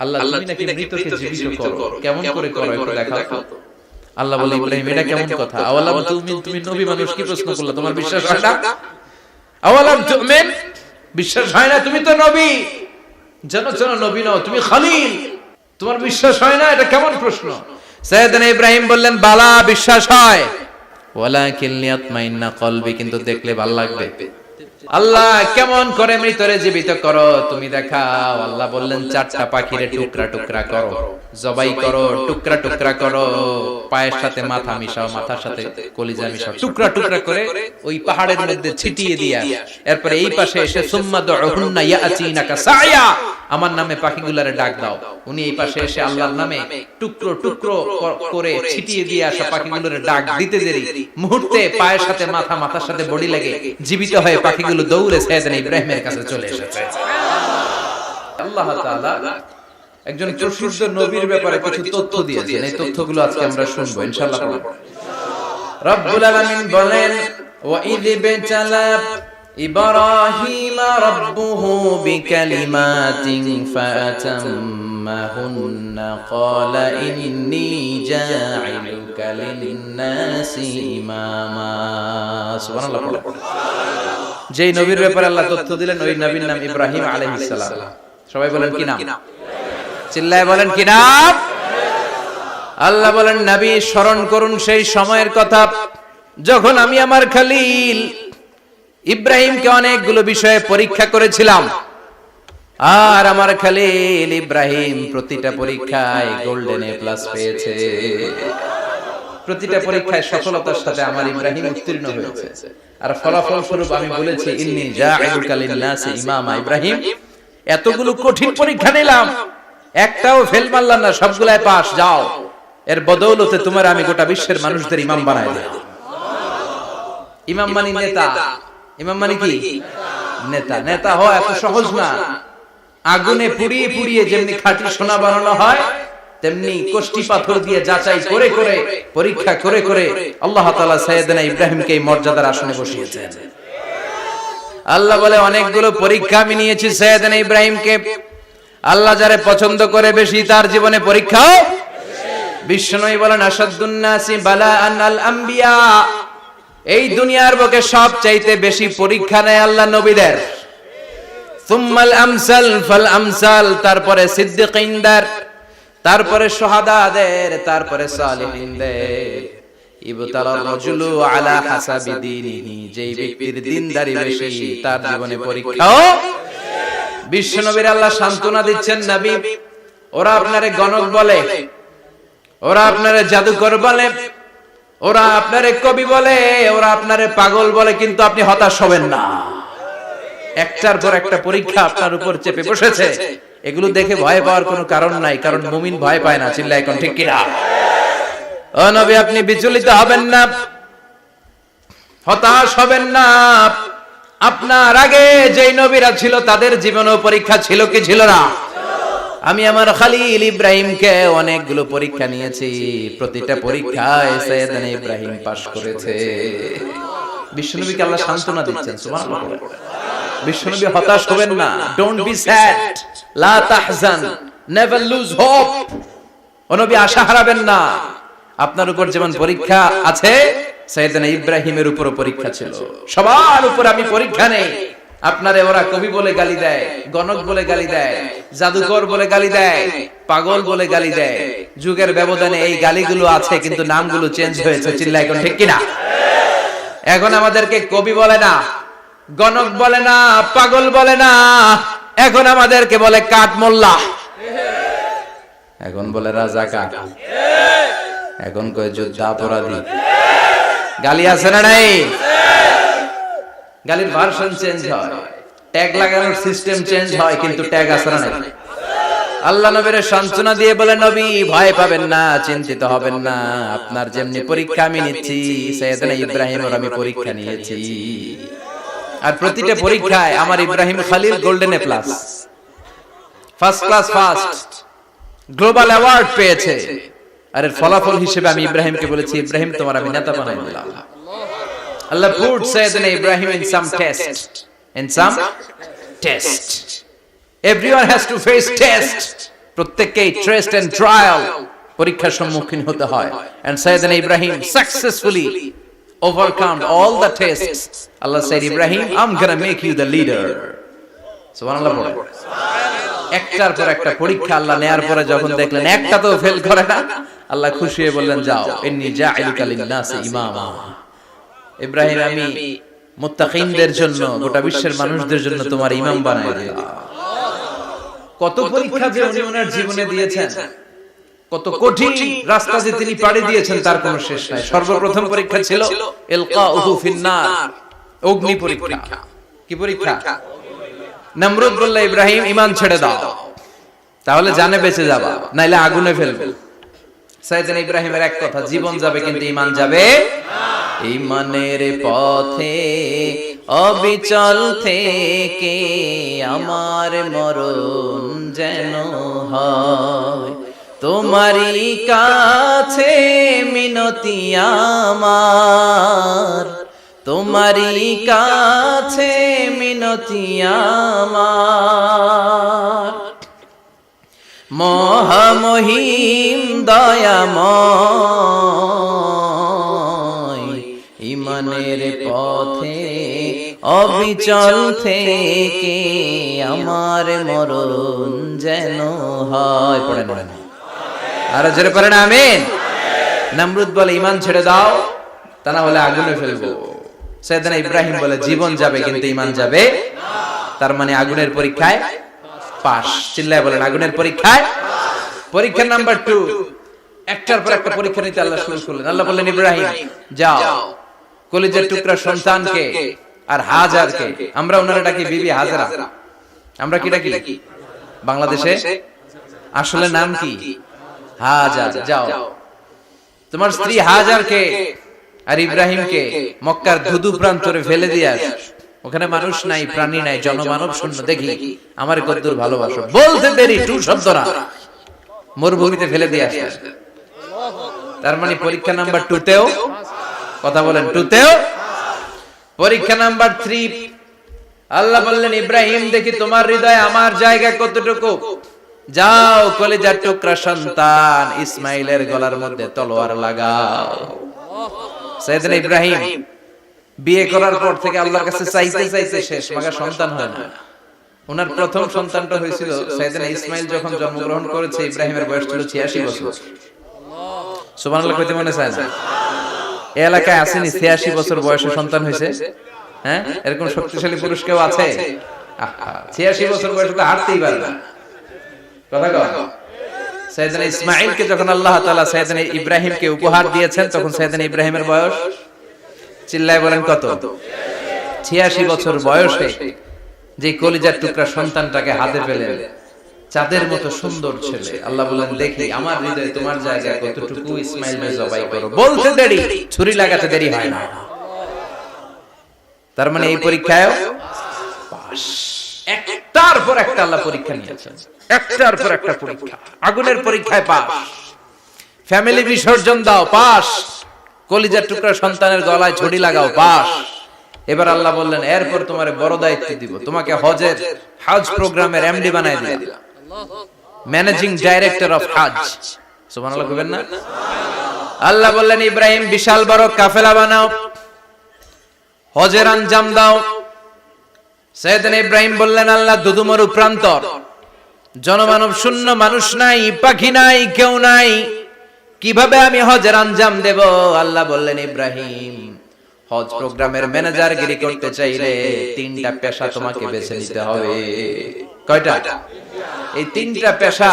আল্লাহ তুমি নাকি মৃতকে জীবিত করো, কেমন করে করো একটু দেখাও তো। আল্লাহ বলে ইব্রাহিম এটা কেমন কথা? আওয়ালাম তুমিন, তুমি নবী মানুষ কি প্রশ্ন করলে? তোমার বিশ্বাস হয় না? আওয়ালাম তুমিন, বিশ্বাস হয় না? তুমি তো নবী, জানো নবী নও, তুমি খলিল, তোমার বিশ্বাস হয় না? এটা কেমন প্রশ্ন? সাইয়েদনা ইব্রাহিম বললেন বালা, বিশ্বাস হয়, ওয়ালাকিন লিয়াতমাইন্না কলবি, কিন্তু দেখলে ভালো লাগবে। আল্লাহ কেমন করে মৃতরে জীবিত করো তুমি দেখাও। আল্লাহ বললেন চারটা পাখিরে টুকরা টুকরা করো, জবাই করো, টুকরা টুকরা করো, পায়ের সাথে মাথা মিশাও, মাথার সাথে কলিজা মিশাও, টুকরা টুকরা করে ওই পাহাড়ের মধ্যে ছিটিয়ে দিয়া, এরপরে এই পাশে এসে সুম্মা দুহুন্না ইয়াতিনাকা সায়া, আমার নামে পাখিগুলারে ডাক দাও। উনি এই পাশে এসে আল্লাহর নামে টুকরো টুকরো করে ছিটিয়ে দিয়ে আসা পাখিগুলোরে ডাক দিতে দেরি মুহূর্তে পায়ের সাথে মাথা, মাথার সাথে বডি লাগে জীবিত হয়ে পাখিগুলো দৌড়ে সাইয়েদনা ইব্রাহিমের কাছে চলে এসেছে। আল্লাহ তাআলা একজন প্রসিদ্ধ নবীর ব্যাপারে কিছু তথ্য দিয়েছেন, এই তথ্যগুলো আজকে আমরা শুনবো ইনশাআল্লাহ। রব্বুল আলামিন বলেন ওয়া ইয বিতালা ইব্রাহিম রাব্বুহু বিকালিমাতিন ফাআতাম্মাহুন্না ক্বালা ইন্নী জাঈলুকা লিন-নাসি ইমামা। সুবহানাল্লাহ। যেই নবীর ব্যাপারে আল্লাহ তথ্য দিলেন ওই নবীর নাম ইব্রাহিম আলাইহিস সালাম। সবাই বলেন কি নাম? চিল্লায় বলেন কি নাম? আল্লাহ বলেন নবী স্মরণ করুন সেই সময়ের কথা যখন আমি আমার খলিল ইব্রাহিমকে অনেকগুলো বিষয়ে পরীক্ষা করেছিলাম, আর আমার খলিল ইব্রাহিম প্রতিটা পরীক্ষায় গোল্ডেন এ প্লাস পেয়েছে। প্রতিটা পরীক্ষায় সফলতার সাথে আমার ইব্রাহিম উত্তীর্ণ হয়েছে। আর ফলাফল স্বরূপ আমি বলেছি ইন্নী জাঈলুকা লিন-নাসি ইমামা। ইব্রাহিম এতগুলো কঠিন পরীক্ষা নিলাম, একটাও ফেল মারলাম না, সবগুলাই পাস। যাও, এর বদৌলতে তোমার আমি গোটা বিশ্বের মানুষদের ইমাম বানাই দেব। ইমাম মানে নেতা, ইমাম মানে কি? নেতা। নেতা হওয়া এত সহজ না। আগুনে পুড়িয়ে পুড়িয়ে যেমনি খাঁটি সোনা বানানো হয়, তেমনি কষ্টি পাথর দিয়ে যাচাই করে করে পরীক্ষা করে করে আল্লাহ তাআলা সাইয়েদনা ইব্রাহিমকে এই মর্যাদার আসনে বসিয়েছেন। আল্লাহ বলে অনেকগুলো পরীক্ষা আমি নিয়েছি সাইয়েদনা ইব্রাহিমকে। আল্লাহ যারে পছন্দ করে বেশি তার জীবনে পরীক্ষাও। বিশ্বনবী বলেন আশাদ্দুন নাসি বালাআন আল আম্বিয়া। এই দুনিয়ার বুকে সবচাইতে বেশি পরীক্ষা নেয় আল্লাহ নবীদের। সুম্মাল আমসাল ফাল আমসাল, তারপরে সিদ্দিকিনদের, তারপরে শুহাদাদের, তারপরে সালিহিনদের। ইবতালার রাজুলু আলা হাসাবি দীনিহি, যেই ব্যক্তির দ্বীনদারি বেশি তার জীবনে পরীক্ষাও। বিশ্বনবীর আল্লাহ সান্ত্বনা দিচ্ছেন নবী, ওরা আপনারে গণক বলে, ওরা আপনারে জাদুকর বলে, ওরা আপনারে কবি বলে, ওরা আপনারে পাগল বলে, কিন্তু আপনি হতাশ হবেন না। একটার পর একটা পরীক্ষা আপনার উপর চেপে বসেছে, এগুলো দেখে ভয় পাওয়ার কোনো কারণ নাই, কারণ মুমিন ভয় পায় না। চিল্লায় এখন ঠিক কিনা? ও নবী আপনি বিচলিত হবেন না, হতাশ হবেন না। আপনার আগে যেই নবীরা ছিল তাদের জীবনেও পরীক্ষা ছিল কি ছিল না? আমি আমার খলিল ইব্রাহিমকে অনেকগুলো পরীক্ষা নিয়েছি, প্রতিটা পরীক্ষায় সাইয়েদনা ইব্রাহিম পাস করেছে। বিশ্বনবীকে আল্লাহ সান্ত্বনা দিচ্ছেন। সুবহানাল্লাহ। বিশ্বনবী হতাশ হবেন না। ডোন্ট বি স্যাড, লা তাহজান, নেভার লুজ হোপ। ও নবী আশা হারাবেন না। আপনার উপর যেমন পরীক্ষা আছে, সাইয়েদনা ইব্রাহিমের উপরও পরীক্ষা ছিল। সবার উপর আমি পরীক্ষা নেই। আপনারে ওরা কবি বলে গালি দেয়, গণক বলে গালি দেয়, জাদুকর বলে গালি দেয়, পাগল বলে গালি দেয়। যুগের ব্যবধানে এই গালিগুলো আছে, কিন্তু নামগুলো চেঞ্জ হয়েছে। চিল্লায় এখন ঠিক কিনা? এখন আমাদেরকে কবি বলে না, গণক বলে না, পাগল বলে না, এখন আমাদেরকে বলে কাঠ মোল্লা, এখন বলে রাজাকার, এখন কয় যুদ্ধাপরাধী। গালি আছে না নাই? গালির ভার্সন চেঞ্জ হয়, ট্যাগ লাগানোর সিস্টেম চেঞ্জ হয়, কিন্তু ট্যাগ আছে না নাই? আল্লাহ নবীর সান্ত্বনা দিয়ে বলে নবী ভয় পাবেন না, চিন্তিত হবেন না। আপনার যেমনি পরীক্ষা আমি নিচ্ছি, সাইয়েদনা ইব্রাহিমের আমি পরীক্ষা নিয়েছি। আর প্রতিটা পরীক্ষায় আমার Ibrahim Khalil golden A plus, first class first, global award পেয়েছে। আর এর ফলাফল হিসেবে আমি ইব্রাহিমকে বলেছি ইব্রাহিম তোমার আমি নেতা বানাই দিলাম। Allah put Sayyidina Ibrahim in some test. Everyone has to face test. প্রত্যেককেই টেস্ট এন্ড ট্রায়াল, পরীক্ষার সম্মুখীন হতে হয়। And Sayyidna Ibrahim successfully overcome all the tests. Allah said, Ibrahim, I'm gonna make you the leader. সুবহানাল্লাহ পড়ে। একটার পর একটা পরীক্ষা আল্লাহ নেয়ার পরে যখন দেখলেন একটা তো ফেল করে না, আল্লাহ খুশি হয়ে বললেন, যাও, ইন্নী জাইলুকা লিন-নাসি ইমামা। ইব্রাহিম, আমি মুত্তাকিনদের জন্য, গোটা বিশ্বের মানুষদের জন্য তোমার ইমাম বানায় দিলাম। কত পরীক্ষা যে উনি ওনার জীবনে দিয়েছেন, কত কঠিন রাস্তা যে তিনি পাড়ি দিয়েছেন তার কোনো শেষ নাই। সর্বপ্রথম পরীক্ষা ছিল ইলকাউহু ফিন-নার, অগ্নি পরীক্ষা। কি পরীক্ষা? নমরুদ বলল, ইব্রাহিম ঈমান ছেড়ে দাও, তাহলে জানে বেঁচে যাবা, নাইলে আগুনে ফেলবে। সাইয়েদনা ইব্রাহিমের এক কথা, জীবন যাবে কিন্তু ঈমান যাবে না। ঈমানের পথে অবিচল থেকে আমার মরণ যেন হয়, তোমারই কাছে মিনতি আমার, তোমারই কাছে মিনতি আমার। মহামহিম দয়াময়, ঈমানের পথে অবিচল থেকে আমার মরণ যেন হয়। পড়েন আর জোরে পড়েন আমিন। নমরুদ বলে, ঈমান ছেড়ে দাও, তা না হলে আগুনে ফেলবো। সাইয়েদনা ইব্রাহিম বলে, জীবন যাবে কিন্তু ঈমান যাবে না। তার মানে আগুনের পরীক্ষায় পাস। চিল্লায় বলেন, আগুনের পরীক্ষায়। পরীক্ষা নাম্বার 2, একটার পর একটা পরীক্ষা নিতে আল্লাহ শুরু করলেন। আল্লাহ বললেন, ইব্রাহিম যাও, কলিজার টুকরা সন্তানকে আর হাজারকে, আমরা ওনারা ডাকি বিবি হাজরা, আমরা কি ডাকি বাংলাদেশে? আসলে নাম কি? হাজার। যাও, তোমার স্ত্রী হাজারকে আর ইব্রাহিমকে মক্কার ধুধু প্রান্তরে ফেলে দিয়ে আস। ওখানে মানুষ নাই, প্রাণী নাই, জনমানব শূন্য, দেখি আমার কতদূর ভালোবাসো। বলতে দেরি, টু শব্দ না, মরুভূমিতে ফেলে দিয়ে আসে। তার মানে পরীক্ষা নাম্বার 2 তেও, কথা বলেন, 2 তেও। পরীক্ষা নাম্বার 3, আল্লাহ বললেন, ইব্রাহিম দেখি তোমার হৃদয়ে আমার জায়গা কতটুকু, যাও কলিজার টুকরা সন্তান ইসমাইলের গলার মধ্যে তলোয়ার লাগাও। সাইয়েদনা ইব্রাহিম বিয়ে করার পর থেকে আল্লাহর কাছে চাইতে চাইতে শেষ, মাগা সন্তান হয় না। ওনার প্রথম সন্তানটা হয়েছিল সাইয়েদনা ইসমাইল যখন জন্মগ্রহণ করেছে, ইব্রাহিমের বয়স ছিল 86 বছর। সুবহানাল্লাহ কইতে মনে চায় না? এই এলাকায় আসেনি 86 বছর বয়সে সন্তান হয়েছে? হ্যাঁ, এরকম শক্তিশালী পুরুষ কেউ আছে? 86 বছর বয়সে তো হাঁটতেই পারে না। কথা কও। সাইয়েদনা ইসমাইলকে যখন আল্লাহ তাআলা সাইয়েদনা ইব্রাহিমকে উপহার দিয়েছেন, তখন সাইয়েদনা ইব্রাহিমের বয়স, চিল্লায় বলেন কত? 86 বছর বয়সে যে কলিজার টুকরা সন্তানটাকে হাতে পেলেন, চাঁদের মতো সুন্দর ছেলে। আল্লাহ বলেন, দেখি আমার হৃদয়ে তোমার জায়গা কতটুকু, ইসমাইলকে জবাই করো। বলতে দেরি, ছুরি লাগাতে দেরি হয় না। তার মানে এই পরীক্ষায় পাস। একটার পর একটা আল্লাহ পরীক্ষা নিয়েছেন, একটার পর একটা পরীক্ষা। আগুনের পরীক্ষায় পাস, ফ্যামিলি বিসর্জন দাও, পাস। কলিজার টুকরা সন্তানের গলায় ছড়ি লাগাও, পাস। এবার আল্লাহ বললেন, এরপর তোমার বড় দায়িত্ব দিব, তোমাকে হজ প্রোগ্রামের এমডি বানায় দিলাম, ম্যানেজিং ডাইরেক্টর অফ হজ। সুবহানাল্লাহ কইবেন না? আল্লাহ বললেন, ইব্রাহিম বিশাল বড় কাফেলা বানাও, হজের আঞ্জাম দাও। সাইয়েদনা ইব্রাহিম বললেন, আল্লাহ দুদুমরু প্রান্তর, জনমানব শূন্য, মানুষ নাই, পাখি নাই, কেউ নাই, কিভাবে আমি হজের আঞ্জাম দেব? আল্লাহ বললেন, ইব্রাহিম হজ প্রোগ্রামের ম্যানেজার গিরি করতে চাইলে 3টা পেশা তোমাকে বেছে নিতে হবে। কয়টা? এই 3টা পেশা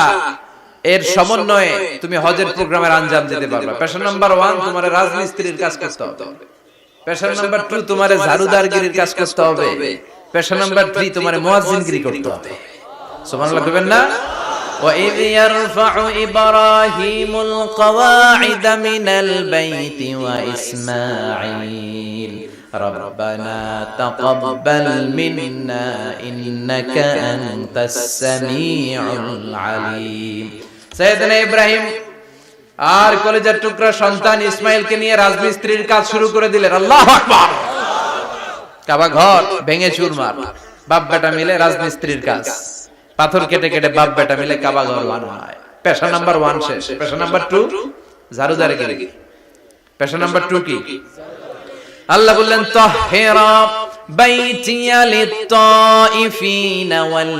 এর সমন্বয়ে তুমি হজের প্রোগ্রামের আঞ্জাম দিতে পারবে। পেশা নাম্বার 1, তোমার রাজমিস্ত্রির কাজ করতে হবে। পেশা নাম্বার 2, তোমার ঝাড়ুদারগিরির কাজ করতে হবে। পেশা নাম্বার 3, তোমার মুয়াজ্জিনগিরি করতে হবে। সুবহানাল্লাহ কইবেন না? وَإِذْ يَرْفَعُ إِبْرَاهِيمُ الْقَوَاعِدَ مِنَ الْبَيْتِ وَإِسْمَاعِيلُ رَبَّنَا تَقَبَّلْ مِنَّا إِنَّكَ أَنْتَ السَّمِيعُ الْعَلِيمُ। সাইয়েদনা ইব্রাহিম আর কলিজার টুকরা সন্তান ইসমাইলকে নিয়ে রাজমিস্ত্রির কাজ শুরু করে দিলেন। আল্লাহু আকবার। কাবা ঘর ভেঙে চুরমার, বাপ বেটা মিলে রাজমিস্ত্রির কাজ। পাথর কেটে কেটে বাপ বেটা মিলে কাবা ঘর বানায়। পেশা নাম্বার 1 শেষ। পেশা নাম্বার 2 ঝাড়ুদারগিরি। পেশা নাম্বার 2 কি? আল্লাহ বললেন তাহহিরা বাইতিয়া লিত-তাইফিনা ওয়াল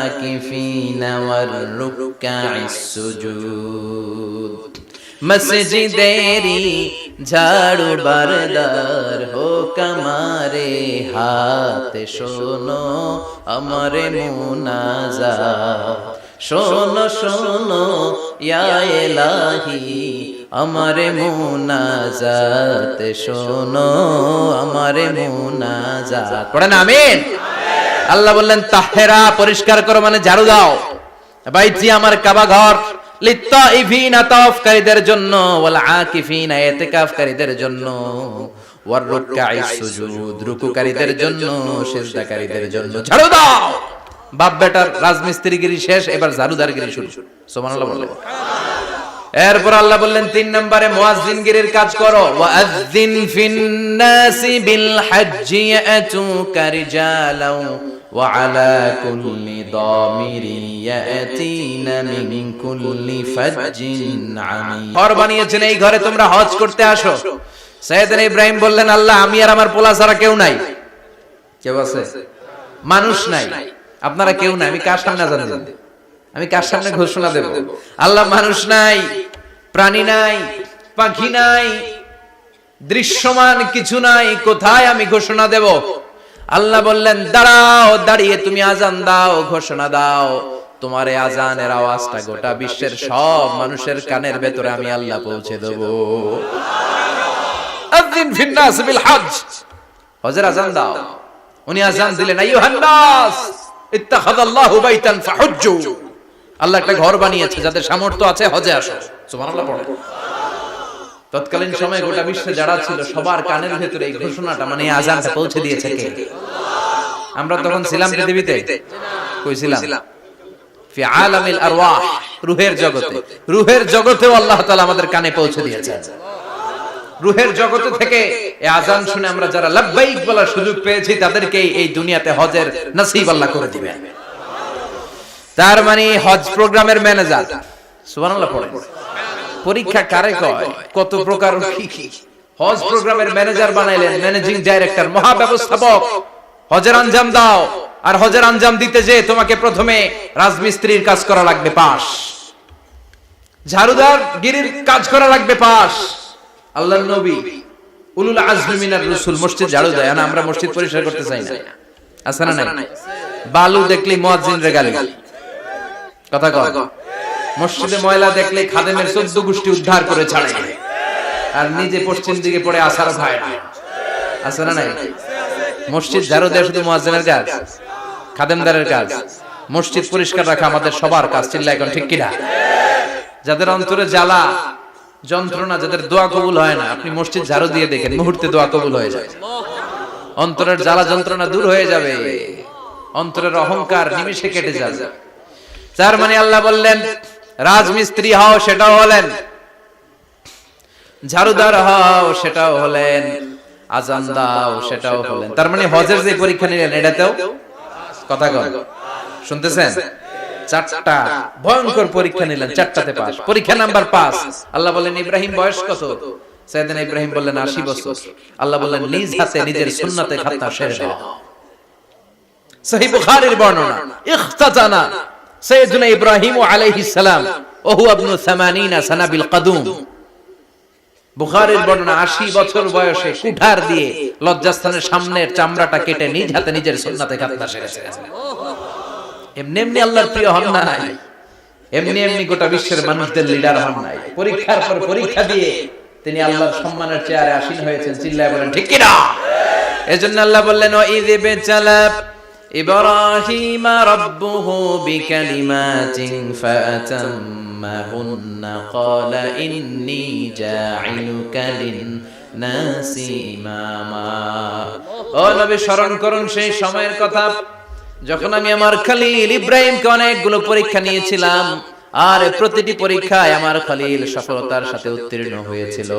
আকিফিনা ওয়ার রুকআইস সুজুদ। মসজিদেরি ঝাড়ু বারদার হোক আমারে হাত শোনো আমারে মুনাজাত। শোনো শোনো ইয়া ইলাহি আমারে মুনাজাত শোনো আমারে মুনাজাত। পড়েন আমিন। আল্লাহ বললেন তাহহিরা পরিষ্কার করো মানে ঝাড়ু দাও। বাইতি আমার কাবা ঘর, লিত-তাইফিনা তাওয়াফকারীদের জন্য, ওয়াল আকিফিনা ইতিকাফকারীদের জন্য, ওয়ার রুকআইস সুজুদ রুকুকারীদের জন্য, সিজদাকারীদের জন্য ঝাড়ু দাও। বাপ বেটার রাজমিস্ত্রিগিরি শেষ, এবার ঝাড়ুদারগিরি শুরু। সুবহানাল্লাহ বললেন। এরপর আল্লাহ বললেন 3 নম্বরে মুয়াজ্জিনগিরির কাজ করো। ওয়াজ্জিন ফিন-নাসি বিল হজ্জি ইয়াতুকা রিজালাও ওয়া আলা কুল্লি দামিরিন ইয়াতিনা মিন কুল্লি ফাজ্জিন আমিক। ঘর বানিয়েছেন, এই ঘরে তোমরা হজ করতে আসো। সাইয়েদনা ইব্রাহিম বললেন আল্লাহ আমি আর আমার পোলা ছাড়া কেউ নাই। কেউ আছে? মানুষ নাই, আপনারা কেউ নাই, আমি কার সামনে আযান দেব? আমি কার সামনে ঘোষণা দেব? আল্লাহ মানুষ নাই, প্রাণী নাই, পাখি নাই, দৃশ্যমান কিছু নাই, কোথায় আমি ঘোষণা দেব? আল্লাহ বললেন দাঁড়াও, দাঁড়িয়ে তুমি আজান দাও, ঘোষণা দাও। তোমার এই আজানের আওয়াজটা গোটা বিশ্বের সব মানুষের কানের ভেতরে আমি আল্লাহ পৌঁছে দেব। আযিন ফিন নাস বিল হজ, হজের আজান দাও। উনি আজান দিলেন আইয়ুহান নাস ইত্তাখাযাল্লাহু বাইতান ফাহুজ্জু। আল্লাহ একটা ঘর বানিয়েছে, যাদের সামর্থ্য আছে হজে আসো। সুবহানাল্লাহ পড়ে। তৎকালীন সময়ে গোটা বিশ্বে যারা ছিল সবার কানের ভেতরে এই ঘোষণাটা মানে আযানটা পৌঁছে দিয়েছে কে? আমরা তখন ছিলাম পৃথিবীতে, কই ছিলাম? ফি আলামিল আরওয়াহ, রূহের জগতে। রূহের জগতেও আল্লাহ তাআলা আমাদের কানে পৌঁছে দিয়েছেন। রূহের জগতে থেকে এই আযান শুনে আমরা যারা লাব্বাইক বলার সুযোগ পেয়েছি তাদেরকে এই দুনিয়াতে হজের নসিব আল্লাহ করে দিবেন। তার মানে হজ প্রোগ্রামের ম্যানেজার। সুবহানাল্লাহ পড়ে। পরীক্ষা কারে কয়? কত প্রকার কি কি। হজ প্রোগ্রামের ম্যানেজার বানাইলেন, ম্যানেজিং ডাইরেক্টর, মহাব্যবস্থাপক। হজের আঞ্জাম দাও, আর হজের আঞ্জাম দিতে যে তোমাকে প্রথমে রাজমিস্ত্রির কাজ করা লাগবে পাস, ঝাড়ুদার গিরির কাজ করা লাগবে পাস। আল্লাহর নবী উলুল আজমি মিনার রাসূল মসজিদ ঝাড়ু দেয় না, আমরা মসজিদ পরিষ্কার করতে চাই না। আছে না নাই? বালু দেখলে মুয়াজ্জিনরে গালি, কথা কয়। মসজিদে ময়লা দেখলে খাদেমের 14 গোষ্ঠী উদ্ধার করে ছাড়ে, আর নিজে পশ্চিম দিকে পড়ে আসার খায় না। আছে না নাই? মসজিদ ঝাড়ু দেওয়া শুধু মুয়াজ্জিনের কাজ, খাদেমদারের কাজ। মসজিদ পরিষ্কার রাখা আমাদের সবার কাজ। চিল্লা এখন ঠিক কিনা? যাদের অন্তরে জ্বালা যন্ত্রণা, যাদের দোয়া কবুল হয় না, আপনি মসজিদ ঝাড়ু দিয়ে দেখেন মুহূর্তে দোয়া কবুল হয়ে যায়। অন্তরের জ্বালা যন্ত্রণা দূর হয়ে যাবে, অন্তরের অহংকার নিমিষে কেটে যাবে। তার মানে আল্লাহ বললেন রাজমিস্ত্রি হও, সেটাও হলেন। ঝাড়ুদার হও, সেটাও হলেন। আজান দাও, সেটাও হলেন। তার মানে হজের যে পরীক্ষা নিলেন এটাতেও কথা কন, শুনতেছেন? 4টা ভয়ঙ্কর পরীক্ষা নিলেন, 4টাতে পাস। পরীক্ষা নাম্বার 5। আল্লাহ বললেন ইব্রাহিম বয়স কত? সাইয়েদনা ইব্রাহিম বললেন 80 বছর। আল্লাহ বললেন নিজ হাতে নিজের সুন্নতে খাতনা শেষ দাও। সহিহ বুখারীর বর্ণনা, ইখতাতানা সাইয়েদনা ইব্রাহিম আলাইহিস সালাম ওয়া হুয়া ইবনু 80 সানা বিল কদুম। বুখারীর বর্ণনা 80 বছর বয়সে কুঠার দিয়ে লজ্জাস্থানের সামনের চামড়াটা কেটে নিজ হাতে নিজের সুন্নতে খাতনা সেরেছেন। এমনি এমনি আল্লাহর প্রিয় হন নাই, এমনি এমনি গোটা বিশ্বের মানুষদের লিডার হন নাই। পরীক্ষার পর পরীক্ষা দিয়ে তিনি আল্লাহর সম্মানের চেয়ারে আসীন হয়েছেন। চিল্লায় বলেন ঠিক কি না? এজন্য আল্লাহ বললেন ওয়াইয বিতালা ইব্রাহিম রাব্বুহু বিকালিমাতিন ফাআতাম্মাহুন্না ক্বালা ইন্নী জাঈলুকা লিন-নাসি ইমামা। ও নবী স্মরণ করুন সেই সময়ের কথা যখন আমি আমার খলিল ইব্রাহিমকে অনেকগুলো পরীক্ষা নিয়েছিলাম, আর প্রতিটি পরীক্ষায় আমার খলিল সফলতার সাথে উত্তীর্ণ হয়েছিল।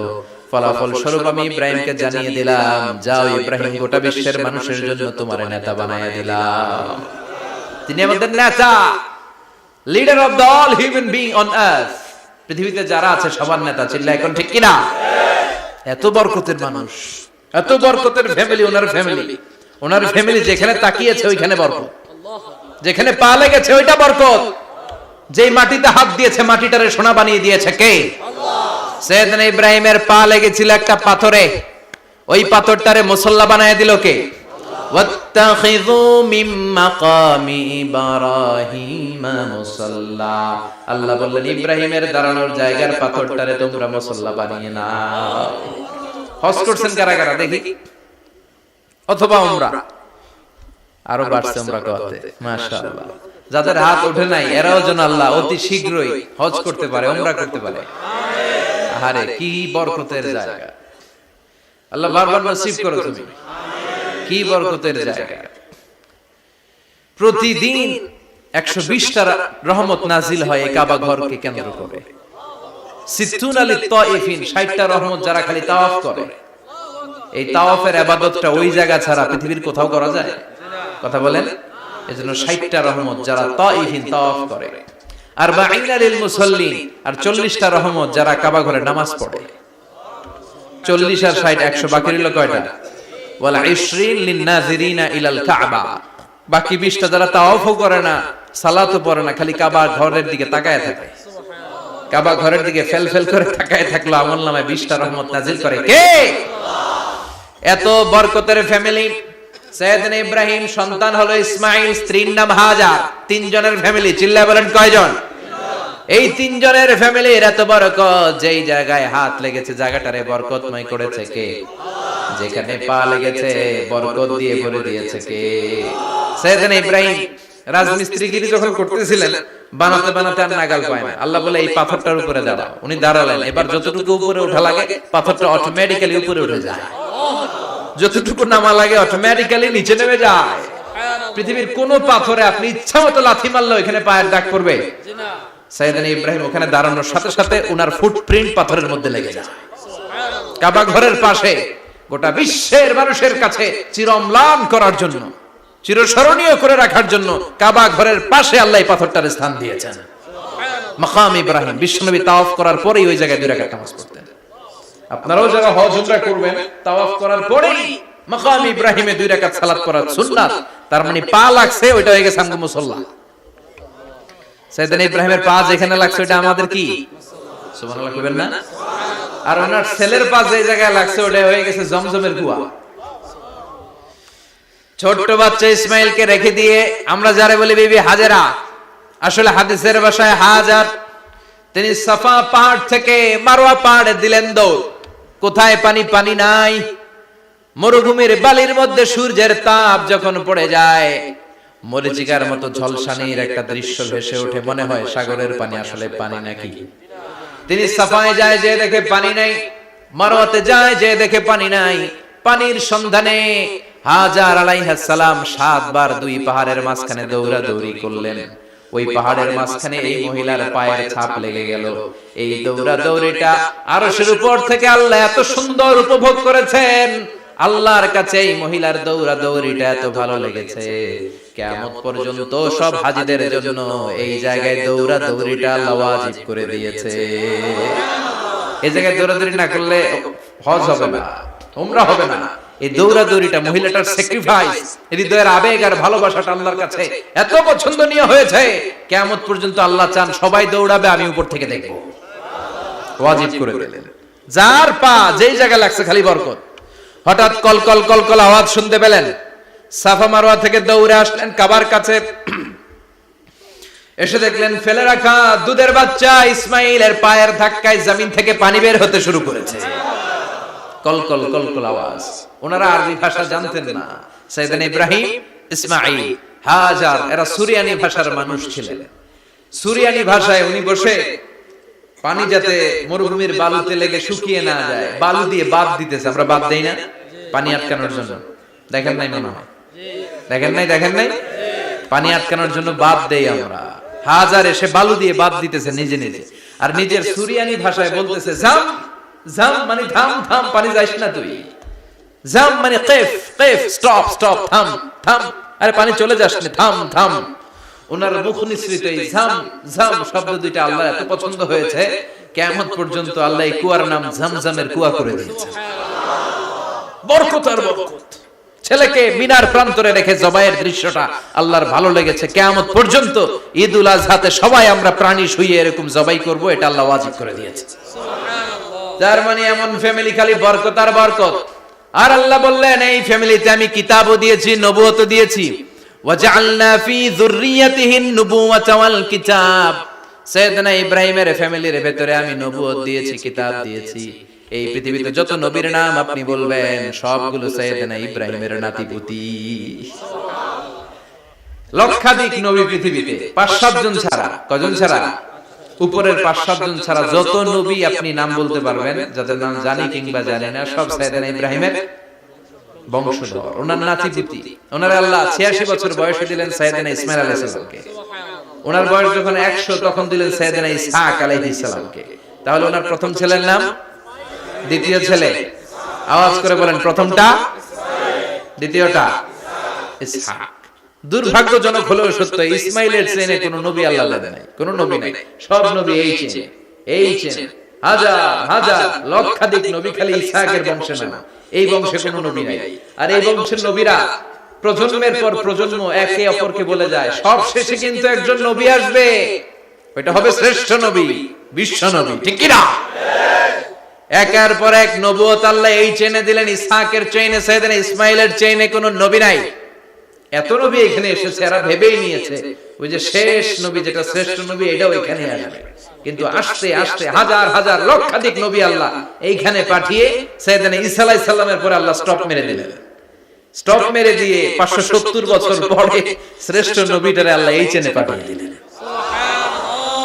ফলাফল স্বরূপ আমি ইব্রাহিমকে জানিয়ে দিলাম, যাও ইব্রাহিম, গোটা বিশ্বের মানুষের জন্য তোমার নেতা বানায় দিলাম। তিনি আমাদের নেতা, leader of the all human being on earth. পৃথিবীতে যারা আছে সবার নেতা, চিল্লায় এখন ঠিক কিনা? এত বরকতের মানুষ, এত বরকতের ফ্যামিলি, ওনার ফ্যামিলি যেখানে তাকিয়েছে ওইখানে বরকত, যেখানে পা লেগেছে ওইটা বরকত। যেই মাটিতে হাত দিয়েছে মাটিটারে সোনা বানিয়ে দিয়েছে কে? সাইয়েদনা ইব্রাহিমের পা লেগেছিল একটা পাথরে, ওই পাথরটারে মুসল্লা বানায় দিল কে? ওয়াত্তাখিযু মিন মাকামি ইব্রাহিমা মুসাল্লা। আল্লাহ বললেন ইব্রাহিমের দাঁড়ানোর জায়গার পাথরটারে তোমরা মুসল্লা বানিয়ে নাও। হজ করছেন কারা কারা দেখি, অথবা উমরা? আরো বাড়ছে উমরা করতে, মাশাআল্লাহ। যাদের হাত ওঠে নাই এরাও যেন আল্লাহ অতি শীঘ্রই হজ করতে পারে, উমরা করতে পারে। আরে কি বরকতের জায়গা, আল্লাহ বারবার নসিব করো তুমি, কি বরকতের জায়গা। প্রতিদিন 120টা রহমত নাজিল হয় এই কাবা ঘরকে কেন্দ্র করে। সিত্তুন আলী তাইফিন, 60টা রহমত যারা খালি তাওয়াফ করে। এই তাওয়াফের ইবাদতটা ওই জায়গা ছাড়া পৃথিবীর কোথাও করা যায়? কথা বলেন। এজন্য 60টা রহমত যারা তাইফিন তাওয়াফ করে, আর 40 লিল মুসাল্লিন, আর 40টা রহমত যারা কাবা ঘরে নামাজ পড়ে। 40 আর 60 100, বাকি রইল কয়টা? ওয়াল 20 লিন নাযিরিনা ইলাল কাবা। বাকি 20টা যারা তাওয়াফও করে না, সালাতও পড়ে না, খালি কাবা ঘরের দিকে তাকায় থাকে। কাবা ঘরের দিকে ফেল ফেল করে তাকায় থাকলো, আমলনামায় 20টা রহমত নাজিল করে কে? এত বরকতের ফ্যামিলি। সাইয়েদনা ইব্রাহিম সন্তান হলো ইসমাইল, স্ত্রীর নাম হাজার। 3 জনের ফ্যামিলি, চিল্লায় বলেন কয়জন? এই 3 জনের ফ্যামিলির এত বরকত, যেই জায়গায় হাত লেগেছে জায়গাটারে বরকতময় করেছে কে? যেখানে পা লেগেছে বরকত দিয়ে ভরে দিয়েছে কে? সাইয়েদনা ইব্রাহিম রাজমিস্ত্রিগিরি যখন করতেছিলেন, বানাতে বানাতে আর নাগাল পায় না। আল্লাহ বলে এই পাথরটার উপরে দাঁড়াও। উনি দাঁড়ালেন, এবার যতটুকু উপরে ওঠা লাগে পাথরটা অটোমেটিক্যালি উপরে উঠে যায়, যতটুকু নামা লাগে অটোমেটিক্যালি নিচে নেমে যায়। পৃথিবীর কোন পাথরে আপনি ইচ্ছা মতো লাথি মারলে এখানে পায়ের দাগ পড়বে? সাইয়েদনা ইব্রাহিম ওখানে দাঁড়ানোর সাথে সাথে ওনার ফুটপ্রিন্ট পাথরের মধ্যে লেগে যায়। কাবা ঘরের পাশে গোটা বিশ্বের মানুষের কাছে চিরম্লান করার জন্য, চিরস্মরণীয় করে রাখার জন্য কাবা ঘরের পাশে আল্লাহ এই পাথরটার স্থান দিয়েছেন। মাকাম ইব্রাহিম, বিশ্বনবী তাওয়াফ করার পরেই ওই জায়গায় 2 রাকাত নামাজ পড়তেন। আপনারাও যারা হজ উমরা করবেন, তাওয়াফ করার পরেই মাকাম ইব্রাহিমে 2 রাকাত সালাত পড়া সুন্নাত। তার মানে পা লাগছে, ওইটা হয়ে গেছে আমগো মুসাল্লা। সাইয়েদনা ইব্রাহিমের পা যেখানে লাগছে ওটা আমাদের কি? সুবহানাল্লাহ কইবেন না? আর ওনার ছেলের পা যে জায়গায় লাগছে ওটা হয়ে গেছে জমজমের কুয়া। ছোট্ট বাচ্চা ইসমাইলকে রেখে দিয়ে আমরা যারা বলি বিবি হাজেরা, আসলে হাদিসের ভাষায় হাজার, তিনি সাফা পাহাড় থেকে মারওয়া পাহাড়ে দিলেন দৌড়। কোথায় পানি? পানি নাই। মরুভূমির বালির মধ্যে সূর্যের তাপ যখন পড়ে যায়, মরিচিকার মতো ঝলসানির একটা দৃশ্য ভেসে ওঠে, মনে হয় সাগরের পানি, আসলে পানি নাকি। তিনি সাফায় যায়, যে দেখে পানি নাই। মারওয়াতে যায়, যে দেখে পানি নাই। পানির সন্ধানে হাজার আলাইহিস সালাম 7 বার 2 পাহাড়ের মাঝখানে দৌড়াদৌড়ি করলেন। ওই পাহাড়ের মাঝখানে এই মহিলার পায়ের ছাপ লেগে গেল। এই দৌড়াদৌড়িটা আরশের উপর থেকে আল্লাহ এত সুন্দর উপভোগ করেছেন। আল্লাহর কাছে এই মহিলার দৌড়াদৌড়িটা এত ভালো লেগেছে, কিয়ামত পর্যন্ত সব হাজীদের জন্য এই জায়গায় দৌড়াদৌড়িটা আল্লাহ ওয়াজিব করে দিয়েছে। এই জায়গায় দৌড়াদৌড়ি না করলে হজ হবে না, উমরা হবে না। এই দৌড়াদৌড়িটা, মহিলাটার স্যাক্রিফাইস, হৃদয়ের আবেগ আর ভালোবাসাটা আল্লাহর কাছে এত পছন্দনীয় হয়েছে, কিয়ামত পর্যন্ত আল্লাহ চান সবাই দৌড়াবে, আমি উপর থেকে দেখব। ওয়াজিব করে দিলেন। যার পা যেই জায়গায় লাগছে খালি বরকত। হঠাৎ কলকল কলকল আওয়াজ শুনতে পেলেন। সাফা মারওয়া থেকে দৌড়ে আসলেন কাবার কাছে। এসে দেখলেন ফেলে রাখা দুধের বাচ্চা ইসমাইলের পায়ের ধাক্কায় জমিন থেকে পানি বের হতে শুরু করেছে। কলকল কলকল আওয়াজ। ওনারা আরবি ভাষা জানতেন না। সাইয়েদনা ইব্রাহিম, ইসমাইল, হাজার এরা সুরিয়ানি ভাষার মানুষ ছিলেন। সুরিয়ানি ভাষায় উনি বসে পানি যাতে মরুভূমির বালুতে লেগে শুকিয়ে না যায়, বালু দিয়ে বাঁধ দিতেছে। আমরা বাঁধ দেই না পানি আটকানোর জন্য? দেখেন নাই মনে হয়? দেখেন নাই? পানি আটকানোর জন্য বাঁধ দেই আমরা। হাজার এসে বালু দিয়ে বাঁধ দিতেছে নিজে নিজে, আর নিজের সুরিয়ানি ভাষায় বলতেছে জাম জাম, মানে থাম থাম, পানি যাইস না তুই। জাম মানে কেফ কেফ, স্টপ স্টপ, থাম থাম, আরে পানি চলে যাস না, থাম থাম। ওনার মুখ নিঃসৃত এই ঝাম ঝাম শব্দ দুইটা আল্লাহ এত পছন্দ হয়েছে, কিয়ামত পর্যন্ত আল্লাহ এই কুয়ার নাম ঝমঝমের কুয়া করে দিয়েছে। বরকত আর বরকত। ছেলেকে মিনার প্রান্তরে রেখে জবাইয়ের দৃশ্যটা আল্লাহর ভালো লেগেছে। কিয়ামত পর্যন্ত ঈদুল আজহাতে সবাই আমরা প্রাণী শুইয়ে এরকম জবাই করব, এটা আল্লাহ ওয়াজিব করে দিয়েছে। তার মানে এমন ফ্যামিলি খালি বরকত আর বরকত। আর আল্লাহ বললেন এই ফ্যামিলিতে আমি কিতাবও দিয়েছি, নবুয়তও দিয়েছি। ওয়াজআলনা ফি যুররিয়াতিহিন নুবুওয়াতা ওয়াল কিতাব। সাইয়েদনা ইব্রাহিমের ফ্যামিলির ভেতরে আমি নবুয়ত দিয়েছি, কিতাব দিয়েছি। এই পৃথিবীতে যত নবীর নাম আপনি বলবেন সবগুলো সাইয়েদনা ইব্রাহিমের নাতিপুতি। লক্ষাধিক নবী পৃথিবীতে, ৫-৭ জন ছাড়া। কজন ছাড়া? উপরের ৫-৭ জন ছাড়া যত নবী আপনি নাম বলতে পারবেন, যাদের নাম জানি কিংবা জানি না, সব সাইয়েদনা ইব্রাহিমের বংশধর, ওনার নাতিপুতি। ওনার আল্লাহ ৮৬ বছর বয়সে দিলেন সাইয়েদনা ইসমাঈল আলাইহিস সালামকে। ওনার বয়স যখন ১০০ তখন দিলেন সাইয়েদনা ইসহাক আলাইহিস সালামকে। তাহলে ওনার প্রথম ছেলের নাম, দ্বিতীয় ছেলে, আওয়াজ করে বলেন, প্রথমটা, দ্বিতীয়টা ইসহাক। দুর্ভাগ্যজনক হলেও সত্য, ইসমাইলের চেনে কোন নবী আল্লাহ দেন নাই, কোন নবী নাই। সব নবী এই চেনে, হাজার হাজার লক্ষাধিক নবী খালি ইসহাকের বংশে না, এই বংশে কোনো নবী নাই। আর এই বংশের নবীরা প্রজন্মের পর প্রজন্ম একে অপরকে বলে যায়, সব শেষে কিন্তু একজন নবী আসবে, ওইটা হবে শ্রেষ্ঠ নবী, বিশ্ব নবী। ঠিক কি না? একের পর এক নবুয়ত আল্লাহ এই চেনে দিলেন। ইসহাকের চেইনে, সাইয়েদনা ইসমাইলের চেইনে কোনো নবী নাই। এত নবী এখানে এসেছে, এরা ভেবেই নিয়েছে ওই যে শেষ নবী, যেটা শ্রেষ্ঠ নবী, এটাও এখানে আসবে। কিন্তু আস্তে আস্তে হাজার হাজার লক্ষাধিক নবী আল্লাহ এইখানে পাঠিয়ে সাইয়েদনা ঈসা আলাইহিস সালামের পরে আল্লাহ স্টপ মেরে দিলেন। স্টপ মেরে দিয়ে ৫৭০ বছর পরে শ্রেষ্ঠ নবীটারে আল্লাহ এই চেনে পাঠিয়ে দিলেন।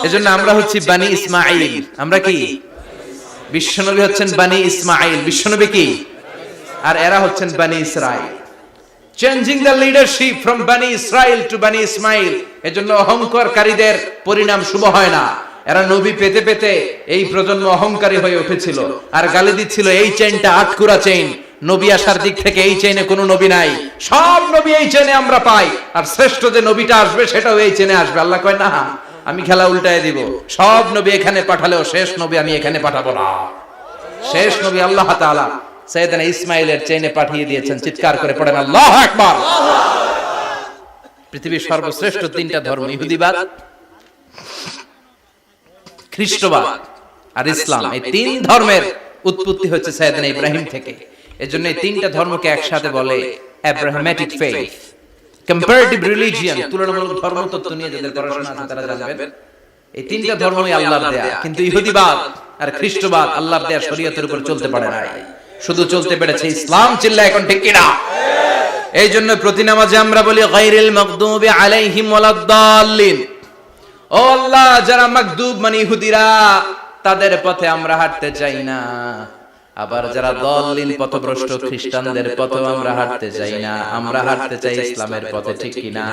এজন্য আমরা হচ্ছি বানি ইসমাঈল। আমরা কি? বিশ্বনবী হচ্ছেন বানি ইসমাঈল, বিশ্বনবী কি? আর এরা হচ্ছেন বানি Israil. Changing the leadership from বানি ইসরাইল টু বানি ইসমাইল। এজন্য অহংকারকারীদের পরিণাম শুভ হয় না। এরা নবী পেতে পেতে এই প্রজন্ম অহংকারী হয়ে উঠেছিল আর গালি দিচ্ছিল এই চেইনটা আটকুরা চেইন, নবী আসার দিক থেকে এই চেইনে কোনো নবী নাই, সব নবী এই চেইনে আমরা পাই, আর শ্রেষ্ঠ যে নবীটা আসবে সেটাও এই চেইনে আসবে। আল্লাহ কয় না, আমি খেলা উল্টায় দিব, সব নবী এখানে পাঠালেও শেষ নবী আমি এখানে পাঠাবো না। শেষ নবী আল্লাহ তাআলা সাইয়েদনা ইসমাইলের চেইনে পাঠিয়ে দিয়েছেন। চিৎকার করে পড়েন আল্লাহু আকবার। পৃথিবীর সর্বশ্রেষ্ঠ ৩টা ধর্ম, ইহুদিবাদ, খ্রিস্টবাদ আর ইসলাম, এই ৩ ধর্মের উৎপত্তি হচ্ছে সাইয়েদনা ইব্রাহিম থেকে। এজন্য এই ৩টা ধর্মকে একসাথে বলে আব্রাহামেটিক ফেইথ, কম্পারেটিভ রিলিজিয়ন। তুলনামূলক ধর্মতত্ত্ব নিয়ে যাদের পড়াশোনা আছে তারা জানবেন এই 3টা ধর্মই আল্লাহর দেয়া। কিন্তু ইহুদিবাদ আর খ্রিস্টবাদ আল্লাহর দেয়া শরীয়তের উপর চলতে পারে নাই, শুধু চলতে পেরেছে ইসলাম। চিল্লা এখন ঠিক কি না? এই জন্য প্রতি নামাজে আমরা বলি গায়রিল মাগদুবি আলাইহিম ওয়ালাদ-দাল্লিন। ও আল্লাহ, যারা মাগদুব মানে ইহুদিরা, তাদের পথে আমরা হাঁটতে চাই না। আবার যারা দল্লিন পথভ্রষ্ট খ্রিস্টানদের পথেও আমরা হাঁটতে চাই না, আমরা হাঁটতে চাই ইসলামের পথে। ঠিক কি না?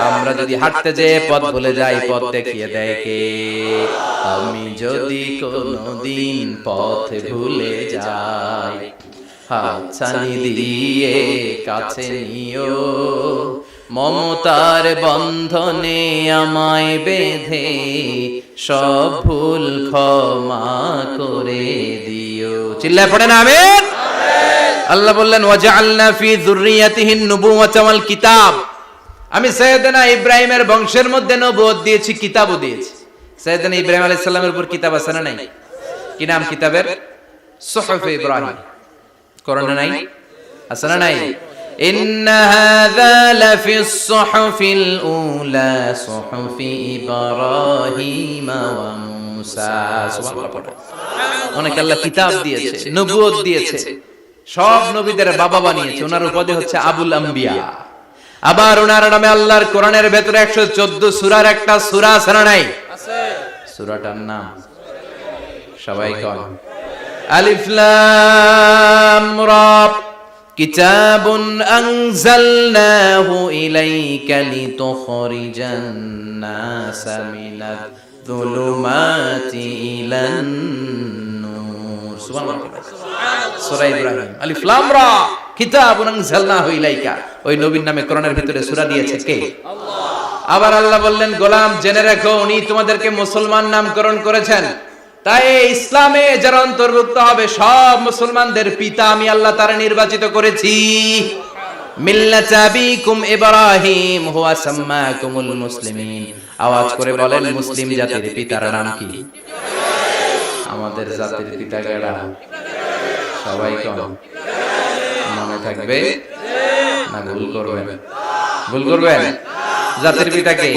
আমরা যদি হাঁটতে যেয়ে পথ ভুলে যাই, পথ দেখিয়ে দেয় কে? আমি যদি কোনদিন পথ ভুলে যাই, হাতছানি দিয়ে কাছে নিও, মমতার বন্ধনে আমায় বেঁধে সব ভুল ক্ষমা করে দিও। চিল্লায় পড়েন আমিন। আল্লাহ বললেন ওয়াজআলনা ফি যুররিয়াতিহিন নুবুওয়াতা ওয়াল কিতাব। আমি সাইয়েদনা ইব্রাহিমের বংশের মধ্যে নবুয়ত দিয়েছি, কিতাবও দিয়েছি। সাইয়েদনা ইব্রাহিম আলাইহিস সালামের উপর কিতাব আছে না নাই? কি নাম কিতাবের? সুহুফ ইব্রাহিম। কোরআনে নাই? আছে না নাই? ইন্না হাযা লাফিস সুহুফিল উলা সুহুফি ইব্রাহিম ওয়া মূসা। সুবহানাল্লাহ। অনেক আল্লাহ কিতাব দিয়েছে, নবুয়ত দিয়েছে, সব নবীদের বাবা বানিয়েছে। ওনার উপাধি হচ্ছে আবুল আম্বিয়া। আবার ওনার নামে আল্লাহর কোরআনের ভেতরে 114 সূরার একটা সূরা আছে না নাই? আছে। সূরাটার নাম সবাই কোন? আলিফ লাম রা। কিতাবুন আনজালনাহু ইলাইকা লিতুখরিজান নাসা মিনাজ যুলুমাতি ইলান নূর। সুবহানাল্লাহ। সূরা ইব্রাহিম, আলিফ লাম রা, কিতাবুন আনজালনাহু ইলাইকা। ওই নবীর নামে কোরআনের ভিতরে সূরা দিয়েছে কে? আল্লাহ। আবার আল্লাহ বললেন, গোলাম জেনে রাখো উনি তোমাদেরকে মুসলমান নামকরণ করেছেন, তাই ইসলামে যারা অন্তর্ভুক্ত হবে সব মুসলমানদের পিতা আমি আল্লাহ তারা নির্বাচিত করেছি। মিল্লাতা আবিকুম ইব্রাহিম হুয়া সাম্মাকুমুল মুসলিমিন। আওয়াজ করে বলেন, মুসলিম জাতির পিতার নাম কি? আমাদের জাতির পিতা কারা? সবাই কোন মনে থাকবে না ভুল করবেন? ভুল করবেন? জাতির পিতা কে?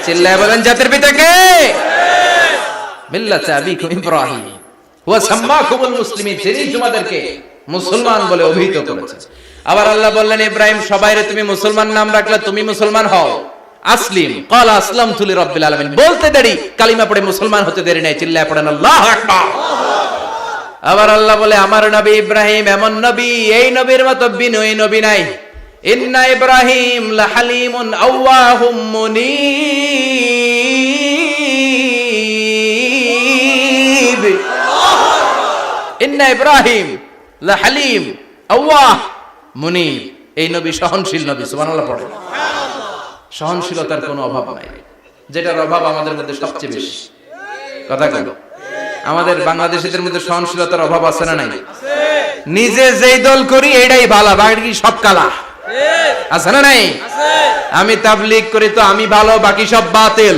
চিল্লায় বলেন, জাতির পিতা কে? মিল্লাতা আবিকুম ইব্রাহিম হুয়া সাম্মাকুমুল মুসলিমিন, যিনি তোমাদেরকে মুসলমান বলে অভিহিত করেছেন। আবার আল্লাহ বললেন, ইব্রাহিম সবাইরে তুমি মুসলমান নাম রাখলে, তুমি মুসলমান হও। আসলিম ক্বালা আসলামতু লিরাব্বিল আলামিন, বলতে দেরি, কালিমা পড়ে মুসলমান হতে দেরি নাই। চিল্লায় পড়েন আল্লাহু আকবার। আবার আল্লাহ বলে, আমার নবী ইব্রাহিম এমন নবী, এই নবীর মতো বিনয়ী নবী নাই। ইন্না ইব্রাহিম লাহালিমুন আওয়াহুম মুনীব। ইন্না ইব্রাহিম লাহালিম আওয়াহ মুনীব, এই নবী সহনশীল নবী। সুবহানাল্লাহ পড়ে। সহনশীলতার কোনো অভাব নাই, যেটার অভাব আমাদের মধ্যে সবচেয়ে বেশি। কথা কই, আমাদের বাংলাদেশীদের মধ্যে সহনশীলতার অভাব আছে না নাই? নিজে যেই দল করি এটাই ভালো, বাকি সব কালা। আছে না নাই? আমি তাবলীগ করি তো আমি ভালো, বাকি সব বাতিল।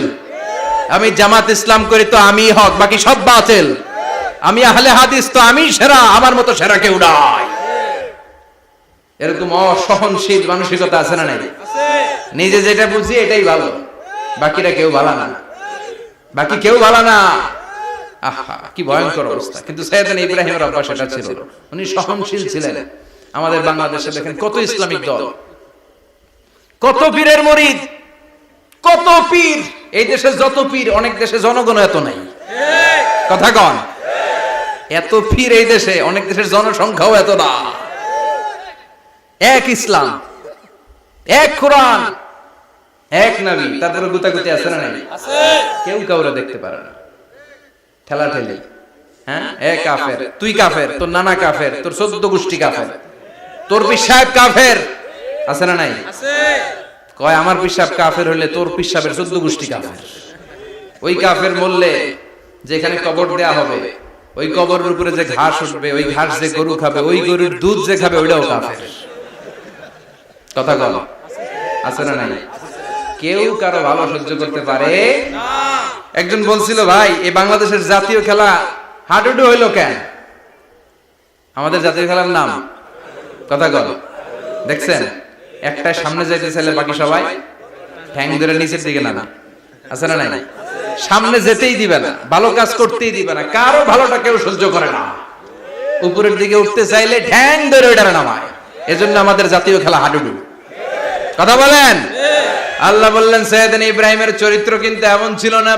আমি জামাত ইসলাম করি তো আমি হক, বাকি সব বাতিল। আমি আহলে হাদিস তো আমি সেরা, আমার মতো সেরা কেউ নাই। এরকম অসহনশীল মানসিকতা আছে না নাই? নিজে যেটা বুঝি এটাই ভালো, বাকিরা কেউ ভালো না, বাকি কেউ ভালো না। আহা কি ভয়ঙ্কর অবস্থা। কিন্তু সাইয়েদনা ইব্রাহিমের অভ্যাস এটা ছিল, উনি সহনশীল ছিলেন। আমাদের বাংলাদেশে দেখেন কত ইসলামিক দল, কত পীরের মুরিদ, কত পীর। এই দেশে যত পীর, অনেক দেশে জনগণ এত নাই। কথা কন, এত পীর এই দেশে, অনেক দেশের জনসংখ্যাও এত না। এক ইসলাম, এক কোরআন, এক নবী, তারপরে গুতাগুতি আছে না নাই? কেউ কাউরে দেখতে পারে না, ঠেলা ঠেলি। হ্যাঁ, এক কাফের, তুই কাফের, তোর নানা কাফের, তোর 14 গোষ্ঠী কাফের, তোর পীর সাহেব কাফের, আছে না নাই? কয় আমার পীর সাহেব কাফের হইলে তোর পীর সাহেবের 14 গোষ্ঠী কাফের। ওই কাফের বললে যেখানে কবর দেয়া হবে, ওই কবরের উপরে যে ঘাস উঠবে, ওই ঘাস যে গরু খাবে, ওই গরুর দুধ যে খাবে, ওইটাও কাফের। কথা বল, আছে না নাই? কেউ কারো ভালো সহ্য করতে পারে না। একজন বলছিল, ভাই এই বাংলাদেশের জাতীয় খেলা হাডুডু হইলো কেন? আমাদের জাতীয় খেলার নাম, কথা বল, দেখছেন? একটা সামনে যাইতে চাইলে বাকি সবাই ঠ্যাং ধরে নিচের দিকে নামে, আছে না নাই? সামনে যেতেই দিবে না, ভালো কাজ করতেই দিবে না, কারো ভালোটা কেউ সহ্য করে না। উপরের দিকে উঠতে চাইলে ঠ্যাং ধরে ওইটা নামায়। এজন্য আমাদের জাতীয় খেলা হাডুডু। কথা বলেন। আল্লাহ বললেন, সাইয়েদনা ইব্রাহিমের চরিত্র কিন্তু এমন ছিল না।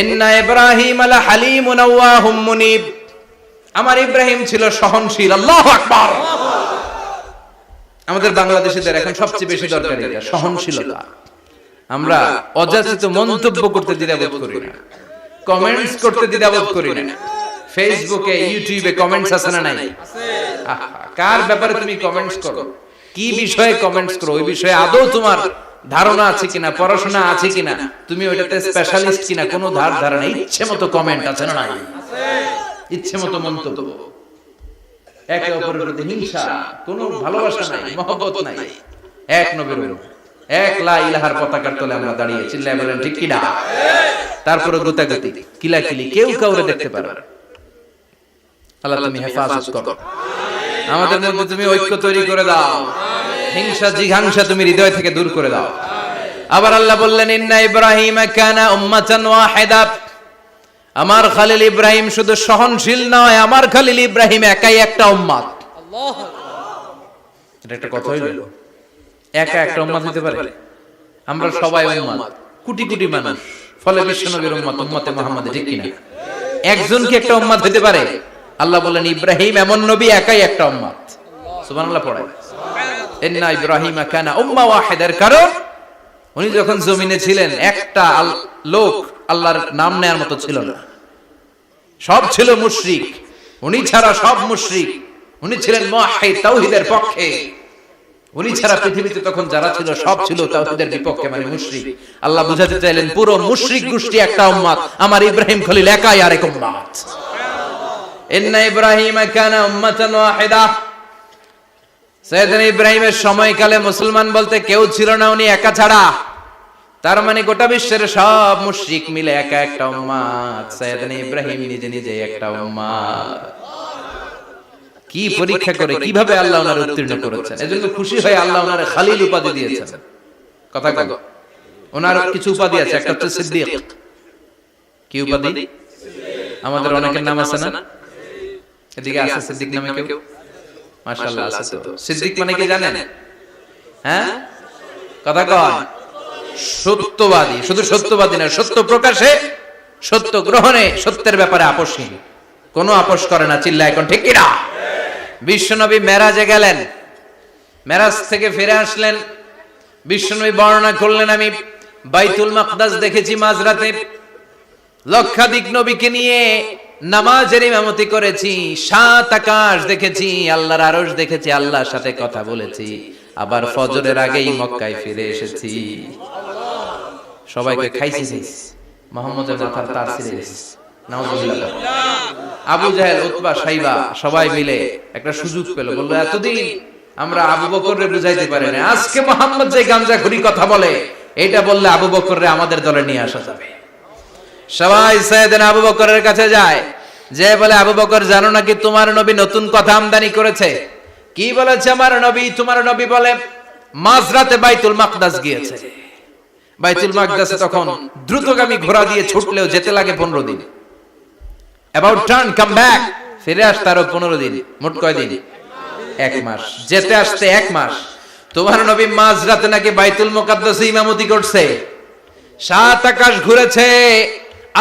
ইন্না ইব্রাহিম লা হালিমুন আওয়াহুম মুনীব, আমার ইব্রাহিম ছিল সহনশীল। আল্লাহু আকবার। আমাদের বাংলাদেশীদের এখন সবচেয়ে বেশি দরকার এটা, সহনশীলতা। আমরা অযাচিত মন্তব্য করতে দ্বিধাবোধ করি না, কমেন্টস করতে দ্বিধাবোধ করি না। ফেসবুকে, ইউটিউবে কমেন্টস আছে না নাই? কার ব্যাপারে তুমি কমেন্টস করো, কি বিষয়ে কমেন্টস করো, ওই বিষয়ে আদৌ তোমার ধারণা আছে কিনা, পড়াশোনা আছে কিনা, তুমি ওইটাতে স্পেশালিস্ট কিনা, কোনো ধারণা। ইচ্ছে মতো কমেন্ট আছে না নাই? ইচ্ছে মতো মন্তব্য, একে অপরের প্রতি হিংসা, কোনো ভালোবাসা নাই, মহব্বত নাই। এক নবীর, এক লা ইলাহার পতাকার তলে আমরা দাঁড়িয়ে, চিল্লায় বলেন ঠিক কিনা? তারপরে গোতাগতি, কিলাকিলি, কেউ কাউরে দেখতে পারে না। আল্লাহ তুমি হেফাজত করো, আমাদের মধ্যে তুমি ঐক্য তৈরি করে দাও, হিংসা জিঘাংসা তুমি হৃদয় থেকে দূর করে দাও। আবার আল্লাহ বললেন, ইন্না ইব্রাহিম কানা উম্মাতান ওয়াহিদা, আমার খলিল ইব্রাহিম শুধু সহনশীল নয়, আমার খলিল ইব্রাহিম একাই একটা উম্মত। আল্লাহু আকবার। এটা একটা কথা হইল, একা একটা উম্মত হতে পারে? আমরা সবাই উম্মত, কোটি কোটি মানুষ, ফলে বিশ্বনবীর উম্মত, উম্মতে মুহাম্মাদী, ঠিক কিনা? একজন কি একটা উম্মত হতে পারে? আল্লাহ বলেন, ইব্রাহিম এমন নবী, একাই একটা উম্মত। সুবহানাল্লাহ পড়ে। ইন্না ইব্রাহিম কানা উম্মাহ ওয়াহিদার, কারণ উনি যখন জমিনে ছিলেন একটা লোক আল্লাহর নাম নেয়ার মতো ছিল না, সব ছিল মুশরিক। উনি ছাড়া সব মুশরিক। উনি ছিলেন মুওয়াহহিদ, তাওহীদের পক্ষে। উনি ছাড়া পৃথিবীতে তখন যারা ছিল সব ছিল তাওহীদের বিপক্ষে, মানে মুশরিক। আল্লাহ বুঝাতে চাইলেন পুরো মুশরিক গোষ্ঠী একটা উম্মত, আমার ইব্রাহিম খলিল একাই আরেক উম্মত। ইন্না ইব্রাহিমা কানা উম্মাতান ওয়াহিদা। সাইয়েদনা ইব্রাহিমের সময়কালে মুসলমান বলতে কেউ ছিল না, উনি একা ছাড়া। তার মানে গোটা বিশ্বের সব মুশরিক মিলে একা একটা উম্মত, সাইয়েদনা ইব্রাহিম নিজে নিজে একটা উম্মত। কি পরীক্ষা করে কিভাবে আল্লাহ ওনার উত্তীর্ণ করেছেন, এজন্য খুশি হয়ে আল্লাহ ওনার খলিল উপাধি দিয়েছেন। কথা কয়, ওনার কিছু উপাধি আছে, একটা হচ্ছে সিদ্দিক। কি উপাধি? আমাদের অনেকের নাম আছে না, এদিকে আছে সিদ্দিক নামে কেউ? মাশাআল্লাহ আছে তো। সিদ্দিক মানে কি জানেন? হ্যাঁ, কথা কয়, সত্যবাদী। শুধু সত্যবাদী না, সত্য প্রকাশে, সত্য গ্রহণে, সত্যের ব্যাপারে আপোষহীন, কোনো আপোষ করে না। চিল্লায় এখন ঠিক কিনা? বিশ্বনবী মেরাজে গেলেন, মেরাজ থেকে ফিরে আসলেন, বিশ্বনবী বর্ণনা করলেন আমি বাইতুল মাকদাস দেখেছি মাঝরাতে, লক্ষাধিক নবীকে নিয়ে নামাজের ইমামতি করেছি, 7 আকাশ দেখেছি, আল্লাহর আরশ দেখেছি, আল্লাহর সাথে কথা বলেছি, আবার ফজরের আগেই মক্কায় ফিরে এসেছি। সবাইকে খাইছি, মুহাম্মদের মাথার তার ছিঁড়ে গেছে। নাউজুবিল্লাহ। আবু জাহেল, উতবা, সাইবা সবাই মিলে একটা সুযোগ পেল, বলল এতদিন আমরা আবু বকররে বুঝাইতে পারি না, আজকে মুহাম্মদ যে গামজাখুরি কথা বলে এটা বললে আবু বকররে আমাদের দলে নিয়ে আসা যাবে। সবাই সাইয়েদনা আবু বকরের কাছে যায়, যে বলে আবু বকর জানো নাকি তোমার নবী নতুন কথা আমদানি করেছে? কি বলেছে আমার নবী? তোমার নবী বলে মাঝরাতে বাইতুল মাকদাস গিয়েছে। বাইতুল মাকদাসে তখন দ্রুতগামী ঘোড়া দিয়ে ছুটলেও যেতে লাগে 15 দিন। অ্যাবাউট টার্ন কাম ব্যাক, ফিরে আসতে আরো 15 দিন, মোট কয় দিন? 1 মাস। যেতে আসতে 1 মাস। তোমার নবী মাঝরাতে নাকি বাইতুল মুকাদ্দাসে ইমামতি করছে, 7 আকাশ ঘুরেছে,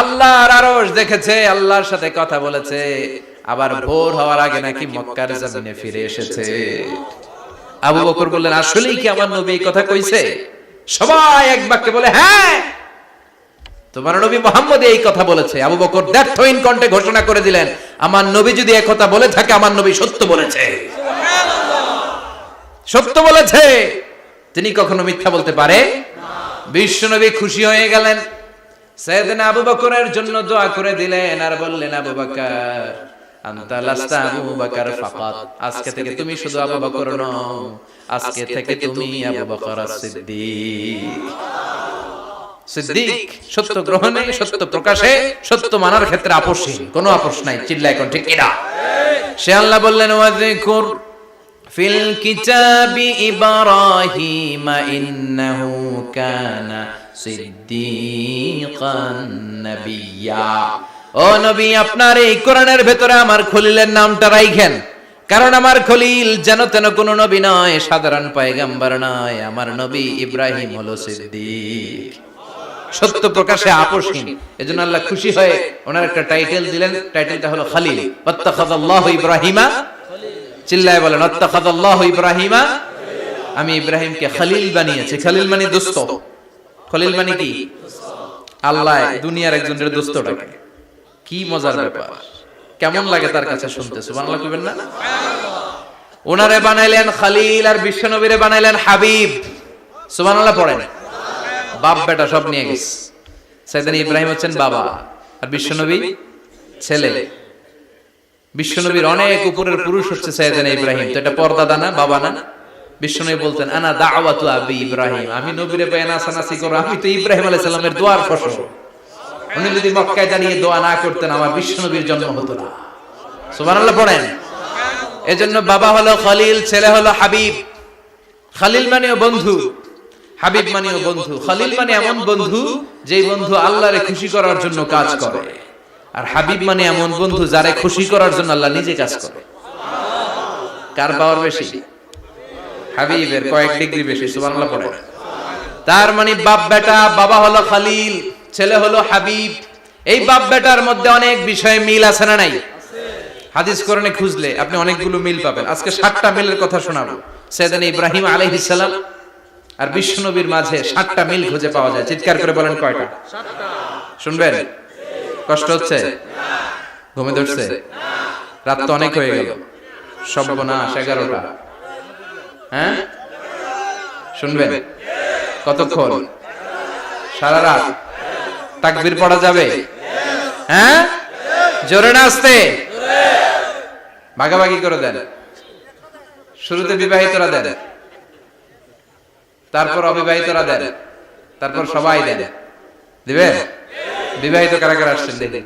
আল্লাহর আরশ দেখেছে, আল্লাহর সাথে কথা বলেছে, আবার ভোর হওয়ার আগে নাকি মক্কার জমিনে ফিরে এসেছে। আবু বকর বললেন আসলেই কি আমার নবী এই কথা কইছে? সবাই এক বাক্যে বলে হ্যাঁ, তোমার নবী মুহাম্মদ এই কথা বলেছে। আবু বকর দ্ব্যর্থহীন কণ্ঠে ঘোষণা করে দিলেন, আমার নবী যদি এই কথা বলে থাকে, আমার নবী সত্য বলেছে। সত্য বলেছে, তিনি কখনো মিথ্যা বলতে পারে? বিশ্বনবী খুশি হয়ে গেলেন, সাইয়েদনা আবু বকরের জন্য দোয়া করে দিলেন, আর বললেন আবু বকর আনতা লাস্তা আবু বকর ফাকাত, আজকে থেকে তুমি শুধু আবু বকর নও, আজকে থেকে তুমি আবু বকর সিদ্দিক। সিদ্দিক সত্য গ্রহণে, সত্য প্রকাশে, সত্য মানার ক্ষেত্রে আপোষহীন, কোনো আপোষ নাই। চিল্লায় কোন ঠিক কিনা? সে আল্লাহ বললেন ওয়াযকুর ফিল কিতাবি ইব্রাহিম ইন্নাহু কানা সিদ্দিকান নাবিয়্যা। ও নবী, আপনার এই কোরআনের ভেতরে আমার খলিলের নামটা রাখেন, কারণ আমার খলিল যেন তেন কোনো নবী নয়, সাধারণ পয়গম্বর নয়, আমার নবী ইব্রাহিম হলো সিদ্দিক, সত্য প্রকাশে আপোষহীন। এজন্য আল্লাহ খুশি হয়ে ওনার একটা টাইটেল দিলেন, টাইটেলটা হলো খলিল। ওয়াত্তাখাযাল্লাহু ইব্রাহিমা, চিল্লায় বলেন ওয়াত্তাখাযাল্লাহু ইব্রাহিমা, আমি ইব্রাহিমকে খলিল বানিয়েছি। খলিল মানে দোস্ত। খলিল মানে কি? আল্লাহ দুনিয়ার একজনের দোস্ত ডাকে। কি মজার ব্যাপার, কেমন লাগে তার কাছে শুনতে? সুবহানাল্লাহ কইবেন না? ওনারে বানাইলেন খলিল, আর বিশ্বনবীরে বানাইলেন হাবিব। সুবহানাল্লাহ পড়েন। বাপ বেটা সব নিয়ে গেছে। সাইয়েদনা ইব্রাহিম হচ্ছেন বাবা, আর বিশ্বনবী ছেলে। বিশ্বনবীর অনেক উপরের পুরুষ হচ্ছে সাইয়েদনা ইব্রাহিম। তো এটা পর্দাদা না, বাবা না? বিশ্বনবী বলতেন আনা দাওয়াতু আবি ইব্রাহিম, আমি নবীরে পেয়ে নাসানাসি করব, আমি তো ইব্রাহিম আলাইহিস সালামের দোয়ার ফসল। উনি যদি মক্কায় দাঁড়িয়ে দোয়া না করতেন, আমার বিশ্বনবীর জন্ম হতো না। সুবহানাল্লাহ পড়েন। এজন্য বাবা হলো খলিল, ছেলে হলো হাবিব। খলিল মানেও বন্ধু, হাবিব মানেও বন্ধু। খলিল মানে এমন বন্ধু যেই বন্ধু আল্লাহরে খুশি করার জন্য কাজ করে, আর হাবিব মানে এমন বন্ধু যারে খুশি করার জন্য আল্লাহ নিজে কাজ করে। কার পাওয়ার বেশি? হাবিবের কয়েক ডিগ্রি বেশি। সুবহানাল্লাহ পড়েন। তার মানে বাপ বেটা, বাবা হলো খলিল, ছেলে হলো হাবিব। এই বাপ বেটার মধ্যে অনেক বিষয়ে মিল আছে না নাই? হাদিস কোরআনে খুঁজলে আপনি অনেকগুলো মিল পাবেন। আজকে 7টা মিলের কথা শোনাবো। সাইয়েদনা ইব্রাহিম আলাইহিস সালাম আর বিশ্বনবীর মাঝে 7টা মিল খুঁজে পাওয়া যায়। চিৎকার করে বলেন কয়টা? 7টা। শুনবেন? কষ্ট হচ্ছে? ঘুমে ধরছে? রাত তো অনেক হয়ে গেল। সর্বনাশ, 11টা। হ্যাঁ, শুনবেন? কতক্ষণ? সারা রাত? তাকবীর পড়া যাবে? হ্যাঁ, জোরে না আস্তে? ভাগাভাগি করে দেন। শুরুতে বিবাহিতরা দেন, তারপর অবিবাহিতরা দেন, তারপর সবাই দেন। দিবেন? বিবাহিত কারা কারা আসছেন দেখি।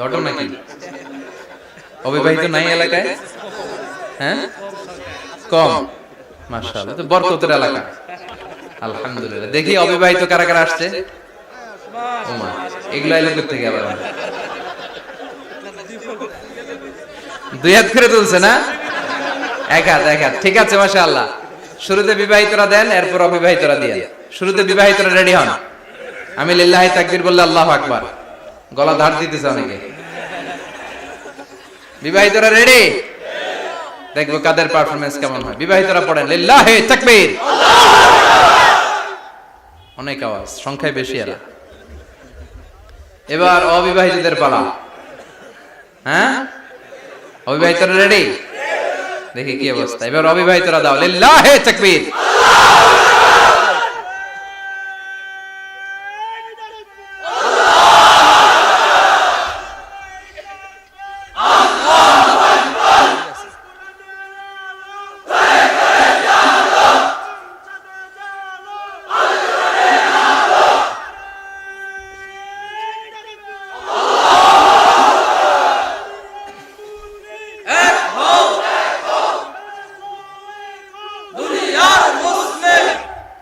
ঘটনা কি? অবিবাহিত নাই এলাকায়? হ্যাঁ, কম। মাশাআল্লাহ, তো বরকতের এলাকা। আলহামদুলিল্লাহ। দেখি অবিবাহিত কারা কারা আসছে। ওমা, এগুলা এলো কোথা থেকে আবার? দুই হাত করে তুলছে না? এক হাত, এক হাত। ঠিক আছে, মাশাআল্লাহ। শুরুতে বিবাহিতরা দেন, এরপর অবিবাহিতরা দিয়ে। শুরুতে বিবাহিতরা রেডি হন। আমি লিল্লাহি তাকবীর বললে আল্লাহু আকবার। গলা ধার দিতেছে অনেকে। বিবাহিতরা রেডি? দেখবো কাদের পারফরম্যান্স কেমন হয়। বিবাহিতরা পড়েন লিল্লাহি তাকবীর। অনেক আওয়াজ, সংখ্যায় বেশি এরা। এবার অবিবাহিতদের পালা। হ্যাঁ, অবিবাহিতরা রেডি? দেখি কি অবস্থা। এবার অবিবাহিতরা দাও লিল্লাহি তাকবীর।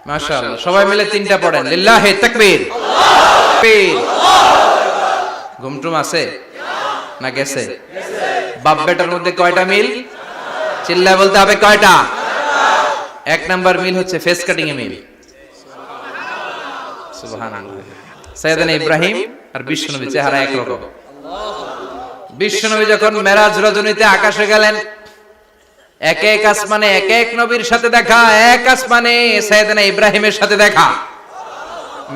মাশাআল্লাহ, সবাই মিলে তিনটা পড়েন লিল্লাহি তাকবীর। ঘুমটুম আছে না গেছে? বাপ বেটার মধ্যে কয়টা মিল? চিল্লায় বলতে হবে কয়টা? এক নাম্বার মিল হচ্ছে ফেস কাটিং এ মিল। সুবহানাল্লাহ। সাইয়েদনা ইব্রাহিম আর বিশ্বনবী চেহারা একরকম। বিশ্বনবী যখন মেরাজ রজনীতে আকাশে গেলেন, এক এক আসমানে এক এক নবীর সাথে দেখা, এক আসমানে সাইয়েদনা ইব্রাহিমের সাথে দেখা।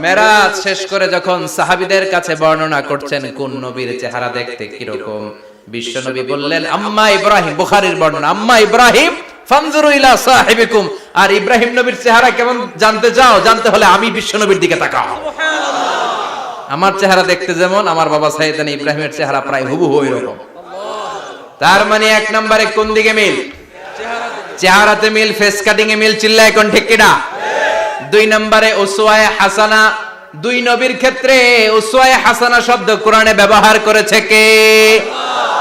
মেরাজ শেষ করে যখন সাহাবীদের কাছে বর্ণনা করছেন কোন নবীর চেহারা দেখতে কিরকম, বিশ্বনবী বললেন আম্মা ইব্রাহিম। বুখারীর বর্ণনা, আম্মা ইব্রাহিম ফানজুরু ইলা সাহিবিকুম। আর ইব্রাহিম নবীর চেহারা কেমন জানতে চাও? জানতে হলে আমি বিশ্বনবীর দিকে তাকাও। আমার চেহারা দেখতে যেমন, আমার বাবা সাইয়েদনা ইব্রাহিমের চেহারা প্রায় হুবহু ওইরকম। তার মানে এক নম্বরে কোন দিকে মিল? চেহারাতে মিল, ফেস কাটিং এ মিল। চিল্লায় কোন ঠিক কিনা? দুই নম্বরে উসওয়ায়ে হাসানা। দুই নবীর ক্ষেত্রে উসওয়ায়ে হাসানা শব্দ কোরআনে ব্যবহার করেছে কে?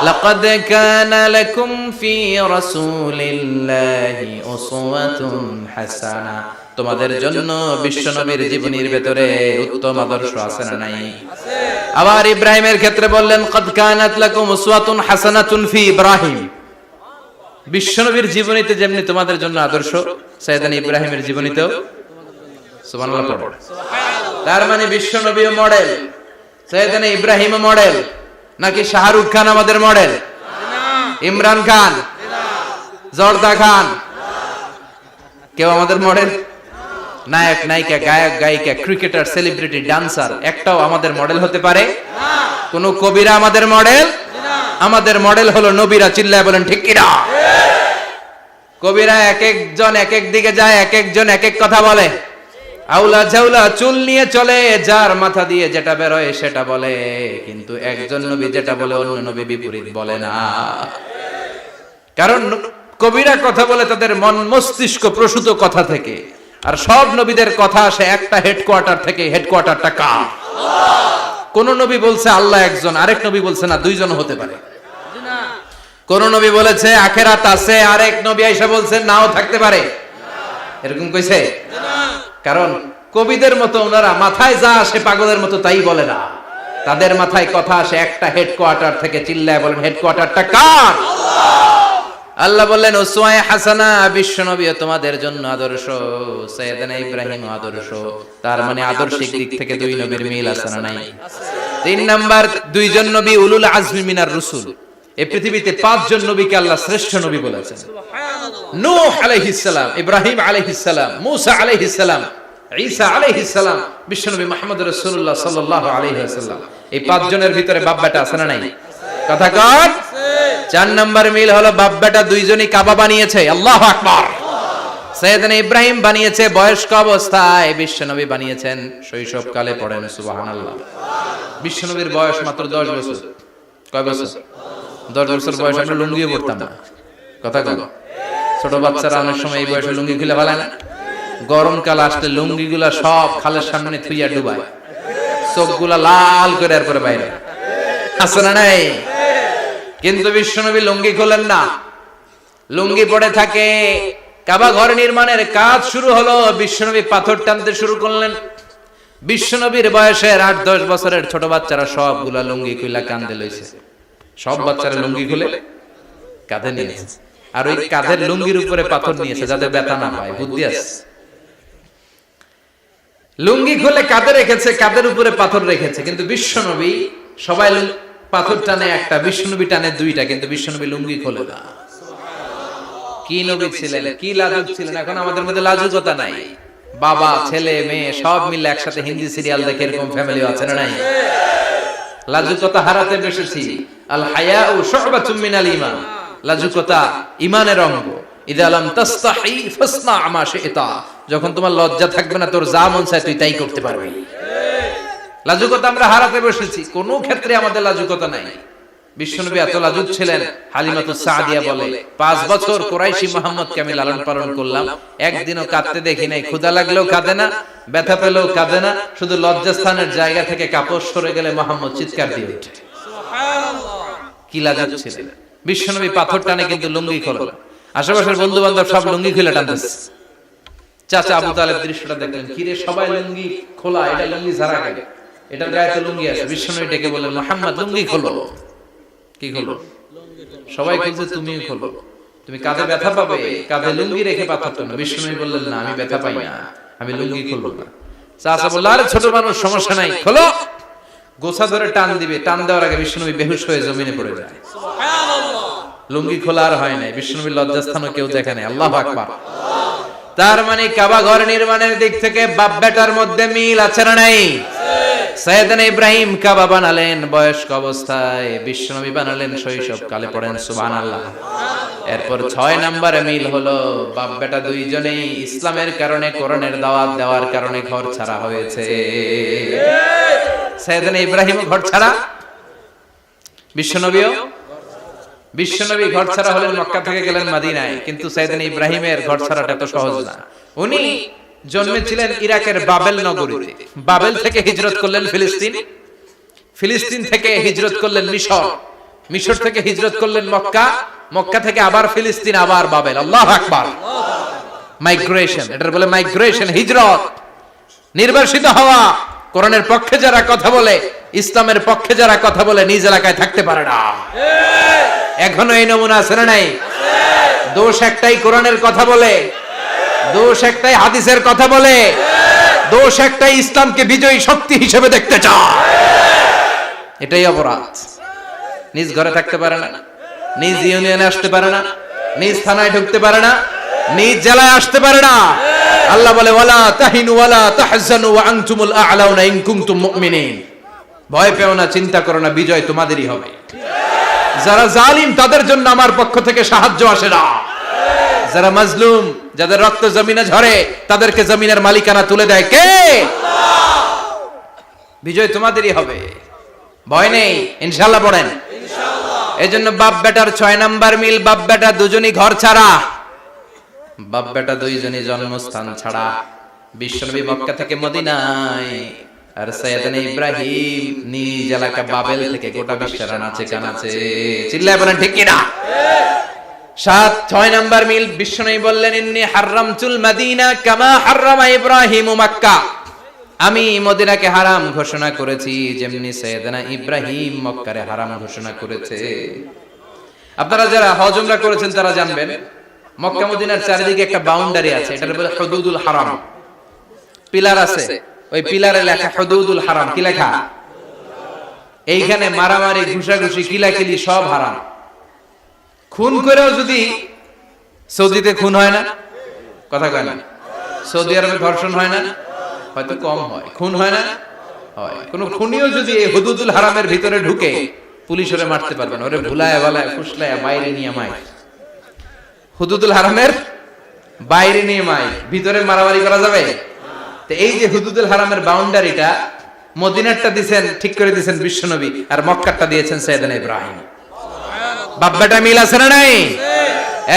লাকাদ কানা লাকুম ফি রাসূলিল্লাহি উসওয়াতুন হাসানা। তোমাদের জন্য বিশ্বনবীর জীবনীর ভিতরে উত্তম আদর্শ আছে না নাই? আবার ইব্রাহিমের ক্ষেত্রে বললেন কাদ কানাত লাকুম উসওয়াতুন হাসানাতুন ফি ইব্রাহিম। বিশ্বনবীর জীবনীতে যেমনি তোমাদের জন্য আদর্শ, সাইয়েদনা ইব্রাহিমের জীবনীতেও। সুবহানাল্লাহ পড়ো। তার মানে বিশ্বনবীও মডেল, সাইয়েদনা ইব্রাহিমও মডেল। নাকি শাহরুখ খান আমাদের মডেল? ইমরান খান, জর্দা খান, কেউ আমাদের মডেল? নায়ক নায়িকা, গায়ক গায়িকা, ক্রিকেটার, সেলিব্রিটি, ডান্সার একটাও আমাদের মডেল হতে পারে? কোন কবিরা আমাদের মডেল? আমাদের মডেল হলো নবীরা। চিল্লায় বলেন ঠিক কিনা? কবিরা এক একজন এক এক দিকে যায়, এক একজন এক এক কথা বলে। আউলা ঝাউলা চুল নিয়ে চলে, যার মাথা দিয়ে যেটা বেরোয় সেটা বলে। কিন্তু একজন নবী যেটা বলে অন্য নবী বিপরীত বলে না। কারণ কবিরা কথা বলে তাদের মন মস্তিষ্ক প্রসূত কথা থেকে, আর সব নবীদের কথা আসে একটা হেডকোয়ার্টার থেকে। হেডকোয়ার্টারটা কার? কোন নবী বলছে আল্লাহ একজন, আরেক নবী বলছে না দুইজন হতে পারে। কোন নবী বলেছে আখিরাত আছে, আরেক নবী আয়েশা বলছেন নাও থাকতে পারে। এরকম কইছে? কারণ কবিদের মতো ওনারা মাথায় যা আসে পাগলের মতো তাই বলে না। তাদের মাথায় কথা আসে একটা হেডকোয়ার্টার থেকে। চিল্লায় বলেন হেডকোয়ার্টারটা কার? আল্লাহ বললেন উসওয়ায়ে হাসানা। বিশ্বনবী তোমাদের জন্য আদর্শ, সাইয়েদনা ইব্রাহিম আদর্শ। তার মানে আদর্শিক দিক থেকে দুই নবীর মিল আছে না নাই? তিন নাম্বার, দুইজন নবী উলুল আজমি মিনার রাসূল। এই পৃথিবীতে পাঁচজন নবীকে আল্লাহ শ্রেষ্ঠ নবী বলেছেন। নূহ আলাইহিস সালাম, ইব্রাহিম আলাইহিস সালাম, মূসা আলাইহিস সালাম, ঈসা আলাইহিস সালাম, বিশ্বনবী মুহাম্মদ রাসূলুল্লাহ সাল্লাল্লাহু আলাইহি ওয়াসাল্লাম। এই পাঁচজনের ভিতরে বাপ বেটা আছে না নাই? কথা কর। চার নাম্বার মিল হলো বাপ বেটা দুইজনই কাবা বানিয়েছে। আল্লাহু আকবার। সাইয়েদনা ইব্রাহিম বানিয়েছে বয়স্ক অবস্থায়, বিশ্বনবী বানিয়েছেন শৈশবকালে। পড়েন সুবহানাল্লাহ। বিশ্বনবীর বয়স মাত্র 10 বছর। কয় বছর? 10 বছর বয়স আমরা লুঙ্গিও পরতাম না। কথা কয়? ছোট বাচ্চারা অনেক সময় এই বয়সে লুঙ্গি খুলে ফেলে না। গরমকাল আসলে লুঙ্গিগুলা সব খালের সামনে থুইয়া ডুবায়, চোখগুলা লাল করে এরপরে বাইরে আছে না নাই? কিন্তু বিশ্বনবী লুঙ্গি খোলেন না, লুঙ্গি পড়ে থাকে। কাবা ঘর নির্মাণের কাজ শুরু হলো, বিশ্বনবী পাথর টানতে শুরু করলেন। বিশ্বনবীর বয়সের 8-10 বছরের ছোট বাচ্চারা সবগুলা লুঙ্গি খুলে কাঁধে লইছে। সব বাচ্চারা লুঙ্গি খুলে কাঁধে নিয়েছে, আর ওই কাঁধের লুঙ্গির উপরে পাথর নিয়েছে যাতে ব্যথা না পায়। বুদ্ধি আছে। লুঙ্গি খুলে কাঁধে রেখেছে, কাঁধের উপরে পাথর রেখেছে। কিন্তু বিশ্বনবী, সবাই পাথর টানে একটা, বিশ্বনবী টানে দুইটা, কিন্তু বিশ্বনবী লুঙ্গি খোলে না। কি নবী ছিলেন, কি লাজুক ছিলেন! এখন আমাদের মধ্যে লাজুকতা নাই। বাবা ছেলে মেয়ে সব মিলে একসাথে হিন্দি সিরিয়াল দেখে, এরকম ফ্যামিলি আছে না নাই? লাজুকতা হারাতে বসেছি। আল হায়াউ শু'বাতুম মিনাল ঈমান। লাজুকতা ঈমানের অঙ্গ। ইযা লাম তাস্তাহি ফাসনা মা শি'তা। যখন তোমার লজ্জা থাকবে না, তোর যা মন চায় তুই তাই করতে পারবি। লাজুকতা আমরা হারাতে বসেছি, কোন ক্ষেত্রে আমাদের লাজুকতা নাই। বিশ্বনবী এত লাজুক ছিলেন, হালিমাতুস সাদিয়া বলে 5 বছর কুরাইশি মুহাম্মদকে আমি লালন পালন করলাম, একদিনও কাঁদতে দেখি নাই। ক্ষুধা লাগলেও কাঁদে না, ব্যথা পেলেও কাঁদে না, শুধু লজ্জাস্থানের জায়গা থেকে কাপড় সরে গেলে মুহাম্মদ চিৎকার দিয়ে ওঠে। সুবহানাল্লাহ! কি লাজুক ছিলেন বিশ্বনবী। পাথর টানে কিন্তু লুঙ্গি খোলে না। আশেপাশের বন্ধু বান্ধব সব লুঙ্গি খুলে টানতেছে। চাচা আবু তালেব দৃশ্যটা দেখলেন, কি রে সবাই লুঙ্গি খোলা, এটা লুঙ্গি ছাড়া গেল, এটার গায়ে তো লুঙ্গি আছে। বিশ্বনবী ডেকে বললেন, মুহাম্মদ লুঙ্গি খোলো। কি খোলো? সবাই বলছে তুমিও খোলো, তুমি কাঁধে ব্যথা পাবে, কাঁধে লুঙ্গি রেখে পাথর টানো। বিশ্বনবী বললেন, না আমি ব্যথা পাই না, আমি লুঙ্গি খুলবো না। চাচা বলল, আরে ছোট মানুষ, সমস্যা নাই, খোলো। গোছা ধরে টান দিবে, টান দেওয়ার আগে বিশ্বনবী বেহুশ হয়ে জমিনে পড়ে যায়। সুবহানাল্লাহ! লুঙ্গি খোলা আর হয় নাই। বিশ্বনবীর লজ্জাস্থানও কেউ দেখে নাই। আল্লাহু আকবার! তার মানে কাবা ঘর নির্মাণের দিক থেকে বাপ বেটার মধ্যে মিল আছে না নাই? সাইয়েদনা ইব্রাহিম কাবা বানালেন বয়স্ক অবস্থায়, বিশ্বনবী বানালেন শৈশবকালে। পড়েন সুবহানাল্লাহ। এরপর 6 নম্বরে মিল হলো, বাপ বেটা দুইজনেই ইসলামের কারণে, কোরআনের দাওয়াত দেওয়ার কারণে ঘর ছাড়া হয়েছে। সাইয়েদনা ইব্রাহিম ঘর ছাড়া, বিশ্বনবীও। বিশ্বনবী ঘর ছাড়া হলেন, মক্কা থেকে গেলেন মদিনায়। কিন্তু সাইয়েদনা ইব্রাহিমের ঘর ছাড়াটা এত সহজ না। উনি জন্মেছিলেন ইরাকের বাবেল নগরীতে। বাবেল থেকে হিজরত করলেন ফিলিস্তিন, ফিলিস্তিন থেকে হিজরত করলেন মিশর, মিশর থেকে হিজরত করলেন মক্কা, মক্কা থেকে আবার ফিলিস্তিন, আবার বাবেল। আল্লাহু আকবার! মাইগ্রেশন, এটার বলে মাইগ্রেশন, হিজরত। নির্বাসিত হওয়া। কোরআনের পক্ষে যারা কথা বলে, ইসলামের পক্ষে যারা কথা বলে, নিজ এলাকায় থাকতে পারে না। এখনো এই নমুনা আছে না নাই? দোষ একটাই, কোরআনের কথা বলে। দোষ একটাই, হাদিসের কথা বলে। দোষ একটাই, ইসলামকে বিজয়ী শক্তি হিসেবে দেখতে চায়। এটাই অপরাধ। নিজ ঘরে থাকতে পারে না, নিজ ইউনিয়নে আসতে পারে না, নিজ থানায় ঢুকতে পারে না, নিজ জেলায় আসতে পারে না। আল্লাহ বলে, ওয়ালা তাহিনু ওয়ালা তাহজানু ওয়া আনতুমুল আ'লাউনা ইন কুনতুম মুমিনিন। ভয় পেও না, চিন্তা করো না, বিজয় তোমাদেরই হবে। যারা জালিম তাদের জন্য আমার পক্ষ থেকে সাহায্য আসে না। যারা মাজলুম, যাদের রক্ত জমিনে ঝরে, তাদেরকে জমিনের মালিকানা তুলে দেয় কে? আল্লাহ। বিজয় তোমাদেরই হবে, ভয় নেই, ইনশাআল্লাহ। পড়েন ইনশাআল্লাহ। এজন্য বাপ বেটার 6 নাম্বার মিল, বাপ বেটা দুজনই ঘর ছাড়া, বাপ বেটা দুইজনই জন্মস্থান ছাড়া। বিশ্বনবী মক্কা থেকে মদিনায়, আর সাইয়েদনা ইব্রাহিম নিজ এলাকা বাবেল থেকে গোটা বিশ্বের আনাচে কানাচে। চিল্লায় বলেন ঠিক কিনা? 6 নাম্বার মিল, বিশ্বনবী বললেন, ইন্নী হারামতুল মাদিনা কামা হারামা ইব্রাহিম মক্কা। আমি মদিনাকে হারাম ঘোষণা করেছি যেমনি সাইয়েদনা ইব্রাহিম মক্কারে হারাম ঘোষণা করেছে। আপনারা যারা হজ উমরা করেছেন তারা জানবেন, মক্কা মদিনার চারিদিকে একটা বাউন্ডারি আছে, এটার বলে হুদুদুল হারাম। পিলার আছে, ওই পিলারে লেখা হুদুদুল হারাম। কি লেখা? এইখানে মারামারি, ঘুষাঘুষি, কিলাকিলি সব হারাম। খুন করেও যদি, সৌদিতে খুন হয় না? কথা কয় না? সৌদি আরবে ধর্ষণ হয় না? হয়তো কম হয়, খুন হয় না? হয়। কোন খুনিও যদি এই হুদুদুল হারামের ভিতরে ঢুকে, পুলিশ ওরে মারতে পারবে না। ওরে ভুলায় বালায় ফুসলায় বাইরে নিয়ে মায়। হুদুদুল হারামের বাইরে নিয়ে মাইল, ভিতরে মারামারি করা যাবে? তো এই যে হুদুদুল হারামের বাউন্ডারিটা, মদিনারটা দিয়েছেন, ঠিক করে দিয়েছেন বিশ্বনবী, আর মক্কারটা দিয়েছেন সাইয়েদনা ইব্রাহিম। বাপ বেটা মিল আছে না নাই?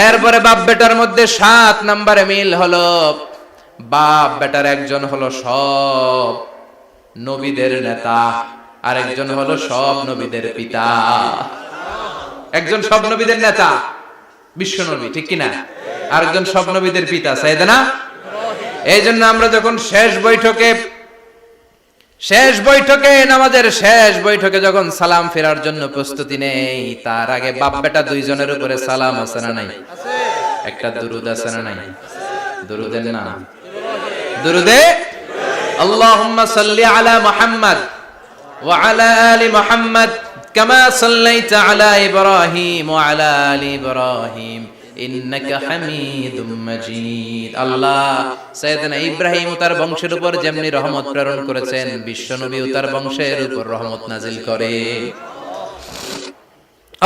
এরপরে বাপ বেটার মধ্যে 7 নম্বরে মিল হলো, বাপ বেটার একজন হলো সব নবীদের নেতা, আর একজন হলো সব নবীদের পিতা। একজন সব নবীদের নেতা বিশ্ব নবী, ঠিক কিনা? আর একজন সব নবীদের পিতা সাইয়েদনা। এই জন্য আমরা যখন শেষ বৈঠকে নামাজের শেষ বৈঠকে যখন সালাম ফেরার জন্য প্রস্তুতি নেই, তার আগে বাপ বেটা দুইজনের উপরে সালাম আছে না নাই? একটা দুরুদ আছে না নাই? দুরুদের নাম দুরুদে আল্লাহুম্মা সাল্লি আলা মুহাম্মদ ওয়া আলা আলি মুহাম্মদ কামা সাল্লাইতা আলা ইব্রাহিম ওয়া আলা আলি ইব্রাহিম ইন্নাকা হামিদুম মাজিদ। আল্লাহ সাইয়েদনা ইব্রাহিম ও তার বংশের উপর যেমনি রহমত প্রেরণ করেছেন, বিশ্বনবী ও তার বংশের উপর রহমত নাজিল করে।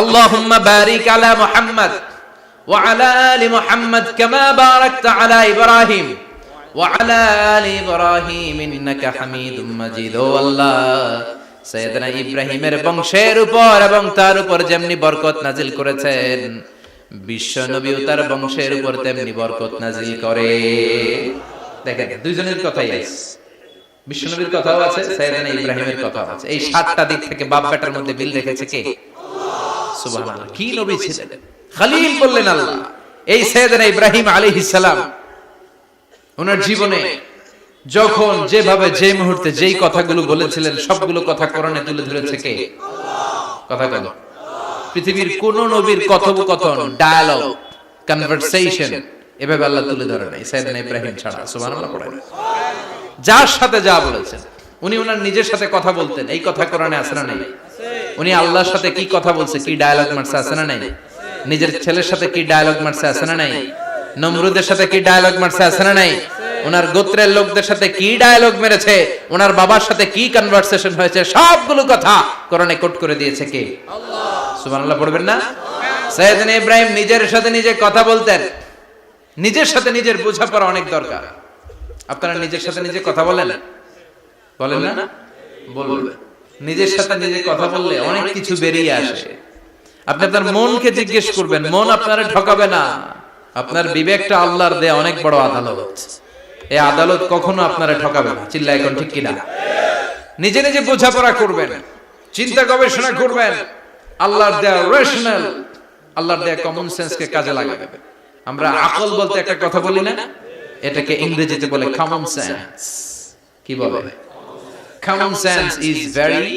আল্লাহুম্মা বারিক আলা মুহাম্মদ ওয়া আলা আলি মুহাম্মদ কামা বারাকতা আলা ইব্রাহিম ওয়া আলা আলি ইব্রাহিম ইন্নাকা হামিদুম মাজিদ। ও আল্লাহ, সাইয়েদনা ইব্রাহিমের বংশের উপর এবং তার উপর যেমনি বরকত নাজিল করেছেন, বিশ্ব নবী ও তার বংশের উপর তেমনি বরকত নাজিল করে। দেখেন, দুইজনের কথাই আছে, বিশ্ব নবীর কথাও আছে, সাইয়েদনা ইব্রাহিমের কথাও আছে। এই 7টা দিক থেকে বাপ বেটার মধ্যে মিল রেখেছে কে? সুবহানাল্লাহ। কি নবী ছিলেন? খলিল বললেন আল্লাহ। এই সাইয়েদনা ইব্রাহিম আলাইহিস সালাম ওনার জীবনে যখন যেভাবে যে মুহূর্তে যেই কথাগুলো বলেছিলেন, সবগুলো কথা কোরআনে তুলে ধরেছে কে? কথা বলো। পৃথিবীর কোন নবীর কথোপকথন, ডায়ালগ, কনভারসেশন এভাবে আল্লাহ তুলে ধরে নাই সাইয়েদনা ইব্রাহিম ছাড়া। সুবহানাল্লাহ পড়েন। যার সাথে যা বলেছেন, উনি ওনার নিজের সাথে কথা বলতেন, এই কথা কোরআনে আছে না নাই? উনি আল্লাহর সাথে কি কথা বলছে, কি ডায়ালগ মারছে, আছে না নাই? নিজের ছেলের সাথে কি ডায়ালগ মারছে, আছে না নাই? নমরুদের সাথে কি ডায়ালগ মারছে, আছে না নাই? ওনার গোত্রের লোকদের সাথে কি ডায়ালগ মেরেছে, ওনার বাবার সাথে কি কনভারসেশন হয়েছে, সবগুলো কথা কোরআনে কোট করে দিয়েছে কে? আল্লাহ। সুবহানাল্লাহ পড়বেন না? সাইয়েদনা ইব্রাহিম নিজের সাথে নিজে কথা বলতেন। নিজের সাথে নিজের বোঝাপড়া অনেক দরকার। আপনারা নিজের সাথে নিজে কথা বলেন না? বলবেন। নিজের সাথে নিজে কথা বললে অনেক কিছু বেরিয়ে আসে। আপনি আপনার মনকে জিজ্ঞেস করবেন, মন আপনারে ঠকাবে না। আপনার বিবেকটা আল্লাহর দেয়া অনেক বড় আদালত। এই আদালত কখনো আপনারে ঠকাবে না। চিল্লায় এখন ঠিক কিনা? নিজে নিজে বোঝাপড়া করবেন, চিন্তা গবেষণা করবেন, আল্লাহর দেয়া রেশনাল, আল্লাহর দেয়া কমন সেন্সকে কাজে লাগাবেন। আমরা আকল বলতে একটা কথা বলি না, এটাকে ইংরেজিতে বলে কমন সেন্স। কি বলে? Common sense is very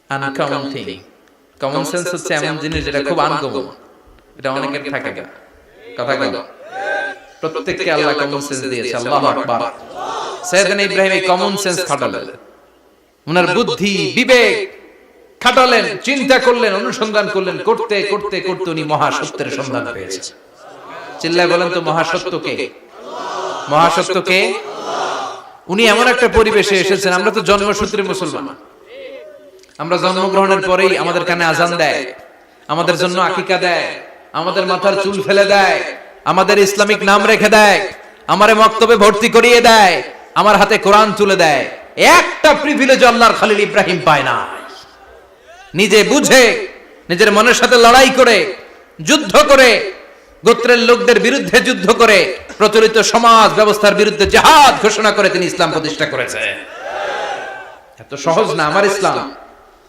uncommon thing. Common sense হচ্ছে এমন জিনিস যেটা খুব আনকমন, এটা অনেকের থাকে না। কথা বলো। প্রত্যেককে আল্লাহ কমন সেন্স দিয়েছে। আল্লাহু আকবার। সাইয়েদনা ইব্রাহিম এই কমন সেন্স খাটালেন, ওনার বুদ্ধি বিবেক খাটালেন, চিন্তা করলেন, অনুসন্ধান করলেন, করতে করতে করতে উনি মহাসত্যের সন্ধান পেয়েছেন। চিল্লায় বলেন তো, মহাসত্য কে? মহাসত্য কে? উনি এমন একটা পরিবেশে এসেছেন, আমরা তো জন্মসূত্রে মুসলমান। আমরা জন্মগ্রহণের পরেই আমাদের কানে আজান দেয়, আমাদের জন্য আকিকা দেয়, আমাদের মাথার চুল ফেলে দেয়, আমাদের ইসলামিক নাম রেখে দেয়, আমারে মক্তবে ভর্তি করিয়ে দেয়, আমার হাতে কোরআন তুলে দেয়। একটা প্রিভিলেজ আল্লাহর খলিল ইব্রাহিম পায় না। নিজে বুঝে, নিজের মনের সাথে লড়াই করে, যুদ্ধ করে, গোত্রের লোকদের বিরুদ্ধে যুদ্ধ করে, প্রচলিত সমাজ ব্যবস্থার বিরুদ্ধে জিহাদ ঘোষণা করে তিনি ইসলাম প্রতিষ্ঠা করেছেন। এত সহজ না আমার ইসলাম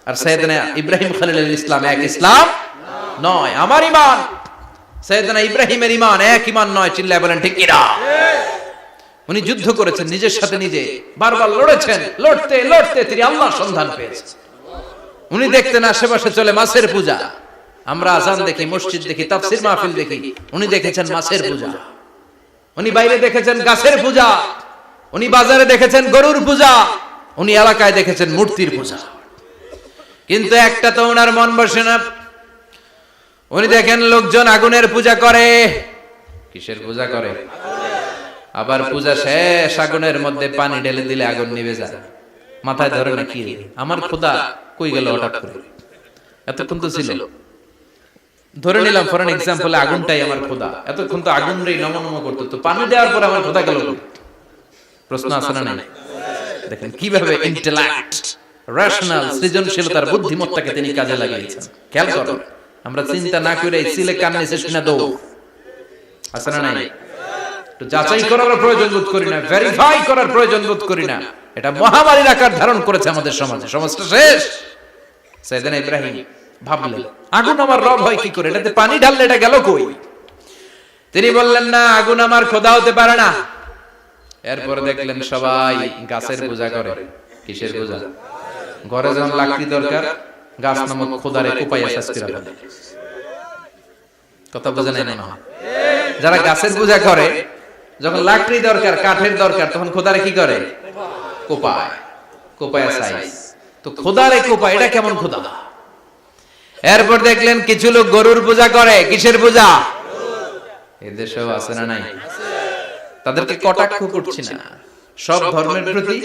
আর সাইয়েদনা ইব্রাহিম খলিলের ইসলাম এক ইসলাম নয়। আমার ঈমান সাইয়েদনা ইব্রাহিমের ঈমান এক ঈমান নয়। চিল্লায় বলেন ঠিক কিনা? উনি যুদ্ধ করেছেন, নিজের সাথে নিজে বারবার লড়েছেন। লড়তে লড়তে তিনি আল্লাহর সন্ধান পেয়েছেন। উনি দেখতেন আশেপাশে চলে মাছের পূজা। আমরা আজান দেখি, মসজিদ দেখি, তাফসীর মাহফিল দেখি। উনি দেখেছেন মাছের পূজা। উনি বাইরে দেখেছেন গাছের পূজা। উনি বাজারে দেখেছেন গরুর পূজা। উনি এলাকায় দেখেছেন মূর্তির পূজা। কিন্তু একটা তো ওনার মন বসে না। উনি দেখেন লোকজন আগুনের পূজা করে। কিসের পূজা করে? আবার পূজা শেষ, আগুনের মধ্যে পানি ঢেলে দিলে আগুন নিভে যায়। মাথায় ধরে না, কি আমার খোদা কই গেল হঠাৎ করে? এতক্ষণ তো ছিল। ধরে নিলাম ফর এক্সাম্পল আগুনটাই আমার খোদা, এতক্ষণ তো আগুন রে নমনম করতো, তো পানি দেওয়ার পর আমার খোদা গেল। প্রশ্ন আছে না নাই? দেখেন কিভাবে ইন্টেলেক্ট, রেশনাল, সৃজনশীলতার বুদ্ধিমত্তাকে তিনি কাজে লাগিয়েছেন। খেয়াল করো, আমরা চিন্তা না করে সিলে কান্নে শেষ না দৌ আছে না নাই? তো যাচাই করার প্রয়োজন বোধ করি না, ভেরিফাই করার প্রয়োজন বোধ করি না। এটা মহামারীর আকার ধারণ করেছে আমাদের সমাজে, সমাজটা শেষ। সাইয়েদনা ইব্রাহিম ভাবলেন আগুন আমার রব হয় কি করে, এটাতে পানি ঢাললে এটা গেল কই? তিনি বললেন না, আগুন আমার খোদা হতে পারে না। এরপর দেখলেন সবাই গাছের পূজা করে। কিসের পূজা? ঘরে যখন লাকড়ি দরকার, গাছ নামক খোদারে কোপাইয়া শেষ করে ফেলে। কথা বোঝা নাই না? যারা গাছের পূজা করে, যখন লাকড়ি দরকার, কাঠের দরকার, তখন খোদারে কি করে? কোপায়, কোপায়া সাইজ। তো খোদারে কোপায়, এটা কেমন খোদা? এরপর দেখলেন কিছু লোক গরুর পূজা করে। কিসের পূজা? এদেশেও আছে না নাই? তাদেরকে কটাক্ষ করছি না, সব ধর্মের প্রতি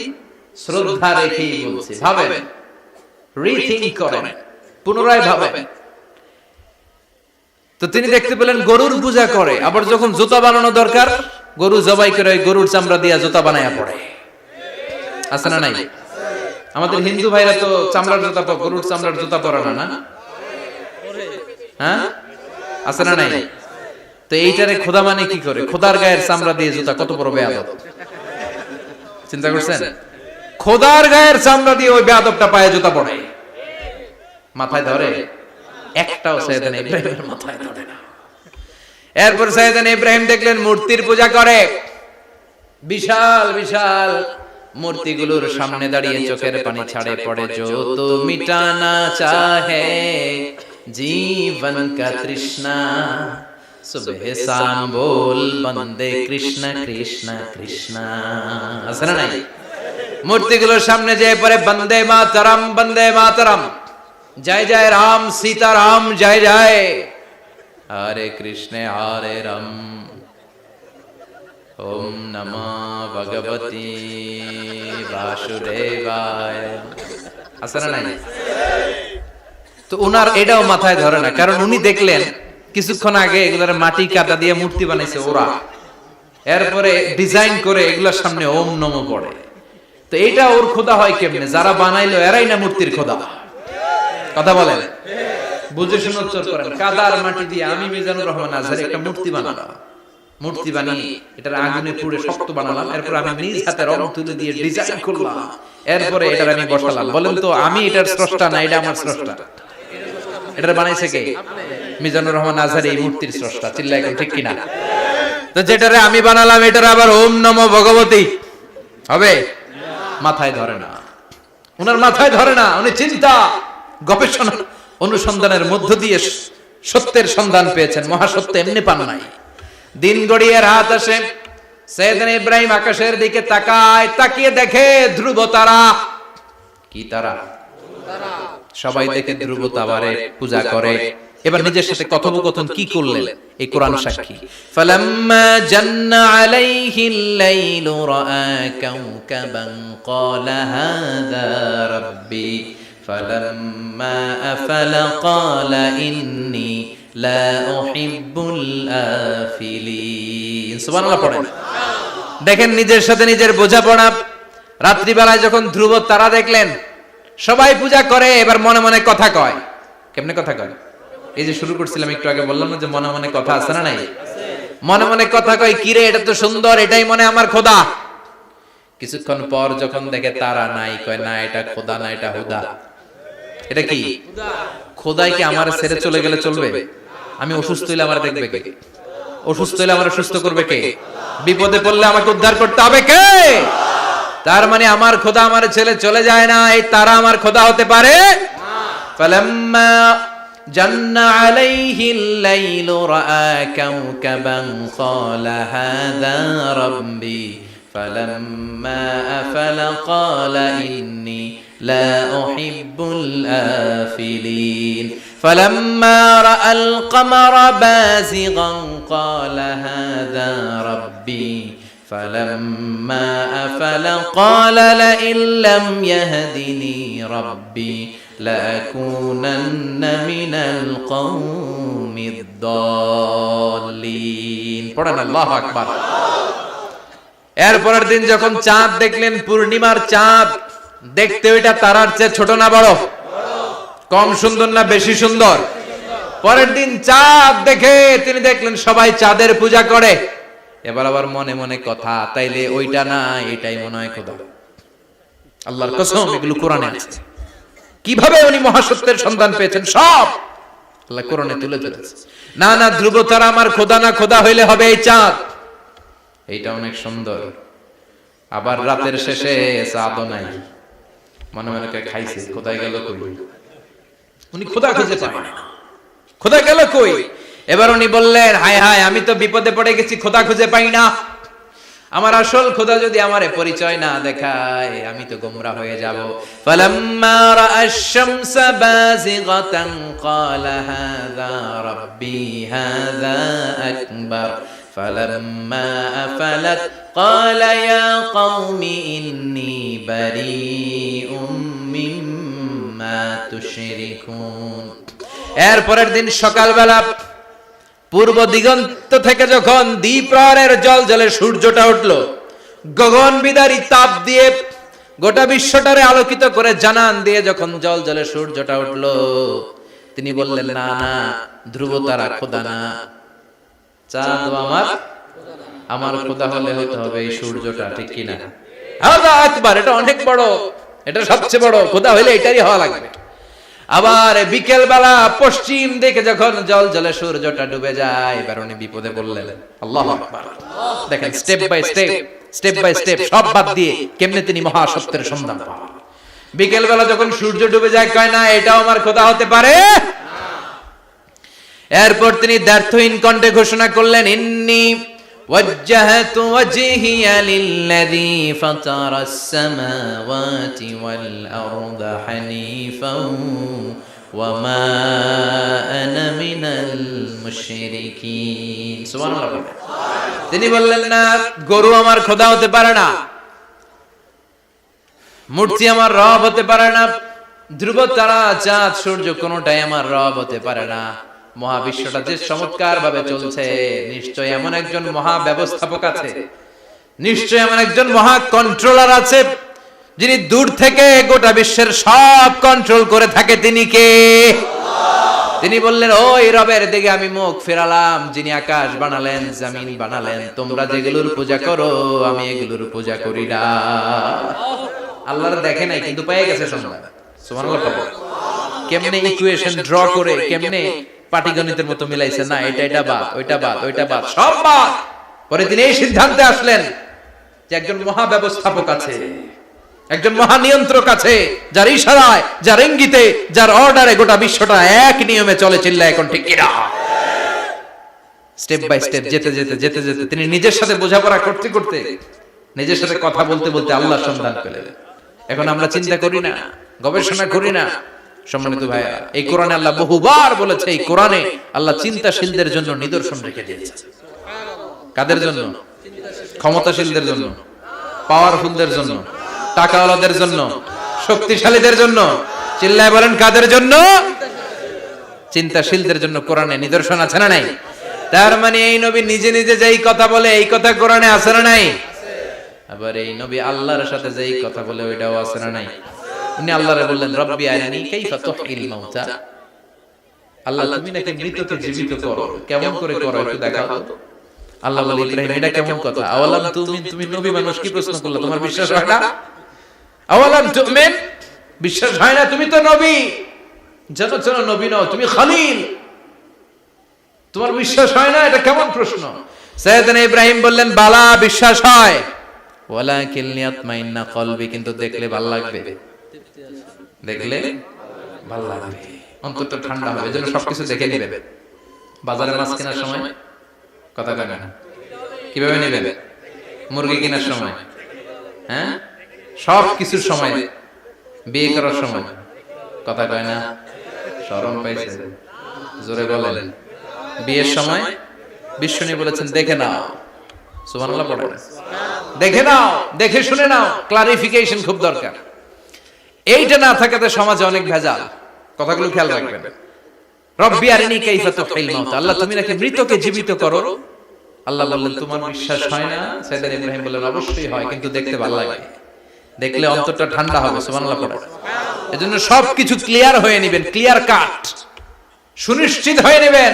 শ্রদ্ধা রেখেই বলছি। ভাবেন, রিথিঙ্ক করেন, পুনরায় ভাবেন। তো তিনি দেখতে পেলেন গরুর পূজা করে, আবার যখন জুতা বানানো দরকার, গরু জবাই করে গরুর চামড়া দিয়ে জুতা বানায়া পড়ে। আছে না নাই? আমাদের হিন্দু ভাইরা তো চামড়ার জুতা, গরুর চামড়ার জুতা পরে না, না? হ্যাঁ, আছে না নাই? তো এইটারে খোদা মানে কি করে? খোদার গায়ের চামড়া দিয়ে জুতা, কত বড় বেয়াদব! চিন্তা করছেন? খোদার গায়ের চামড়া দিয়ে ওই বেয়াদবটা পায়ে জুতা পড়ে। মাথায় ধরে? একটাও সাইয়েদনা ইব্রাহিমের মাথায় ধরে না। এরপর সাইয়েদনা ইব্রাহিম দেখলেন মূর্তির পূজা করে। বিশাল বিশাল মূর্তিগুলোর সামনে দাঁড়িয়ে চোখের পানি ছাড়ে পড়ে। जो तो मिटाना चाहे जीवन का तृष्णा, सुबह शाम बोल बंदे कृष्ण कृष्ण कृष्ण। আছে না নাই? মূর্তিগুলোর সামনে যেয়ে পড়ে বন্দে মাতরম, বন্দে মাতরম, জয় জয় রাম সীতা রাম, জয় জয় হরে কৃষ্ণ হরে রাম, ওম নমঃ ভগবতি বাসুদেবায়। আছে না নাই? তো উনার এটাও মাথায় ধরে না, কারণ উনি দেখলেন কিছুক্ষণ আগে এগুলোর মাটি কাটা দিয়ে মূর্তি বানাইছে ওরা, এরপরে ডিজাইন করে এগুলোর সামনে ওম নমঃ পড়ে। তো এইটা ওর খোদা হয় কেমনে? যারা বানাইলো এরাই না মূর্তির খোদা। কথা বলেন, বুঝে শুনে উচ্চারণ করেন। কাদার মাটি দিয়ে আমি মিজানুর রহমান আজহারি একটা মূর্তি বানালাম, মূর্তি বানিয়ে এটার আগুনে পুড়ে শক্ত বানালাম, এরপর আমি নিজ হাতে রং তুলে দিয়ে ডিজাইন করলাম, এরপরে এটার আমি বসালাম। বলেন তো আমি এটার স্রষ্টা না এটা আমার স্রষ্টা? এটার বানাইছে কে? মিজানুর রহমান আজহারি এই মূর্তির স্রষ্টা। চিল্লায় এখন ঠিক কিনা? তো যেটারে আমি বানালাম এটার আবার ওম নমঃ ভগবতী হবে? মাথায় ধরে না, উনার মাথায় ধরে না। উনি চিন্তা, গবেষণা, অনুসন্ধানের মধ্য দিয়ে সত্যের সন্ধান পেয়েছেন। মহাসত্য এমনি পান নাই। দিন গড়িয়ে রাত আসে, সাইয়েদনা ইব্রাহিম আকাশের দিকে তাকায়, তাকিয়ে দেখে ধ্রুব তারা। কি তারা? সবাই দেখে ধ্রুব তারারে পূজা করে। এবার নিজের সাথে কথোপকথন কি করলেন এই কোরআন সাক্ষী। ফালাম্মা জান্না আলাইহিল লাইলু রাআ কাওকাবান ক্বালা হাযা রাব্বি ফালাম্মা আফালা ক্বালা ইন্নী লা উহিব্বুল আফিলিন। সুবহানাল্লাহ পড়েন। দেখেন নিজের সাথে নিজের বোঝাপড়া। রাত্রিবেলায় যখন ধ্রুব তারা দেখলেন, সবাই পূজা করে, এবার মনে মনে কথা কয়। কেমনে কথা কয়? এই যে শুরু করছিলাম একটু আগে, বললাম না যে মনে মনে কথা আছে না নাই? মনে মনে কথা কয়, কিরে এটা তো সুন্দর, এটাই মনে আমার খোদা। কিছুক্ষণ পর যখন দেখে তারা নাই, কয় না এটা খোদা না, এটা হুদা। এটা কি? খোদাই কি আমার ছেড়ে চলে গেলে চলবে? আমি অসুস্থ হইলে আমার দেখবে কে? অসুস্থ হইলে আমার সুস্থ করবে কে? বিপদে পড়লে আমাকে উদ্ধার করতে হবে কে? তার মানে আমার খোদা আমার ছেলে চলে যায় না, এই তারা আমার খোদা হতে পারে না। ফালাম্মা জান্না আলাইহিল লাইলু রাআ কাওকাবান ক্বালা হাযা রাব্বি ফালাম্মা আফালা ক্বালা ইন্নী লা উহিব্বুল আফিলিন ফালাম্মা রাআল কমারা বাযিগান ক্বালা হাযা রাব্বি فلما أفل قال لئن لم يهدني ربي لأكونن من القوم الضالين পড়েন আল্লাহু আকবার। এরপরের দিন যখন চাঁদ দেখলেন, পূর্ণিমার চাঁদ, দেখতে ওইটা তারার চেয়ে ছোট না বড়? কম সুন্দর না বেশি সুন্দর? পরের দিন চাঁদ দেখে তিনি দেখলেন সবাই চাঁদের পূজা করে। এবার আবার মনে মনে কথা, তাইলে ওইটা না এটাই মনে হয় খোদা। আল্লাহর কসম, এগুলো কোরআনে আছে। কিভাবে উনি মহাসত্যের সন্ধান পেয়েছেন সব আল্লাহ কোরআনে তুলে ধরেছে। না না, ধ্রুব তারা আমার খোদা না, খোদা হইলে হবে এই চাঁদ। এইটা অনেক সুন্দর। আবার রাতের শেষে চাঁদও নাই, মনে মনে খাইছে খোদাই গেল কই, উনি খোদা খুঁজে পায় না, খোদা গেল কই। এবার উনি বললেন, হায় হায়, আমি তো বিপদে পড়ে গেছি, খোদা খুঁজে পাই না। আমার আসল খোদা যদি আমারে পরিচয় না দেখায়, আমি তো গোমরা হয়ে যাব। ফালাম্মা রাআশ শামসা বাযিগাতান ক্বালা হাযা রাব্বি হাযা আকবার ফালাম্মা আফালাত ক্বালা ইয়া কওমি ইন্নী বারীউম মিম্মা তুশরিকুন। এরপরের দিন সকালবেলা পূর্ব দিগন্ত থেকে যখন দ্বিপ্রহরের জলজলে সূর্যটা উঠলো, গগন বিদারী তাপ দিয়ে গোটা বিশ্বটারে আলোকিত করে জানান দিয়ে যখন জলজলে সূর্যটা উঠলো, তিনি বললেন, না না, ধ্রুব তারা খোদা না, চাঁদ আমার খোদা হলে হতে হবে এই সূর্যটা, ঠিক কিনা? হাযা আকবার, এটা অনেক বড়, এটা সবচেয়ে বড়, খোদা হইলে এটারই হওয়া লাগবে। আবার বিকেল বেলা পশ্চিম দিকে যখন জলজলে সূর্যটা ডুবে যায়, এবার উনি বিপদে পড়লেন। আল্লাহু আকবার। দেখেন, স্টেপ বাই স্টেপ সব বাদ দিয়ে কেমনে তিনি মহাসত্যের সন্ধান পান। বিকেল বেলা যখন সূর্য ডুবে যায়, কয় না এটাও আমার খোদা হতে পারে। এরপর তিনি দ্ব্যর্থহীন কণ্ঠে ঘোষণা করলেন, ইন্নী ওয়াজ্জাহতু ওয়াজহিয়া লিল্লাযী ফাতারাস সামাওয়াতি ওয়াল আরদা হানিফাও ওয়া মা আনা মিনাল মুশরিকিন। সুবহানাল্লাহ। তিনি বললেন, না, গরু আমার খোদা হতে পারে না, মূর্তি আমার রব হতে পারে না, ধ্রুব তারা, চাঁদ, সূর্য কোনটাই আমার রব হতে পারে না। মহাবিশ্বটা যে চমৎকার ভাবে চলছে, নিশ্চয় এমন একজন মহা ব্যবস্থাপক আছে, নিশ্চয় এমন একজন মহা কন্ট্রোলার আছে, যিনি দূর থেকে গোটা বিশ্বের সব কন্ট্রোল করে থাকে। তিনি কে? তিনি বললেন, ওই রবের দিকে আমি মুখ ফেরালাম, যিনি আকাশ বানালেন, জমিন বানালেন। তোমরা যেগুলোর পূজা করো, আমি এগুলোর পূজা করি না। আল্লাহর দেখে নাই, কিন্তু পেয়ে গেছে সন্ধান। সুবহানাল্লাহ। কেমনে ইকুয়েশন ড্র করে, কেমনে পাটিগণিতের মতো মিলাইছে, না এটা বাদ, ওইটা বাদ, সব বাদ। পরে তিনি এই সিদ্ধান্তে আসলেন যে একজন মহা ব্যবস্থাপক আছে, একজন মহা নিয়ন্ত্রক আছে, যার ইশারায়, যার ইঙ্গিতে, যার অর্ডারে গোটা বিশ্বটা এক নিয়মে চলে। চিল্লায় এখন ঠিক কিনা? স্টেপ বাই স্টেপ যেতে তিনি নিজের সাথে বোঝাপড়া করতে করতে, নিজের সাথে কথা বলতে বলতে আল্লাহর সন্ধান পেলেন। এখন আমরা চিন্তা করি না, গবেষণা করি না। সম্মানিত ভাইয়া, এই কোরআনে আল্লাহ বহুবার বলেছে, এই কোরআনে আল্লাহ চিন্তাশীলদের জন্য নিদর্শন রেখে দিয়েছে। কাদের জন্য? ক্ষমতাশীলদের জন্য, পাওয়ারফুলদের জন্য, টাকাওয়ালাদের জন্য, শক্তিশালীদের জন্য। চিল্লায় বলেন, কাদের জন্য? চিন্তাশীলদের জন্য কোরআনে নিদর্শন আছে না নাই? তার মানে এই নবী নিজে নিজে যেই কথা বলে, এই কথা কোরআনে আছে না নাই? আবার এই নবী আল্লাহর সাথে যেই কথা বলে, ওইটাও আছে না নাই? উনি আল্লাহরে বললেন, রব্বি আরিনি কাইফা তুহয়িল মাউতা। আল্লাহ, তুমি নাকি মৃতকে জীবিত করো, কেমন করে করো একটু দেখাও তো। আল্লাহ বলে, ইব্রাহিম, এটা কেমন কথা? আওয়ালাম তুমিন, তুমি নবী মানুষ, কি প্রশ্ন করলে? তোমার বিশ্বাস হয় না? আওয়ালাম তুমিন, বিশ্বাস হয় না? তুমি তো নবী, জানো নবী নও, তুমি খলিল, তোমার বিশ্বাস হয় না? এটা কেমন প্রশ্ন? সাইয়েদনা ইব্রাহিম বললেন, বালা, বিশ্বাস হয়, ওয়ালাকিন লিয়াতমাইন্না কলবি, কিন্তু দেখলে ভালো লাগবে, দেখলে ভালো লাগবে, অন্তত ঠান্ডা হবে, যেন সবকিছু দেখে নিবে। বাজারে মাছ কেনার সময় কথা কয় না, কিভাবে নেবেন? মুরগি কেনার সময়, হ্যাঁ, সব কিছুর সময়, বিয়ে করার সময় কথা কয় না, শরম পাইছে, জোরে বলেন। বিয়ের সময় বিশ্বনী বলেছেন, দেখে নাও। সুবহানাল্লাহ পড়েন। দেখে নাও, দেখে শুনে নাও, ক্লারিফিকেশন খুব দরকার। এইটা না থাকাতে সমাজে অনেক ভেজাল। কথাগুলো খেয়াল রাখবেন। রব্বি আরিনি কাইফা তুহিল মাউত, আল্লাহ তুমি নাকি মৃতকে জীবিত করো। আল্লাহ বললেন তোমার বিশ্বাস হয় না? সাইয়েদনা ইব্রাহিম বললেন অবশ্যই হয়, কিন্তু দেখতে ভালো লাগে, দেখলে অন্তরটা ঠান্ডা হবে। সুবহানাল্লাহ পড়ে। এজন্য সবকিছু ক্লিয়ার হয়ে নেবেন, ক্লিয়ার কাট, সুনিশ্চিত হয়ে নেবেন,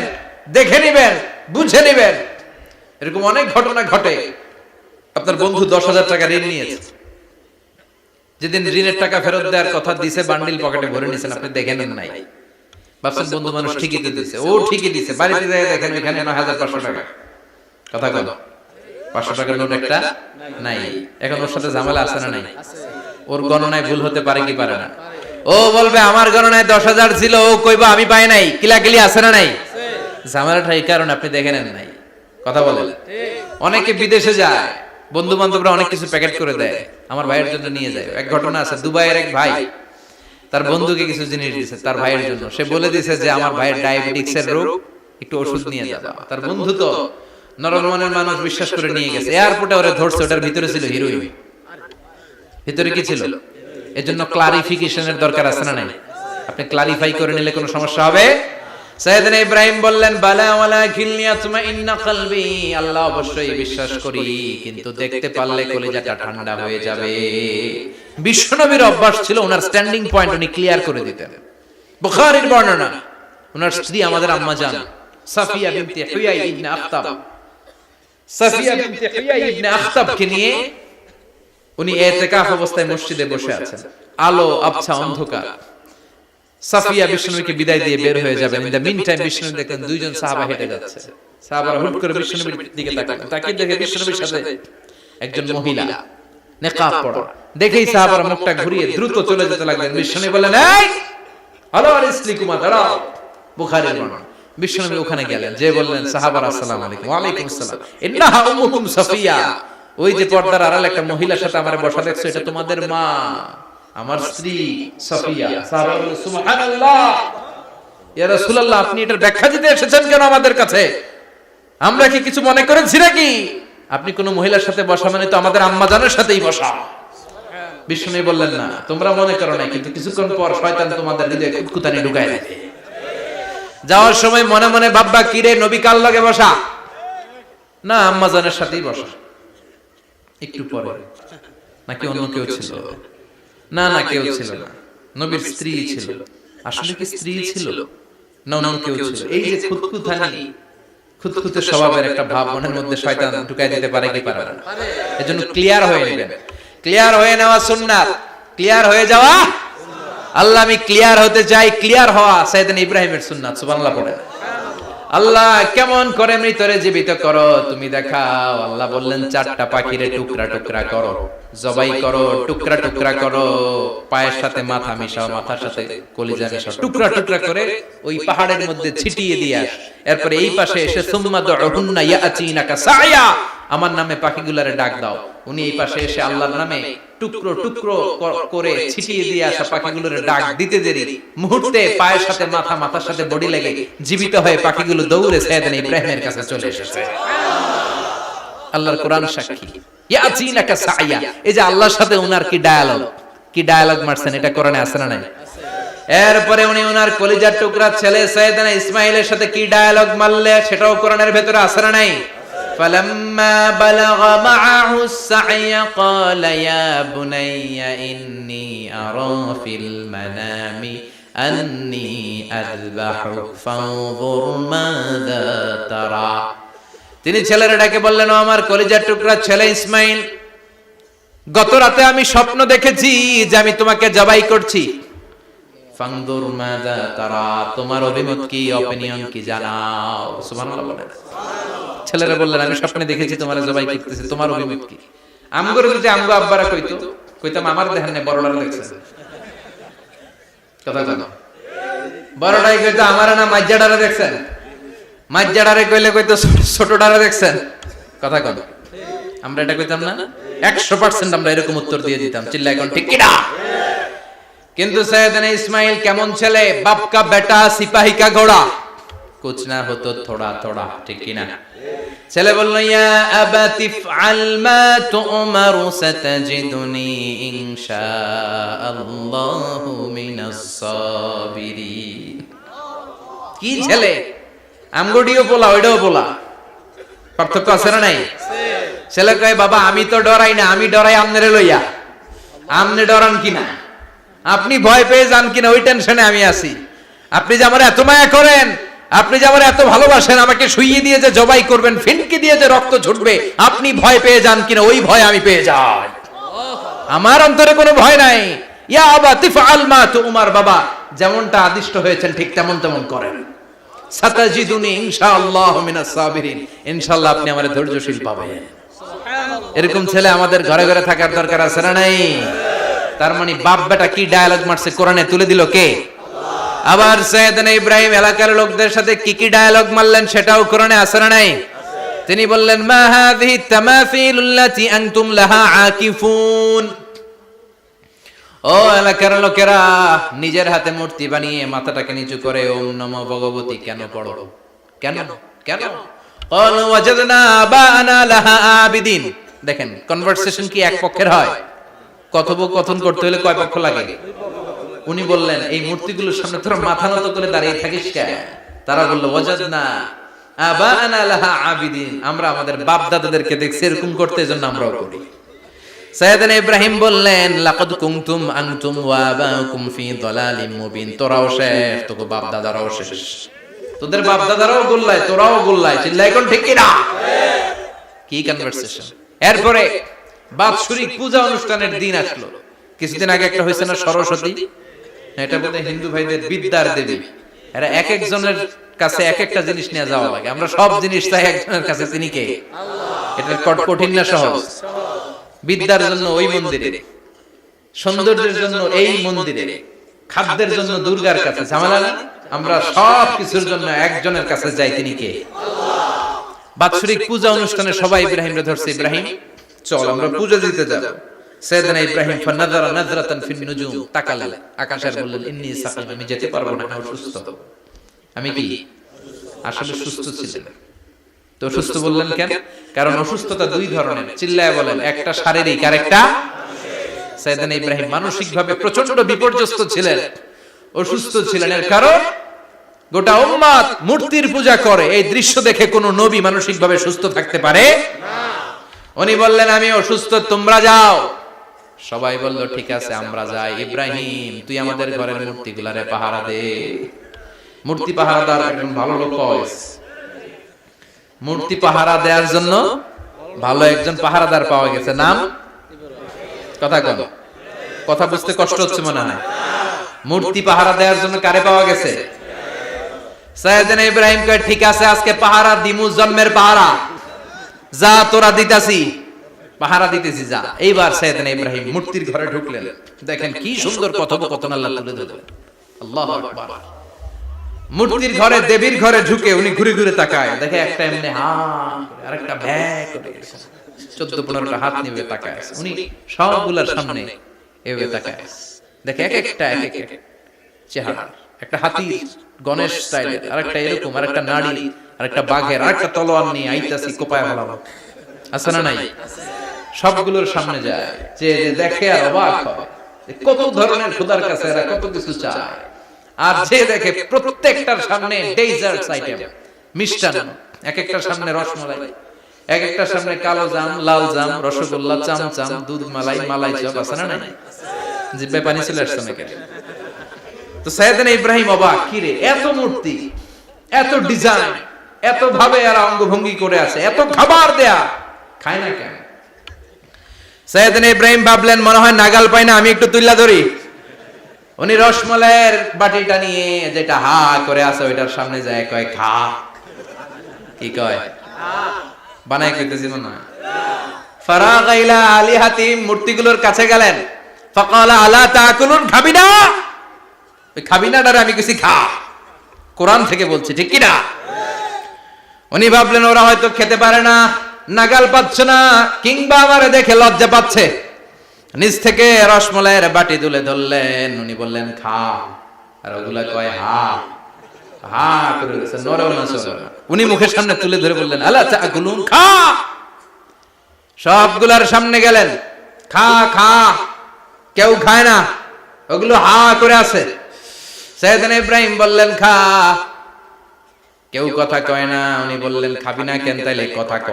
দেখে নেবেন, বুঝে নেবেন। এরকম অনেক ঘটনা ঘটে। আপনার বন্ধু 10,000 টাকা ঋণ নিয়েছে, যেদিন ঋণের টাকা ফেরত দেওয়ার কথা দিছে বান্ডিল পকেটে ভরে নিছেন, আপনি দেখেন নাই, ভাবছেন বন্ধু মানুষ ঠিকই তো দিছে। ও ঠিকই দিছে, বাড়িতে যায় দেখেন ওখানে 9,500 টাকা। কথা কল 500 টাকার নোট একটা নাই। এখন ওর সাথে ঝামেলা আছে না নাই? ওর গণনায় ভুল হতে পারে কি পারে না? ও বলবে আমার গণনায় 10,000 ছিল, ও কইবা আমি পাই নাই। কিলাকিলি আছে না নাই? ঝামেলাটা এই কারণে আপনি দেখেন নাই। কথা বলেন। অনেকে বিদেশে যায়, বন্ধু বান্ধবরা অনেক কিছু প্যাকেট করে দেয়, আমার ভাইয়ের জন্য নিয়ে যায়। এক ঘটনা আছে, দুবাইয়ের এক ভাই তার বন্ধুকে কিছু জিনিস দিয়েছে তার ভাইয়ের জন্য। সে বলে দিয়েছে যে আমার ভাইয়ের ডায়াবেটিক্সের রোগ, একটু ওষুধ নিয়ে যাবা। তার বন্ধু তো নরম মনের মানুষ, বিশ্বাস করে নিয়ে গেছে। এয়ারপোর্টে ওরে ধরছে, ওটার ভিতরে ছিল হিরোইন। ভিতরে কি ছিল? এজন্য ক্লারিফিকেশনের দরকার আছে না নাই? আপনি ক্লারিফাই করে নিলে কোনো সমস্যা হবে? সাইয়েদনা ইব্রাহিম বললেন বালা ওয়ালাকিন লিয়াতমাইন্না কলবি, আল্লাহ অবশ্যই বিশ্বাস করি, কিন্তু দেখতে পারলে কলিজাটা ঠান্ডা হয়ে যাবে। বিশ্বনবীর অভ্যাস ছিল ওনার স্ট্যান্ডিং পয়েন্ট উনি ক্লিয়ার করে দিতেন। বুখারীর বর্ণনা, ওনার স্ত্রী আমাদের আম্মা জান সাফিয়া বিনতে হুয়াই ইবনে আখতাব, সাফিয়া বিনতে হুয়াই ইবনে আখতাবকে নিয়ে উনি ইতিকাফ অবস্থায় মসজিদে বসে আছেন। আলো আবছা অন্ধকার। সাফিয়া বিশ্বনবীকে বিদায় দিয়ে বের হয়ে যাবেন। ইন দ্য মিন টাইম বিশ্বনবী দেখেন দুইজন সাহাবা হেঁটে যাচ্ছে। সাহাবারা হুট করে বিশ্বনবীর দিকে তাকালেন, তাকিয়ে দেখে বিশ্বনবীর সাথে একজন মহিলা নেকাব পরা। দেখেই সাহাবারা মুখটা ঘুরিয়ে দ্রুত চলে যেতে লাগলেন। বিশ্বনবী বললেন এই হ্যালো আলাইকুমা, দাঁড়াও। বুখারীর বর্ণনা। বিশ্বনবী ওখানে গেলেন, যে বললেন সাহাবারা আসসালামু আলাইকুম। ওয়া আলাইকুম আসসালাম। ইন্নাহা উম্মুকুম সাফিয়া, ওই যে পর্দার আড়ালে একটা মহিলার সাথে আমারে বসা দেখছো, এটা তোমাদের মা, আমার স্ত্রী সাফিয়া। সাহাবা বললেন সুবহানাল্লাহ, ইয়া রাসূলুল্লাহ আপনি এটার ব্যাখ্যা দিতে এসেছেন কেন আমাদের কাছে? আমরা কি কিছু মনে করেছি নাকি? আপনি কোন মহিলার সাথে বসা মানে তো আমাদের আম্মা জানের সাথেই বসা। বিষ্ণু বললেন না, তোমরা মনে করো না, কিন্তু কিছুক্ষণ পর শয়তান তোমাদের হৃদয়ে খুঁতখুঁতানি ঢুকায় দেয়। যাওয়ার সময় মনে মনে ভাববা কি রে, নবী কার লগে বসা? না, আম্মা জানের সাথেই বসা। একটু পরে নাকি অন্য কেউ ছিল? না না, কেউ ছিল না, নবীর স্ত্রী ছিল। আসলে কি স্ত্রী ছিল না অন্য কেউ ছিল? এই যে খুঁতখুঁতানি, খুঁতখুঁতে স্বভাবের একটা ভাব মনের মধ্যে শয়তান ঢুকাই দিতে পারে কি পারে না? এজন্য ক্লিয়ার হয়ে নেবেন। ক্লিয়ার হয়ে নেওয়া সুন্নাত, ক্লিয়ার হয়ে যাওয়া। আল্লাহ আমি ক্লিয়ার হতে চাই, ক্লিয়ার হওয়া সাইয়েদনা ইব্রাহিমের সুন্নাত। সুবহানাল্লাহ পড়ে। আল্লাহ কেমন করে মৃতরে জীবিত করো তুমি দেখাও। আল্লাহ বললেন 4টা পাখিরে টুকরা টুকরা করো, জবাই করো, টুকরা টুকরা করো, পায়ের সাথে মাথা মিশাও, মাথার সাথে কলিজা মিশাও, টুকরা টুকরা করে ওই পাহাড়ের মধ্যে ছিটিয়ে দিয়ে আস। এরপরে এই পাশে এসে সুম্মা দুহুন্না ইয়াতিনাকা সায়া, আমার নামে পাখিগুলারে ডাক দাও। উনি এই পাশে এসে আল্লাহর নামে টুকরো টুকরো করে ছিটিয়ে দিয়ে আসা পাখিগুলোর ডাক দিতে দেরি মুহূর্তে পায়ের সাথে মাথা, মাথার সাথে বডি লেগে জীবিত হয়ে পাখিগুলো দৌড়ে সাইয়েদনা ইব্রাহিমের কাছে চলে এসেছে। আল্লাহর কোরআন সাক্ষী। ইয়াতিনাকা সায়া, এই যে আল্লাহর সাথে উনার কি ডায়ালগ মারছেন, এটা কোরআনে আছে না নাই? এরপরে উনি উনার কলিজার টুকরা ছেলে সাইয়েদনা ইসমাঈলের সাথে কি ডায়ালগ মারলে, সেটাও কোরআনের ভেতরে আছে না নাই? فلما بلغ معه السعي قال يا بني إني أرى في المنام أني أذبحك فانظر ماذا ترى। তিনি ছেলেরা ডেকে বললেন, ও আমার কলিজার টুকরা ছেলে ইসমাইল, গত রাতে আমি স্বপ্ন দেখেছি যে আমি তোমাকে জবাই করছি। ফানদুর মাযা তারা, তোমার অভিমত কি, অপিনিয়ন কি জানাও। সুবহানাল্লাহ বলেন। ছেলেরা বললেন আমি স্বপ্নে দেখেছি তোমার জবাই করতেছি, তোমার অভিমত কি? আমগরে যদি আমগো আব্বারা কইতাম আমার দেখেন না, বড়ডারে দেখছেন। কথা জানো, বড়ডাই কইতো আমার না মাজ্জাডারে দেখছেন, মাজ্জাডারে কইলে কইতো ছোটডারে দেখছেন। কথা কন, আমরা এটা কইতাম না? 100% আমরা এরকম উত্তর দিয়ে দিতাম। চিল্লায় কোন ঠিক কিনা? কিন্তু সাইয়েদনা ইসমাইল কেমন ছেলে, বাপ কা বেটা সিপাহি কা ঘোড়া, কুছ না হতো থোড়া থোড়া, ঠিক কিনা? ছেলে বলল ইয়া আবাতি ফআল মা তু'মারু সাতাজিদুনি ইনশাআল্লাহু মিনাস সাবিরিন। কি ছেলে, আমগডিও বলা ওইটাও বলা, পার্থক্য আছে না নাই? ছেলে কয় বাবা আমি তো ডরাই না, আমি ডরাই আমনেরে লইয়া। আমনে ডরান কিনা, আপনি ভয় পেয়ে যান কিনা ওই টেনশনে আমি আছি। আপনি যে আমার এত মায়া করেন, আপনি যে আমার এত ভালোবাসেন, আমাকে শুইয়ে দিয়ে যে জবাই করবেন, ফিনকি দিয়ে যে রক্ত ঝরবে, আপনি ভয় পেয়ে যান কিনা ওই ভয় আমি পেয়ে যাই। আমার অন্তরে কোনো ভয় নাই। ইয়া আবাতি ফাআল মা তু'মার, বাবা যেমনটা আদিষ্ট হয়েছেন ঠিক তেমন তেমন করেন। সাতাজিদুনি ইনশাআল্লাহু মিনাস সাবিরিন, ইনশাআল্লাহ আপনি আমারে ধৈর্যশীল পাবেন। এরকম ছেলে আমাদের ঘরে ঘরে থাকার দরকার আছে না নাই? তার মানে বাপ বেটা কি ডায়ালগ মারছে কোরআনে তুলে দিল কে? আবার সাইয়েদনা ইব্রাহিম এলাকার লোকদের সাথে কি কি ডায়ালগ মারলেন সেটাও কোরআনে আছে না নাই? তিনি বললেন মা হাযিহি তামাসিলুল্লাতী আনতুম লাহা আকিফুন। ও এলাকার লোকেরা, নিজের হাতে মূর্তি বানিয়ে মাথাটাকে নিচু করে ওম নমো ভগবতী কেন পড়ো? কেন কেন? ক্বালু ওয়াজাদনা আবানা লাহা আবিদিন। দেখেন কনভারসেশন কি এক পক্ষের হয়? কথোপকথন করতে হলে কয় পক্ষ লাগে? উনি বললেন এই মূর্তিগুলোর সামনে তোরা মাথা নত করে দাঁড়িয়ে থাকিস কেন? তারা বলল ওয়াজাদনা আবানা লাহা আবিদিন, আমরা আমাদের বাপ দাদাদেরকে দেখছি এরকম করতে, এজন্য আমরাও করি। সাইয়েদনা ইব্রাহিম বললেন লাকাদ কুনতুম আনতুম ওয়া আবাউকুম ফি দালালিম মুবিন। তোরাও শেষ, তোকে বাপ দাদারাও শেষ, তোদের বাপ দাদারাও গোল্লায়, তোরাও গোল্লায়। চিল্লাই কোন ঠিক কি না? কি কনভারসেশন। এরপরে বাৎসরিক পূজা অনুষ্ঠানের দিন আসলো। কিছুদিন আগে একটা হয়েছে না সরস্বতী, এটা বোধহয় হিন্দু ভাইদের বিদ্যার দেবী। এরা এক একজনের কাছে এক একটা জিনিস নিয়ে যাওয়া লাগে। আমরা সব জিনিস চাই একজনের কাছে, তিনি কে? এটা কঠিন না সহজ? বিদ্যার জন্য ওই মন্দিরে, সৌন্দর্যের জন্য এই মন্দিরে, খাদ্যের জন্য দুর্গার কাছে, ঝামেলা না? আমরা সব কিছুর জন্য একজনের কাছে যাই, তিনি কে? বাৎসরিক পূজা অনুষ্ঠানে সবাই ইব্রাহিমকে ধরছে, ইব্রাহিম চল আমরা পূজা দিতে যাব। সাইয়েদনা ইব্রাহিম ফানাযারা নাযরাতান ফিন নুজুম, তাকালেন আকাশে, বললেন ইন্নী সাকিম, আমি যেতে পারবো না, আমি অসুস্থ। আমি কি আসলে সুস্থ ছিলেন? তো অসুস্থ বললেন কেন? কারণ অসুস্থতা দুই ধরনের, চিল্লায় বলেন। একটা শারীরিক আর একটা। সাইয়েদনা ইব্রাহিম মানসিকভাবে প্রচন্ড বিপর্যস্ত ছিলেন, অসুস্থ ছিলেন। এর কারণ গোটা উম্মত মূর্তির পূজা করে, এই দৃশ্য দেখে কোন নবী মানসিকভাবে সুস্থ থাকতে পারে না। উনি বললেন আমি অসুস্থ, তোমরা যাও। সবাই বলল ঠিক আছে আমরা যাই। ইব্রাহিম তুই আমাদের ঘরের মূর্তিগুলারে পাহারা দে। মূর্তি পাহারাদার একজন ভালো লোক পাওয়া গেছে। মূর্তি পাহারা দেওয়ার জন্য ভালো একজন পাহারাদার পাওয়া গেছে, নাম? কথা কম, কথা বুঝতে কষ্ট হচ্ছে মনে হয়। মূর্তি পাহারা দেওয়ার জন্য কারে পাওয়া গেছে? সাইয়েদনা ইব্রাহিম কয় ঠিক আছে আজকে পাহারা দিমু, জন্মের পাহারা। যা তোরা দিতাছি, পাহারা দিতেছি যা। এইবার সাইয়েদনা ইব্রাহিম মূর্তির ঘরে ঢুকলেন। দেখেন কি সুন্দর কথোপকথন আল্লাহ তুলে ধরলেন। আল্লাহু আকবার। মূর্তির ঘরে, দেবীর ঘরে ঢুকে উনি ঘুরে ঘুরে তাকায়, দেখে একটা এমনি হা করে, আরেকটা ব্যাগ করে, 14-15টা হাত নিয়ে তাকায়। উনি সবগুলোর সামনে এভাবে তাকায়, দেখে এক একটা এক এক চেহারা। একটা হাতি গণেশ স্টাইলের, আরেকটা এরকম, আরেকটা নাড়ি, আরেকটা বাঘের, আরেকটা তলোয়ার নিয়ে আইতাছি কোপায় ফেলাবো, আছে না নাই? সবগুলোর সামনে যায়, যে দেখে আর অবাক হয় কত ধরনের খোদার কাছে এরা কত কিছু চায়। আর যে দেখে প্রত্যেকটার সামনে ডেজার্টস আইটেম, মিষ্টান্ন, এক একটার সামনে রসমালাই, এক একটার সামনে কালো জাম, লাল জাম, রসগোল্লা, চামচাম, দুধ মালাই, মালাই চপ, আছে না নাই? জিব্বে পানি চলে আসছে নাকি? তো সাইয়েদনা ইব্রাহিম অবাক, কি রে এত মূর্তি, এত ডিজাইন, এত ভাবে এরা অঙ্গভঙ্গি করে আছে, এত খাবার দেয়া, খায় না কেন? সাইয়েদনা ইব্রাহিম ভাবলেন মনে হয় নাগাল পাই না, আমি একটু তুইলা ধরি। উনি রসমালাইয়ের বাটিটা নিয়ে যেটা হা করে আছে ওইটার সামনে যায়, কয় খা। কি কয়? বানাই কইতেছি মনে হয়। ফারাগা ইলা আলিহাতিম, মূর্তিগুলোর কাছে গেলেন। ফাকালা আলা তাকুলুন, খাবি না? ওই খাবি না ডারে আমি কিছু খা, কোরআন থেকে বলছি, ঠিক কি না? উনি ভাবলেন ওরা হয়তো খেতে পারে না, নাগাল পাচ্ছে না, কিংবা আমারে দেখে লজ্জা পাচ্ছে। নিজ থেকে রসমালাইয়ের বাটি তুলে ধরলেন, উনি বললেন খা, আর ওগুলা কয় হা। হা করে দিয়েছে, নরেও না চলে না। উনি মুখের সামনে তুলে ধরে বললেন, আলা তাকুলুন, খা। সবগুলার সামনে গেলেন, খা খা। কেউ খায় না, ওগুলো হা করে আছে। সাইয়েদনা ইব্রাহিম বললেন, খা। কেউ কথা কয় না। উনি বললেন, খাবি না কেন? তাইলে কথা ক।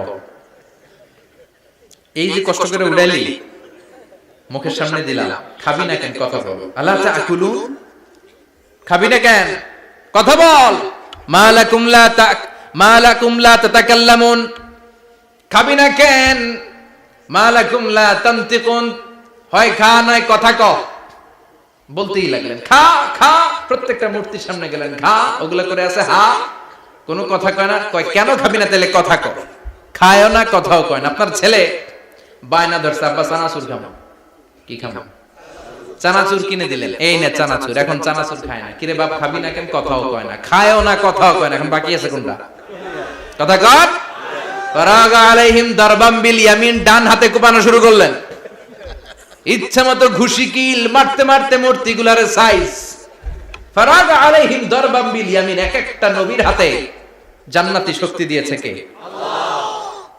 এই যে কষ্ট করে উড়াইলি, মুখের সামনে দিলাম, খাবি না কেন? কথা বল। আলা তাকুলুন, খাবি না কেন? কথা বল। মালাকুম লা তাতাকাল্লামুন, খাবি না কেন? মালাকুম লা তানতিকুন, হয় খা নয় কথা ক। বলতেই লাগলেন, খা খা। প্রত্যেকটা মূর্তির সামনে গেলেন, খা। ওগুলা করে আছে হা, কোনো কথা কয় না। কয় কেন খাবি না? তাহলে কথা ক। খায়ও না, কথাও কয় না। আপনার ছেলে বায়না ধরছে, আব্বা চানাচুর খাবো। কি খাবো? চানাচুর কিনে দিলেন, এই নে চানাচুর। এখন চানাচুর খায় না। কিরে বাপ, খাবি না কেন? কথাও কয় না। খায়ও না, কথাও কয় না। এখন বাকি আছে কোনটা? কথা কর। ফারাগা আলাইহিম দারবাম বিল ইয়ামিন, ডান হাতে কোপানো শুরু করলেন। ইচ্ছা মতো ঘুষি কিল মারতে মারতে মূর্তিগুলার সাইজ। ফারাগা আলাইহিম দারবাম বিল ইয়ামিন, এক একটা নবীর হাতে জান্নাতি শক্তি দিয়েছে কে? আল্লাহ।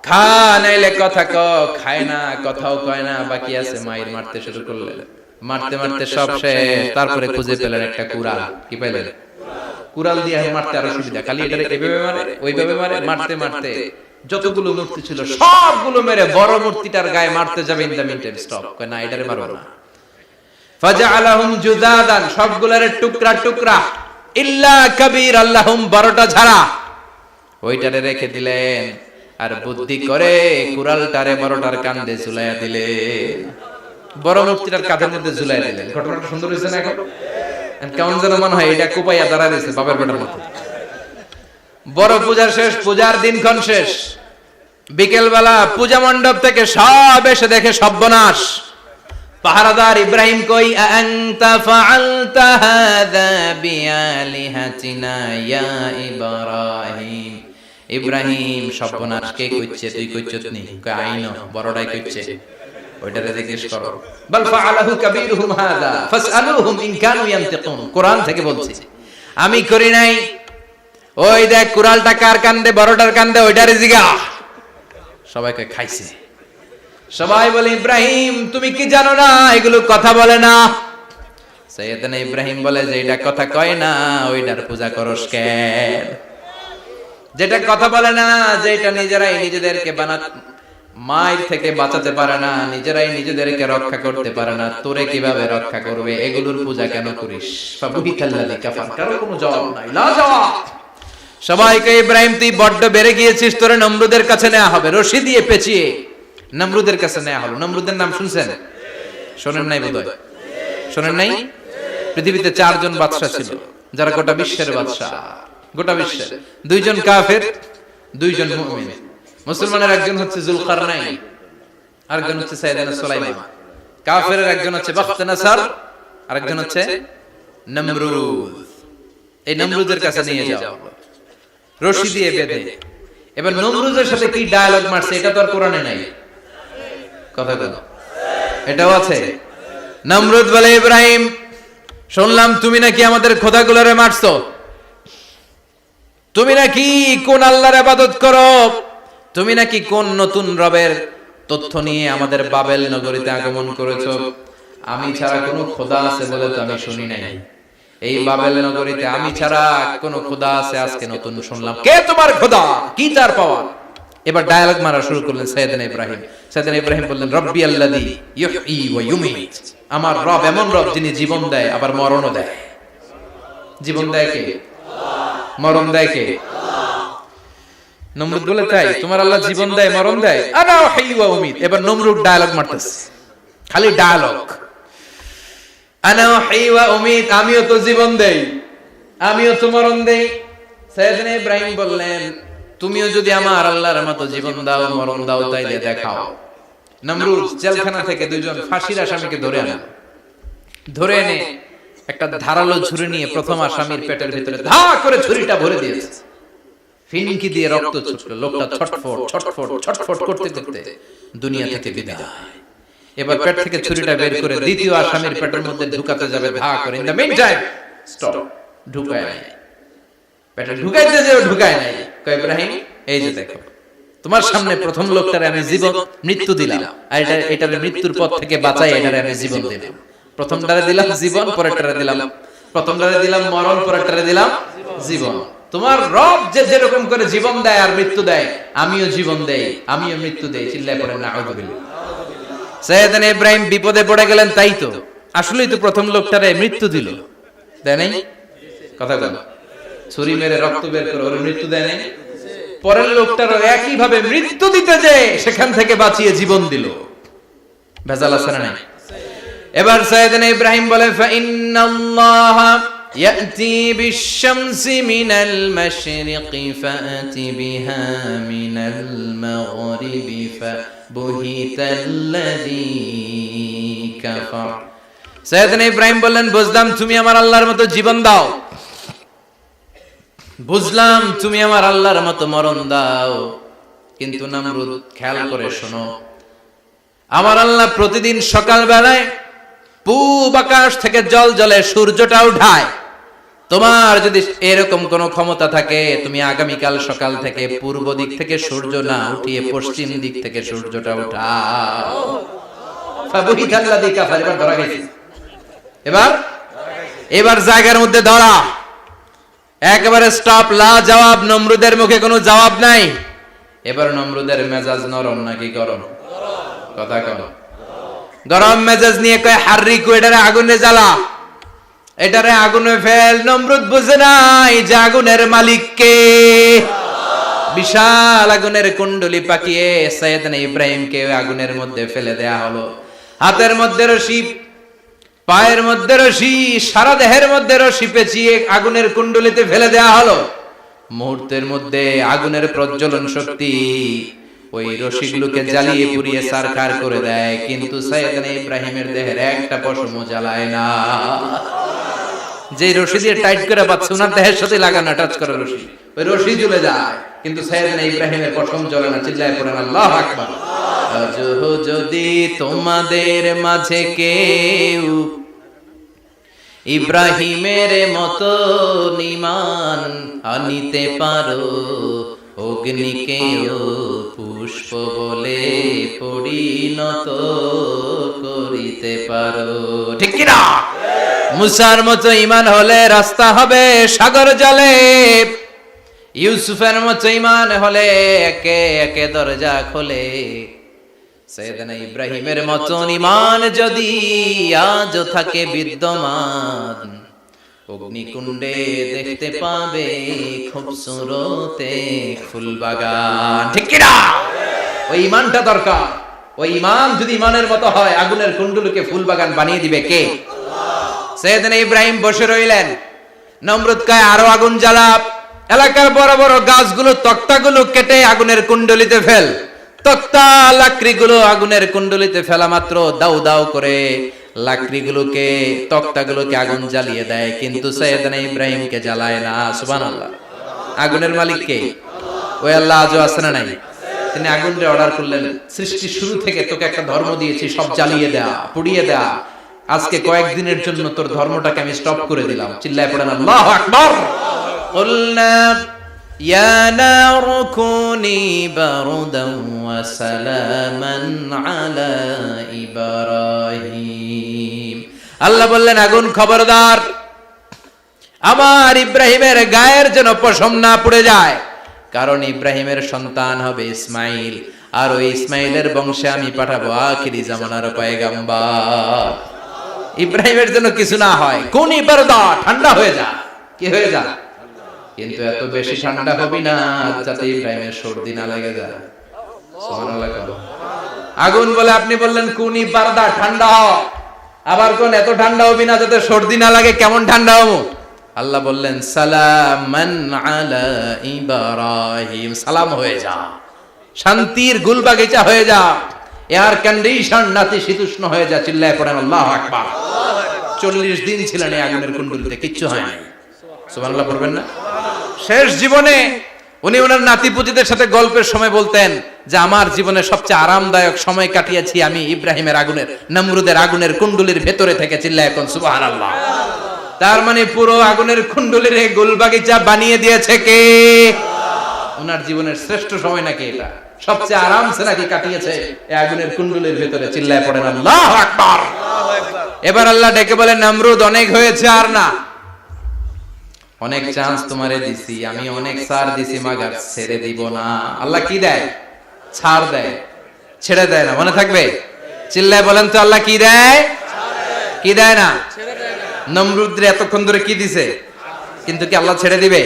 খা নাইলে কথা ক। খায় না, কথাও কয় না, বাকি আছে। মায়ের মারতে শুরু করলেন। মারতে মারতে সব শেষ। তারপরে খুঁজে পেলেন একটা কুড়াল। কি পেলেন? কুড়াল দিয়ে মারতে আরো সুবিধা। খালি এটারে এভাবে মারে, ওইভাবে মারে। মারতে মারতে যতগুলো মূর্তি ছিল সবগুলো মেরে বড় মূর্তিটার গায়ে মারতে যাবে, ইন দ্য মিনটাইম স্টপ। কয় না, এটারে মারো না। ফাজআলাহুম জুদাদান, সবগুলারে টুকরা টুকরা। ইল্লা কাবীর আল্লাহুম, বড়টা ছাড়া। ওইটারে রেখে দিলেন। আর বুদ্ধি করে কুড়ালটারে বড়টার কাঁধে ঝুলাইয়া দিলেন। বড় মূর্তিটার কাঁধের মধ্যে ঝুলাইয়া দিলেন। ঘটনাটা সুন্দর হয়েছে না? এখন কেমন যেন মনে হয় এটা কোপাইয়া দাঁড়া দিয়েছে বাবার বেটার মতো। বড় পূজার শেষ, পূজার দিনক্ষণ শেষ। বিকেল বেলা পূজা মণ্ডপ থেকে সব এসে দেখে সর্বনাশ। পাহারাদার ইব্রাহিম কই? আনতা ফাআলতা হাযা বিআলিহাতিনা ইয়া ইব্রাহিম। ইব্রাহিম, সর্বনাশ কে কইছে? তুই কইছস নি? কই আইনো, বড়টাই কইছে। ওইটারে জিজ্ঞেস করো। বাল ফাআলাহু কাবীরুহুম হাযা ফাসআলুহুম ইন কানু ইয়ানতিকুন। কোরআন থেকে বলছি, আমি করি নাই। ওই দেখ কুড়ালটা কার কান্দে? বড়টার কান্দে, ওইটারে জিগা। সবাইকে খাইছে। সবাই বলে, ইব্রাহিম তুমি কি জানো না এগুলো কথা বলে না? সাইয়েদনা ইব্রাহিম বলে যে এটা কথা কয় না, ওইটার পূজা করস কেন? যেটা কথা বলে না, যেটা নিজেরাই নিজেদেরকে মায়ের থেকে বাঁচাতে পারে না, নিজেরাই নিজেদেরকে রক্ষা করতে পারে না, তোরে কিভাবে রক্ষা করবে? এগুলোর পূজা কেন করিস? ফাবুহিতাল্লাযী কাফার, কারো কোনো জবাব নাই, লা জবাব। সবাইকে, ইব্রাহিম তুই বড্ড বেড়ে গিয়েছিস, তোরে নমরুদের কাছে নেওয়া হবে। রশি দিয়ে পেঁচিয়ে নমরুদের কাছে নেওয়া হলো। নমরুদের নাম শুনছেন? শোনেন নাই বোধহয়? শোনেন নাই? পৃথিবীতে 4 জন বাদশা ছিল, যারা গোটা বিশ্বের বাদশা। গোটা বিশ্বের 2 জন কাফের, 2 জন মুমিন। মুসলমানের একজন হচ্ছে যুলকারনাইন, আরেকজন হচ্ছে সাইয়েদনা সুলাইমান। কাফেরের একজন হচ্ছে বাখতানাসার, আরেকজন হচ্ছে নমরুদ। এই নমরুদের কাছে নিয়ে যাও রশি দিয়ে বেঁধে। এবার নমরুদের সাথে কি ডায়ালগ মারছে এটা তো আর কোরআনে নাই। কথা বলো, এটাও আছে। নমরুদ বলে, ইব্রাহিম শুনলাম তুমি নাকি আমাদের খোদাগুলোরে মারছো। তুমি নাকি কোন আল্লাহর ইবাদত করো। তুমি নাকি কোন নতুন রবের তথ্য নিয়ে আমাদের বাবেল নগরীতে আগমন করেছো। আমি ছাড়া কোনো খোদা আছে বলে তো আমি শুনি নাই। এই বাবেল নগরীতে আমি ছাড়া কোন খোদা আছে আজকে নতুন শুনলাম। কে তোমার খোদা? কি তার পাওয়ার? এবার ডায়ালগ মারা শুরু করলেন সাইয়েদনা ইব্রাহিম। সাইয়েদনা ইব্রাহিম বললেন, রব্বি আল্লাযী ইউহয়ী ওয়া ইউমীত। আমার রব এমন রব যিনি জীবন দেয় আবার মরণও দেয়। জীবন দেয় কে? আল্লাহ। মরণ দেয় কে? আল্লাহ। নমরুদ বলে, তাই তোমার আল্লাহ জীবন দেয় মরণ দেয়? আনা উহয়ী ওয়া উমীত। এবার নমরুদ ডায়ালগ মারতেছে, খালি ডায়ালগ। আনা উহয়ী ওয়া উমীত, আমিও তো জীবন দেই, আমিও তো মরণ দেই। সাইয়েদনা ইব্রাহিম বললেন, তুমিও যদি আমার আল্লাহর মতো জীবন দাও মরণ দাও তাইলে দেখাও। নমরুদ জেলখানা থেকে 2 জন ফাঁসির আসামিকে ধরে আনে। ধরে এনে একটা ধারালো ছুরি নিয়ে প্রথম আসামির পেটের ভিতরে ধা করে ছুরিটা ভরে দিয়েছে। ফিনকি দিয়ে রক্ত ছুটলো। লোকটা ছটফট ছটফট ছটফট করতে করতে দুনিয়া থেকে বিদায়। এবার পেট থেকে ছুরিটা বের করে দ্বিতীয় আসামির পেটের মধ্যে ঢুকাতে যাবে ধা করে। In the meantime stop, ঢুকায় নাই। পেটে ঢুকাইতে যেও ঢুকায় নাই। কয় ইব্রাহিম এই যে দেখো তোমার সামনে প্রথম লোকটারে আমি জীবন মৃত্যু দিলাম, আর এটারে মৃত্যুর পথ থেকে বাঁচাই এটারে আমি জীবন দিলাম। প্রথমটারে দিলাম জীবন, পরেরটারে দিলাম, প্রথমটারে দিলাম মরণ, পরেরটারে দিলাম জীবন। তোমার রব যে যেরকম করে জীবন দেয় আর মৃত্যু দেয়, আমিও জীবন দেই, আমিও মৃত্যু দেই। চিল্লায় পড়েন নাউযুবিল্লাহ। সাইয়েদনা ইব্রাহিম বিপদে পড়ে গেলেন, তাই তো আসলেই তো প্রথম লোকটারে মৃত্যু দিল, দেয় নাই? কথা বল, ছুরি মেরে রক্ত বের করে ওর মৃত্যু দেয় নাই? পরের লোকটারও একই ভাবে মৃত্যু দিতে যে সেখান থেকে বাঁচিয়ে জীবন দিল। ভেজাল আছে না নাই? এবার সাইয়েদনা ইব্রাহিম বলে ফাইন্নাল্লাহা ইয়াতি বিশ-শামসি মিনাল মাশরিকি ফাআতি বিহা মিনাল মাগরিবি ফাবুহিতাল্লাযী কাফার। সাইয়েদনা ইব্রাহিম বললেন বুঝলাম তুমি আমার আল্লাহর মতো জীবন দাও, বুঝলাম তুমি আমার আল্লাহর মতো মরণ দাও, কিন্তু নমরুদ খেয়াল করে শোনো, আমার আল্লাহ প্রতিদিন সকাল বেলায় পূব আকাশ থেকে জল জলে সূর্যটা উঠায়। তোমার যদি এরকম কোন ক্ষমতা থাকে, তুমি আগামীকাল সকাল থেকে পূর্ব দিক থেকে সূর্য না উঠিয়ে পশ্চিম দিক থেকে সূর্যটা উঠাও। ফাবুহিতাল্লাযী কাফার। এবার ধরা গেছে, এবার জায়গার মধ্যে ধরা, একেবারে স্টপ, লা জবাব। নমরুদের মুখে কোনো জবাব নাই। এবার নমরুদের মেজাজ নরম নাকি গরম? কথা কম। গরম মেজাজ নিয়ে কয় হাররিকু, এটারে আগুনে জ্বালা, এটারে আগুনে ফেল। নমরুদ বুঝে নাই যে আগুনের মালিক কে। বিশাল আগুনের কুণ্ডলি পাকিয়ে সাইয়েদনা ইব্রাহিমকে আগুনের মধ্যে ফেলে দেয়া হলো। হাতের মধ্যে রশি, পায়ের মধ্যে রশি, সারা দেহের মধ্যে রশি পেঁচিয়ে আগুনের কুণ্ডলিতে ফেলে দেয়া হলো। মুহূর্তের মধ্যে আগুনের প্রজ্বলন শক্তি ওই রশিগুলোকে জ্বালিয়ে পুড়িয়ে সারখার করে দেয়, কিন্তু সাইয়েদনা ইব্রাহিমের দেহের একটা পশমও জ্বালায় না। যে রশি দিয়ে টাইট করে বাঁধছে, ওনার দেহের সাথে লাগানো টাচ করে রশি, ওই রশি জ্বলে যায়, কিন্তু সাইয়েদনা ইব্রাহিমের পশম জ্বলে না। চিল্লায় পড়েন আল্লাহু আকবার। যদি তোমাদের মাঝে কেউ ইব্রাহিমের মতো ঈমান আনিতে পারো, অগ্নিকেও পুষ্প বলে পরিণত করিতে পারো। ঠিক কি না? মুসার মতো ঈমান হলে রাস্তা হবে সাগর জলে, ইউসুফের মতো ঈমান হলে একে একে দরজা খোলে। সাইয়েদনা ইব্রাহিমের মতন ঈমান যদি আজ থাকে বিদ্যমান, অগ্নিকুণ্ডে দেখতে পাবে খুবসুরতে ফুলবাগান। ঠিক কি না? ওই ঈমানটা দরকার। ওই ঈমান যদি ঈমানের মতো হয়, আগুনের কুণ্ডলকে ফুলবাগান বানিয়ে দিবে কে? আল্লাহ। সাইয়েদনা ইব্রাহিম বসে রইলেন। নমরুদ কয় আরো আগুন জ্বালা, এলাকার বড় বড় গাছগুলো তক্তাগুলো কেটে আগুনের কুণ্ডলিতে ফেল। তক্তা লাকড়িগুলো আগুনের কুণ্ডলিতে ফেলা মাত্র দাউ দাউ করে লাকড়িগুলোকে, তক্তাগুলোকে আগুন জ্বালিয়ে দেয়, কিন্তু সাইয়েদনা ইব্রাহিমকে জ্বালায় না। সুবহানাল্লাহ। আগুনের মালিক কে? ওই আল্লাহ আজও আছে না নাই? তিনি আগুনরে অর্ডার করলেন, সৃষ্টি শুরু থেকে তোকে একটা ধর্ম দিয়েছি, সব জ্বালিয়ে দেয়া, পুড়িয়ে দেয়া, আজকে কয়েকদিনের জন্য তোর ধর্মটাকে আমি স্টপ করে দিলাম। চিল্লায় পড়েন আল্লাহু আকবার। কুলনা ইয়া নারু কুনি বারদান ওয়া সালামান আলা ইব্রাহিম। আল্লাহ বললেন আগুন খবরদার, আমার ইব্রাহিমের গায়ের যেন পশম না পুড়ে যায়, কারণ ইব্রাহিমের সন্তান হবে ইসমাইল, আর ওই ইসমাইলের বংশে আমি পাঠাবো আখিরি জামানার পয়গম্বর। ইব্রাহিমের জন্য কিছু না হয়, কোন বারদা, ঠান্ডা হয়ে যা। কি হয়ে যা? কিন্তু এত বেশি ঠান্ডা হবি না যাতে ইব্রাহিমের সর্দি না লেগে যায়। সুবহানাল্লাহ। আগুন বলে আপনি বললেন কোনি বারদা, ঠান্ডা হ, আবার কোন এত ঠান্ডা হবি না যাতে সর্দি না লাগে। কেমন ঠান্ডা হবো? আল্লাহ বললেন সালামান আলা ইব্রাহিম, সালাম হয়ে যা, শান্তির গুলবাগিচা হয়ে যা, এয়ার কন্ডিশন নাতিশীতোষ্ণ হয়ে যা। চিল্লায় পড়েন আল্লাহু আকবার। 40 দিন ছিলেন এই আগুনের কুণ্ডলিতে, কিচ্ছু হয় নাই। সুবহানাল্লাহ পড়বেন না? শেষ জীবনে উনি ওনার নাতিপুতিদের সাথে গল্পের সময় বলতেন যে আমার জীবনে সবচেয়ে আরামদায়ক সময় কাটিয়েছি আমি ইব্রাহিমের আগুনের, নমরুদের আগুনের কুণ্ডলির ভেতরে থেকে। চিল্লায় এখন সুবহানাল্লাহ। তার মানে পুরো আগুনের কুণ্ডলীর গোলবাগিচা বানিয়ে দিয়েছে কে? ওনার জীবনের শ্রেষ্ঠ সময় নাকি এটা, সবচেয়ে আরামসে নাকি কাটিয়েছে এই আগুনের কুণ্ডলীর ভেতরে। চিল্লায় পড়েন আল্লাহু আকবার। এবার আল্লাহ ডেকে বলেন, নমরুদ অনেক হয়েছে, আর না, অনেক চান্স তোমারে দিছি আমি, অনেক ছাড় দিছি, মাগার ছেড়ে দিব না। আল্লাহ কি দেয়? ছাড় দেয়, ছেড়ে দেয় না। মনে থাকবে? চিল্লায় বলেন তো, আল্লাহ কি দেয়? কি দেয় না? নমরুদরে এতক্ষণ ধরে কি দিছে, কিন্তু কি আল্লাহ ছেড়ে দিবে?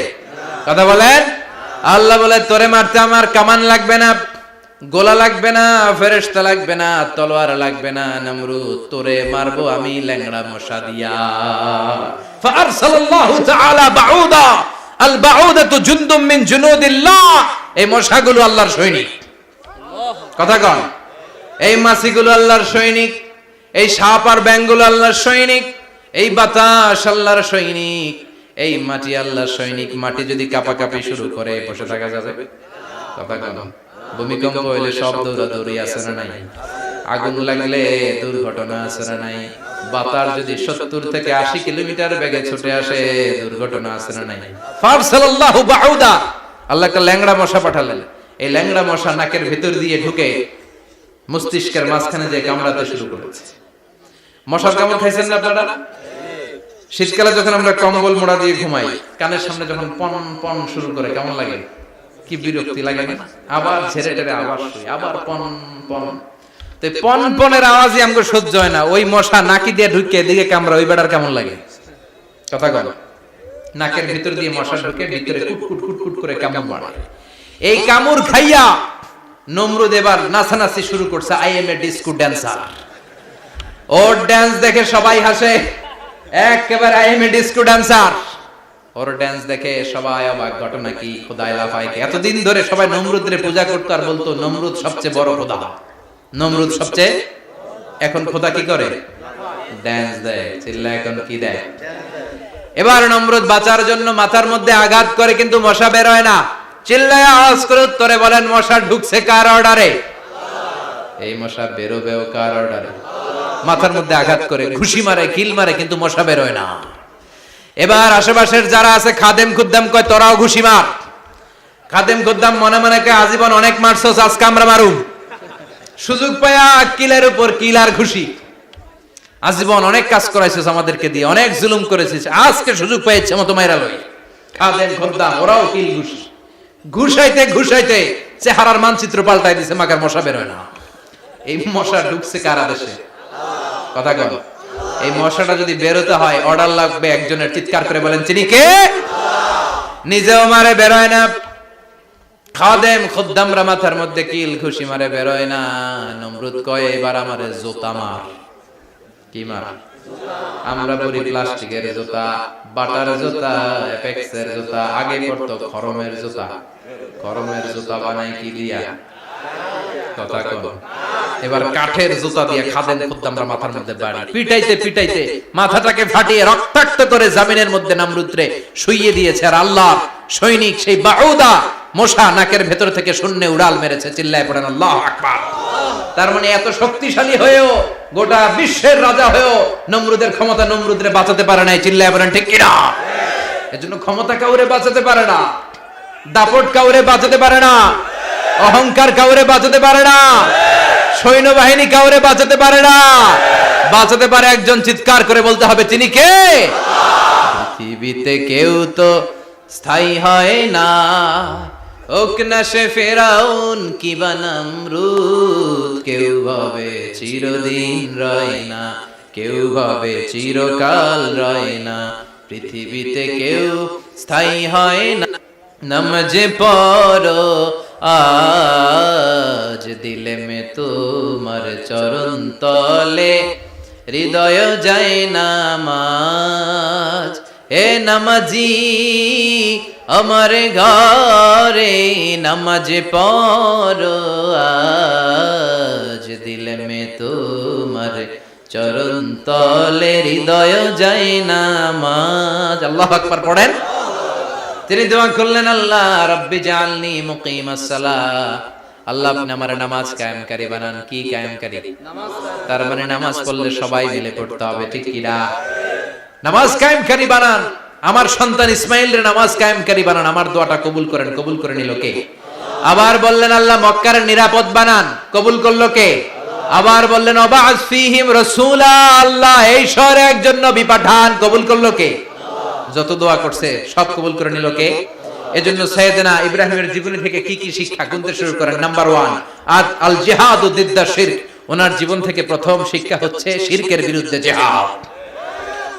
কথা বলেন। আল্লাহ বলে, তোরে মারতে আমার কামান লাগবে না, গোলা লাগবে না, ফেরেশতা লাগবে না, তলোয়ার লাগবে না, নমরুদ তোরে মারবো আমি ল্যাংড়া মশা দিয়া। ফাআরসালাল্লাহু তাআলা বাউদা, আল বাউদাতু জুনদুম মিন জুনুদিল্লাহ। এই মশাগুলো আল্লাহর সৈনিক। কথা কন। এই মাছিগুলো আল্লাহর সৈনিক, এই সাপ আর ব্যাঙগুলো আল্লাহর সৈনিক, এই বাতাস আল্লাহর সৈনিক, এই মাটি আল্লাহর সৈনিক। মাটি যদি কাঁপাকাঁপি শুরু করে বসে থাকা যাবে? কথা কন। ভূমিকম্প হইলে সব দৌড়াদৌড়ি আছে না নাই? আগুন লাগলে দুর্ঘটনা আছে না নাই? বাতাস যদি 70 থেকে 80 কিলোমিটার বেগে ছুটে আসে, দুর্ঘটনা আছে না নাই? ফারসালাল্লাহু বাউদা, আল্লাহ একটা ল্যাংড়া মশা পাঠালেন। এই ল্যাংড়া মশা নাকের ভিতর দিয়ে ঢুকে মস্তিষ্কের মাঝখানে যে কামড়াতে শুরু করেছে। মশার কামড় খাইছেন না আপনারা? শীতকালে যখন আমরা কম্বল মোড়া দিয়ে ঘুমাই, কানের সামনে যখন পন পন শুরু করে কেমন লাগে? কি বিরক্তি লাগে না? আবার ঝেড়ে টেরে আবার শুই, আবার পন পন। তো পন পনের আওয়াজই আমাকে সহ্য হয় না। ওই মশা নাকি দিয়ে ঢুকে দিকে কামড়া, ওই বেড়ার কেমন লাগে? কথা বলো। নাকের ভিতর দিয়ে মশা ঢুকে ভিতরে কুটকুট কুটকুট করে কামড় মারে। এই কামড় খাইয়া নমরুদ এবার নাচানাচি শুরু করছে। I M A disco dancer. Or dance দেখে সবাই হাসে, একেবারে I M A disco dancer. Or dance দেখে সবাই অবাক। ঘটনা কি? খোদাই লাফাইকে এতদিন ধরে সবাই নমরুদের পূজা করতো আর বলতো নমরুদ সবচেয়ে বড় খোদা, নমরুদ সবচেয়ে। এখন খোদা কি করে? ড্যান্স দেয়। চিল্লা এখন কি দেয়? এবার নমরুদ বাঁচার জন্য মাথার মধ্যে আঘাত করে, কিন্তু মশা বের হয় না। চিল্লায় আওয়াজ করে উত্তরে বলেন, মশা ঢুকছে কার অর্ডারে? এই মশা বেরোবেও কার অর্ডারে? মাথার মধ্যে আঘাত করে ঘুষি মারে, কিল মারে, কিন্তু মশা বের হয় না। এবার আশেপাশের যারা আছে খাদেম খুদ্দাম কয়, তোরাও ঘুষি মার। খাদেম খুদ্দাম মনে মনে কয়, আজীবন অনেক মারছস, আজকে আমরা মারুম। সুযোগ পায়া কিলের উপর কিল আর ঘুষি। আজীবন অনেক কাজ করাইছিস আমাদেরকে দিয়ে, অনেক জুলুম করেছিস, আজকে সুযোগ পেয়েছে মতো মাইরা লই। খাদেম খুদ্দাম ওরাও কিল ঘুষি। ঘুষাইতে ঘুষাইতে চেহারার মানচিত্র পাল্টাই দিছে, মাকার মশা বের হয় না। এই মশা ঢুকছে কার আদেশে? কথা কন। এই মশাটা যদি বেরোতে হয়, অর্ডার লাগবে একজনের। চিৎকার করে বলেন, চিনি কে? নিজেও মারে, বেরোয় না। খাদেম খুদ্দামরা মাথার মধ্যে কিল ঘুষি মারে, বেরোয় না। নমরুদ কয়, এবার আমারে জুতা মার। কি মার? আমরা পরি প্লাস্টিকের জুতা, বাটার জুতা, এপেক্সের জুতা। আগে পড়তো খরমের জুতা। খরমের জুতা বানাই কি দিয়া? কথা কন। এবার কাঠের জুতা দিয়ে খাদেম খুদ্দামরা মাথার মধ্যে বাড়ি। পিটাইতে পিটাইতে মাথাটাকে ফাটিয়ে রক্তাক্ত করে জামিনের মধ্যে নমরুদরে শুইয়ে দিয়েছে। আর আল্লাহর সৈনিক সেই বাউদা মশা নাকের ভেতর থেকে শূন্যে উড়াল মেরেছে। চিল্লায় পড়েন আল্লাহু আকবার। তার মানে এত শক্তিশালী হয়েও, গোটা বিশ্বের রাজা হয়েও নমরুদের ক্ষমতা নমরুদরে বাঁচাতে পারে নাই। চিল্লায় পড়েন ঠিক কিনা? এজন্য ক্ষমতা কাউরে বাঁচাতে পারে না, দাপট কাউরে বাঁচাতে পারে না, অহংকার কাউরে বাঁচাতে পারে না, সৈন্যবাহিনী কাউরে বাঁচাতে পারে না। বাঁচাতে পারে একজন। চিৎকার করে বলতে হবে, তিনি কে? পৃথিবীতে কেউ তো স্থায়ী হয় না, হোক না সে ফেরাউন কিবা নমরুদ। কেউ ভাবে চিরদিন রয় না, কেউ ভাবে চিরকাল রয় না। পৃথিবীতে কেউ স্থায়ী হয় না। নামাজে পড়ো আজ দিলে মে তোমার চরণ তলে, হৃদয় যায় নামাজ। হে নামাজি আমার ঘরে, নামাজে পড়ো আজ দিলে মে তোমার চরণ তলে, হৃদয় যায় নামাজ। আল্লাহু আকবার পড়েন। তিনি দোয়া করলেন, আল্লাহ রাব্বি জাআলনি মুকিমাস সালাহ। আল্লাহ আপনি আমার নামাজ কায়েমকারী বানান। কি কায়েমকারী? তার মানে নামাজ পড়লে সবাই মিলে পড়তে হবে, ঠিক কি না? নামাজ কায়েমকারী বানান, আমার সন্তান ইসমাইলের নামাজ কায়েমকারী বানান, আমার দোয়াটা কবুল করেন। কবুল করে নিল কে? আবার বললেন আল্লাহ মক্কার নিরাপদ বানান, কবুল করলো কে? আবার বললেন ওয়াবা'আস ফীহিম রাসূলা, আল্লাহ এই শহরে একজন নবী পাঠান, কবুল করলো কে? যত দোয়া করছে সব কবুল করে নিল কে? এজন্য সাইয়েদনা ইব্রাহিমের জীবনী থেকে কি কি শিক্ষা গুনতে শুরু করেন। নাম্বার 1, আল জিহাদু দিদ্দা শিরক। ওনার জীবন থেকে প্রথম শিক্ষা হচ্ছে শিরকের বিরুদ্ধে জিহাদ।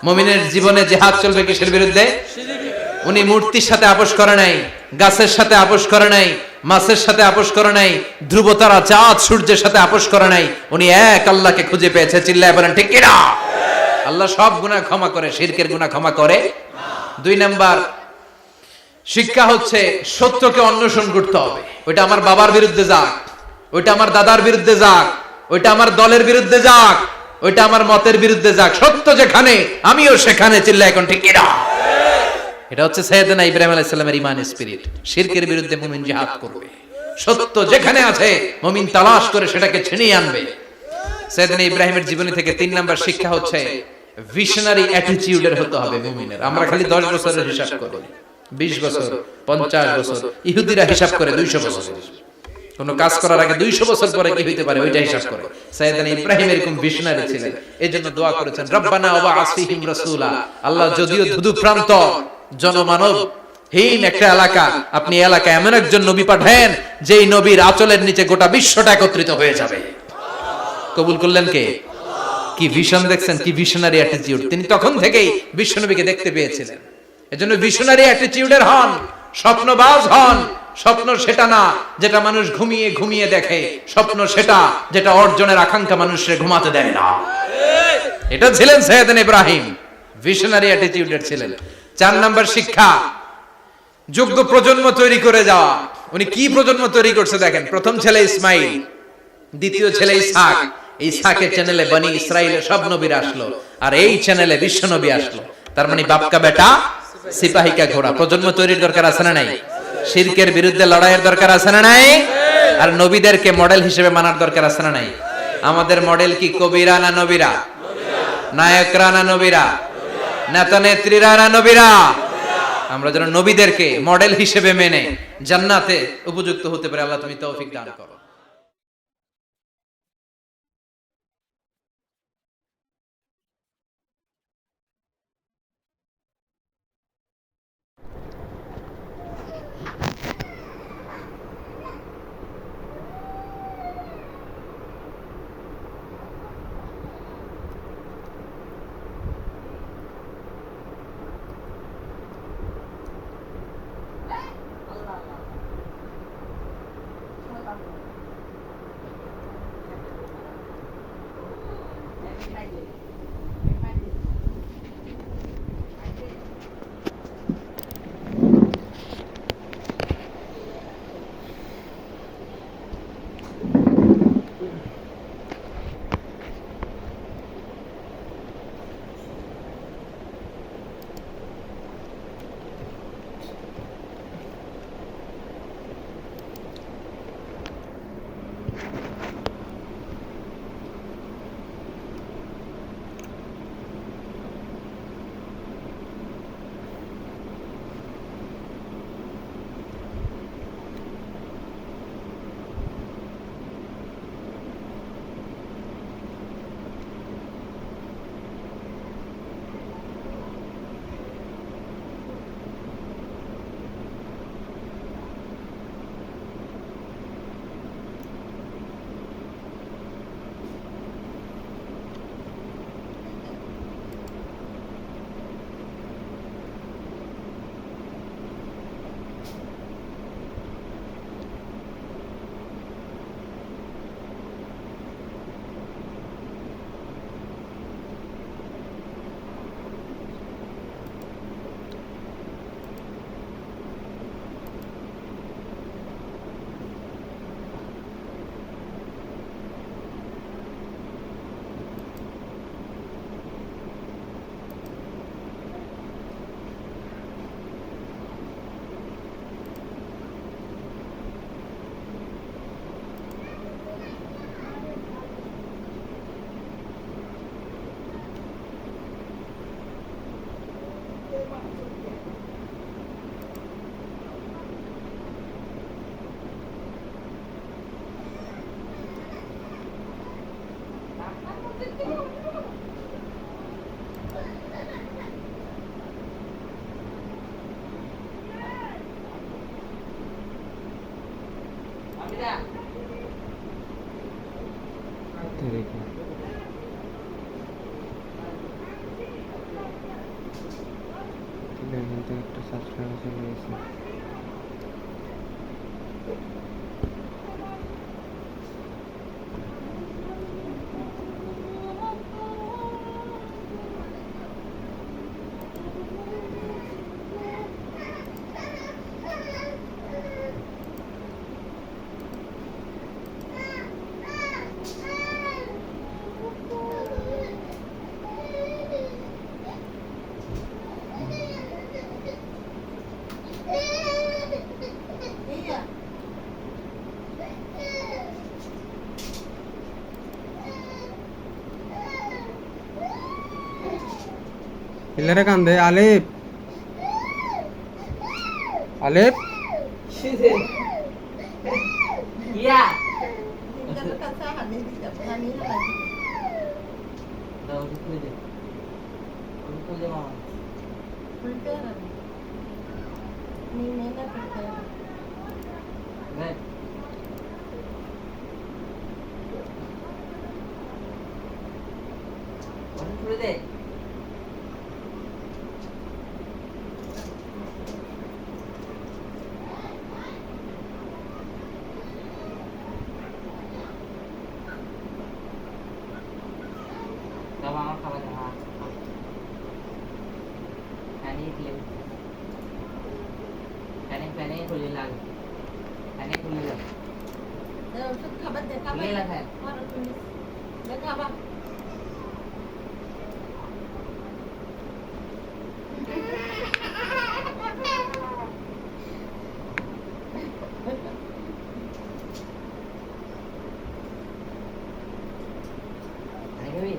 মুমিনের জীবনে জিহাদ চলবে কিসের বিরুদ্ধে? উনি মূর্তির সাথে আপোষ করে নাই, গাছের সাথে আপোষ করে নাই, মাছের সাথে আপোষ করে নাই, ধ্রুব তারা, চাঁদ, সূর্যের সাথে আপোষ করে নাই। উনি এক আল্লাহকে খুঁজে পেয়েছে। চিল্লায় বলেন ঠিক কিনা? আল্লাহ সব গুনাহ ক্ষমা করে, শিরকের গুনাহ ক্ষমা করে। 2 নাম্বার শিক্ষা হচ্ছে সত্যকে অন্বেষণ করতে হবে। ওইটা আমার বাবার বিরুদ্ধে যাক, ওইটা আমার দাদার বিরুদ্ধে যাক, ওইটা আমার দলের বিরুদ্ধে যাক, ওইটা আমার মতের বিরুদ্ধে যাক, সত্য যেখানে আমিও সেখানে। চিল্লায় এখন ঠিক কিনা? এটা হচ্ছে সাইয়েদনা ইব্রাহিম আলাইহিস সালামের ঈমান স্পিরিট। শিরকের বিরুদ্ধে মুমিন জিহাদ করবে। সত্য যেখানে আছে মুমিন তালাশ করে সেটাকে ছিনিয়ে আনবে। সাইয়েদনা ইব্রাহিমের জীবনী থেকে 3 নাম্বার শিক্ষা হচ্ছে ভিশনারি অ্যাটিটিউডের হতে হবে মুমিনের। আমরা খালি 10 বছরের হিসাব করি, 20 বছর, 50 বছর। ইহুদিরা হিসাব করে 200 বছর। কোন কাজ করার আগে 200 বছর পরে কি হইতে পারে ওইটা হিসাব করে। সাইয়েদনা ইব্রাহিম এরকম ভিশনারি ছিলেন। এজন্য দোয়া করেছেন রব্বানা ওয়াবা'আস ফীহিম রাসূলা। আল্লাহ যদিও ধুধুপ্রান্ত জনমানব হীন একটা এলাকা, আপনি এলাকায় এমন একজন নবী পাঠান যেই নবীর আঁচলের নিচে গোটা বিশ্বটা একত্রিত হয়ে যাবে। কবুল করলেন কে? কি ভিশন দেখছেন, কি ভিশনারি অ্যাটিটিউড। তিনি তখন থেকেই বিশ্বনবীকে দেখতে পেয়েছিলেন। এজন্য ভিশনারি অ্যাটিটিউডের হন, স্বপ্নবাজ হন। স্বপ্ন সেটা না যেটা মানুষ ঘুমিয়ে ঘুমিয়ে দেখে, স্বপ্ন সেটা যেটা অর্জনের আকাঙ্ক্ষা মানুষকে ঘুমাতে দেয় না। এটা ছিলেন সাইয়েদনা ইব্রাহিম, ভিশনারি অ্যাটিটিউডের ছিলেন। 4 নাম্বার শিক্ষা যোগ্য প্রজন্ম তৈরি করে যাওয়া। উনি কি প্রজন্ম তৈরি করছে দেখেন। প্রথম ছেলে ইসমাইল, দ্বিতীয় ছেলে ইসহাক। ইসহাকের চ্যানেলে বনি ইসরাইলের সব নবীরা আসলো, আর এই চ্যানেলে বিশ্ব নবী আসলো। তার মানে বাপকা বেটা সিপাহী কা ঘোড়া। প্রজন্ম তৈরির দরকার আছে না নাই? শিরকের বিরুদ্ধে লড়াইয়ের দরকার আছে না নাই? আর নবীদেরকে মডেল হিসেবে মানার দরকার আছে না নাই? আমাদের মডেল কি কবিরা না নবীরা? নায়করা না নবীরা? নেতা নেত্রীরা না নবীরা? আমরা যেন নবীদেরকে মডেল হিসেবে মেনে জান্নাতে উপযুক্ত হতে পারে। আল্লাহ তুমি তৌফিক দান করো। দেখি এখান থেকে একটা সাবস্ক্রাইবার চলে গেছে। পিলারে কান্দে আলিফ আলিফ ইয়া খুলে দে Coba আমার খাবার দাও পানি দিয়ে পানি খুলে লাগে পানি খুলে দাও ওষুধ খাবার দেখাবা খুলে লাগে আর তুমি দেখাবা Ayo,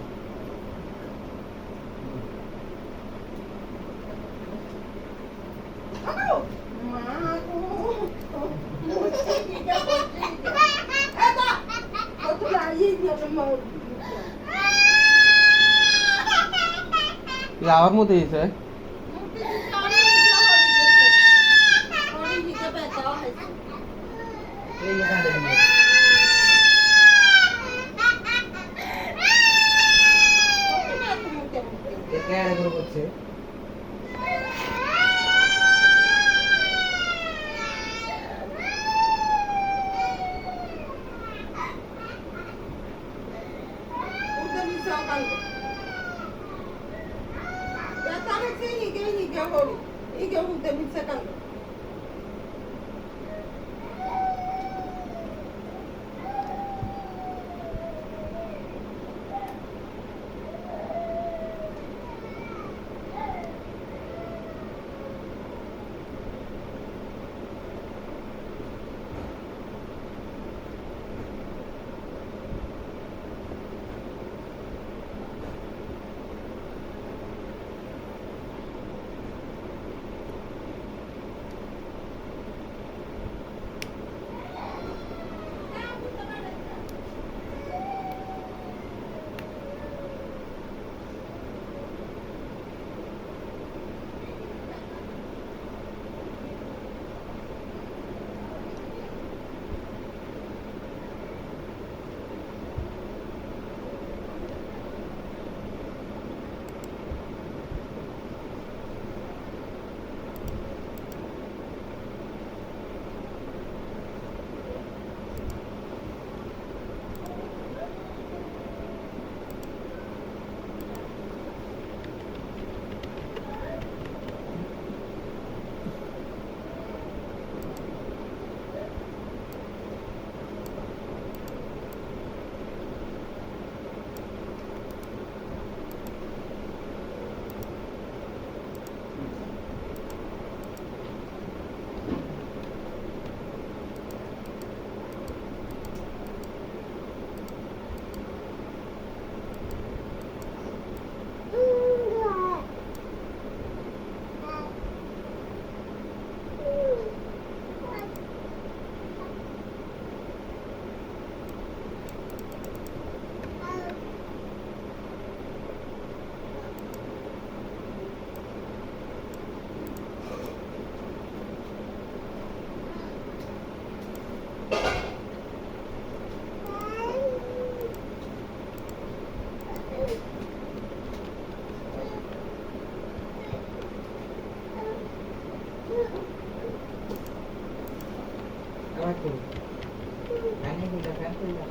আবার মতো দিয়েছে করছে খুল ফ্যান খুল যা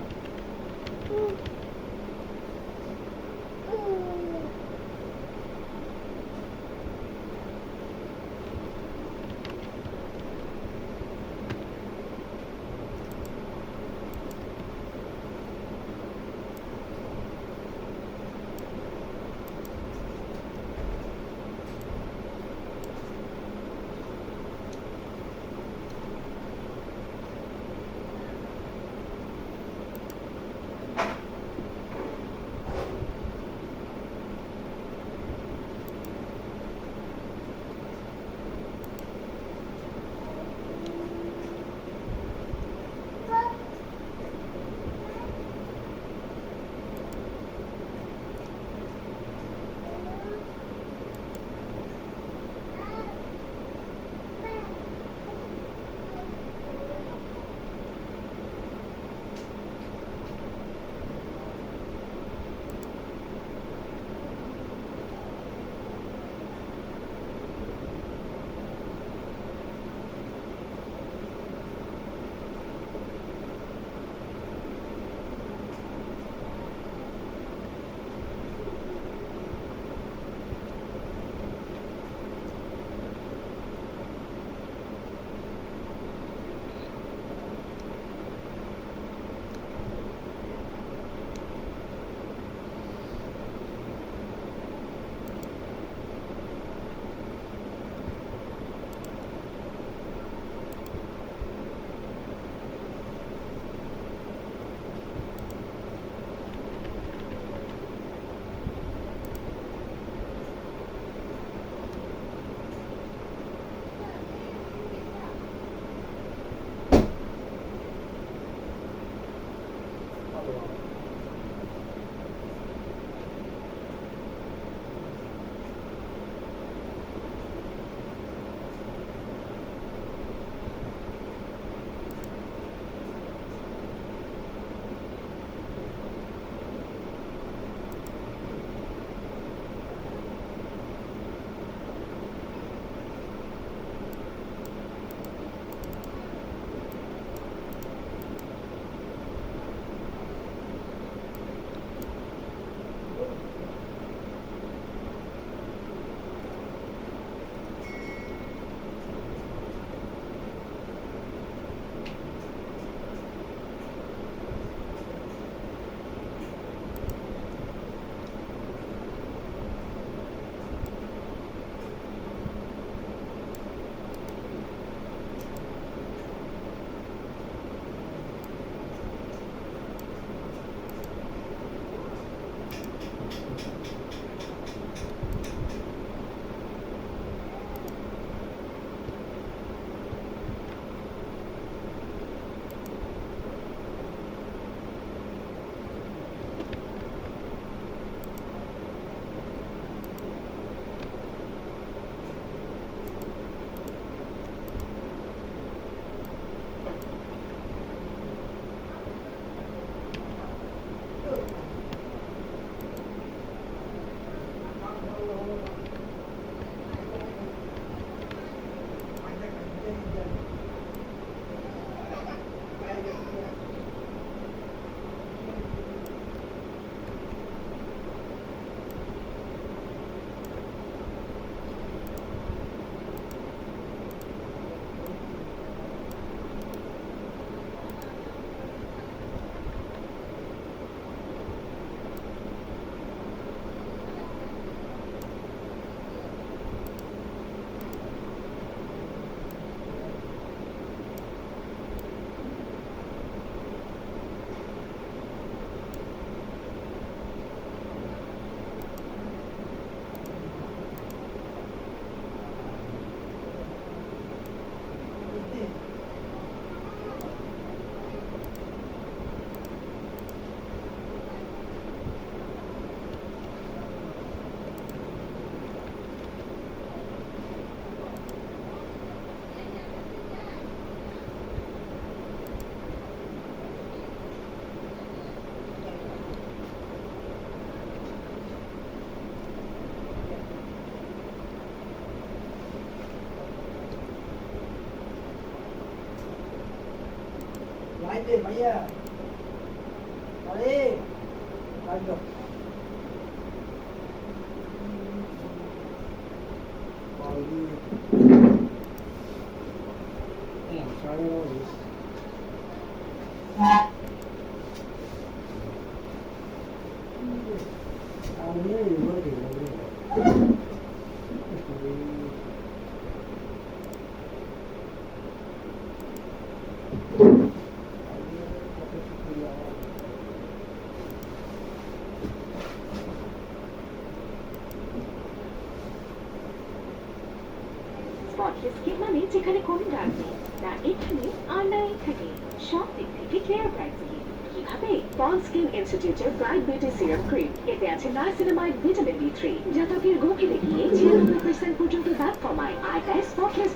স্পটলেস কি মানে যেখানে কোনো দাগ নেই, না এখানে আর না এখানে, সব দিক থেকে ক্লিয়ার ব্রাইট স্কিন। কিভাবে? পন্ড স্কিন ইনস্টিটিউটের ব্রাইট বিউটি সিরাম ক্রিম, এতে আছে নাইসিনামাইড, ভিটামিন B3, যা ত্বকের গভীরে গিয়ে 96% পর্যন্ত দাগ কমায় আর দেয় স্পটলেস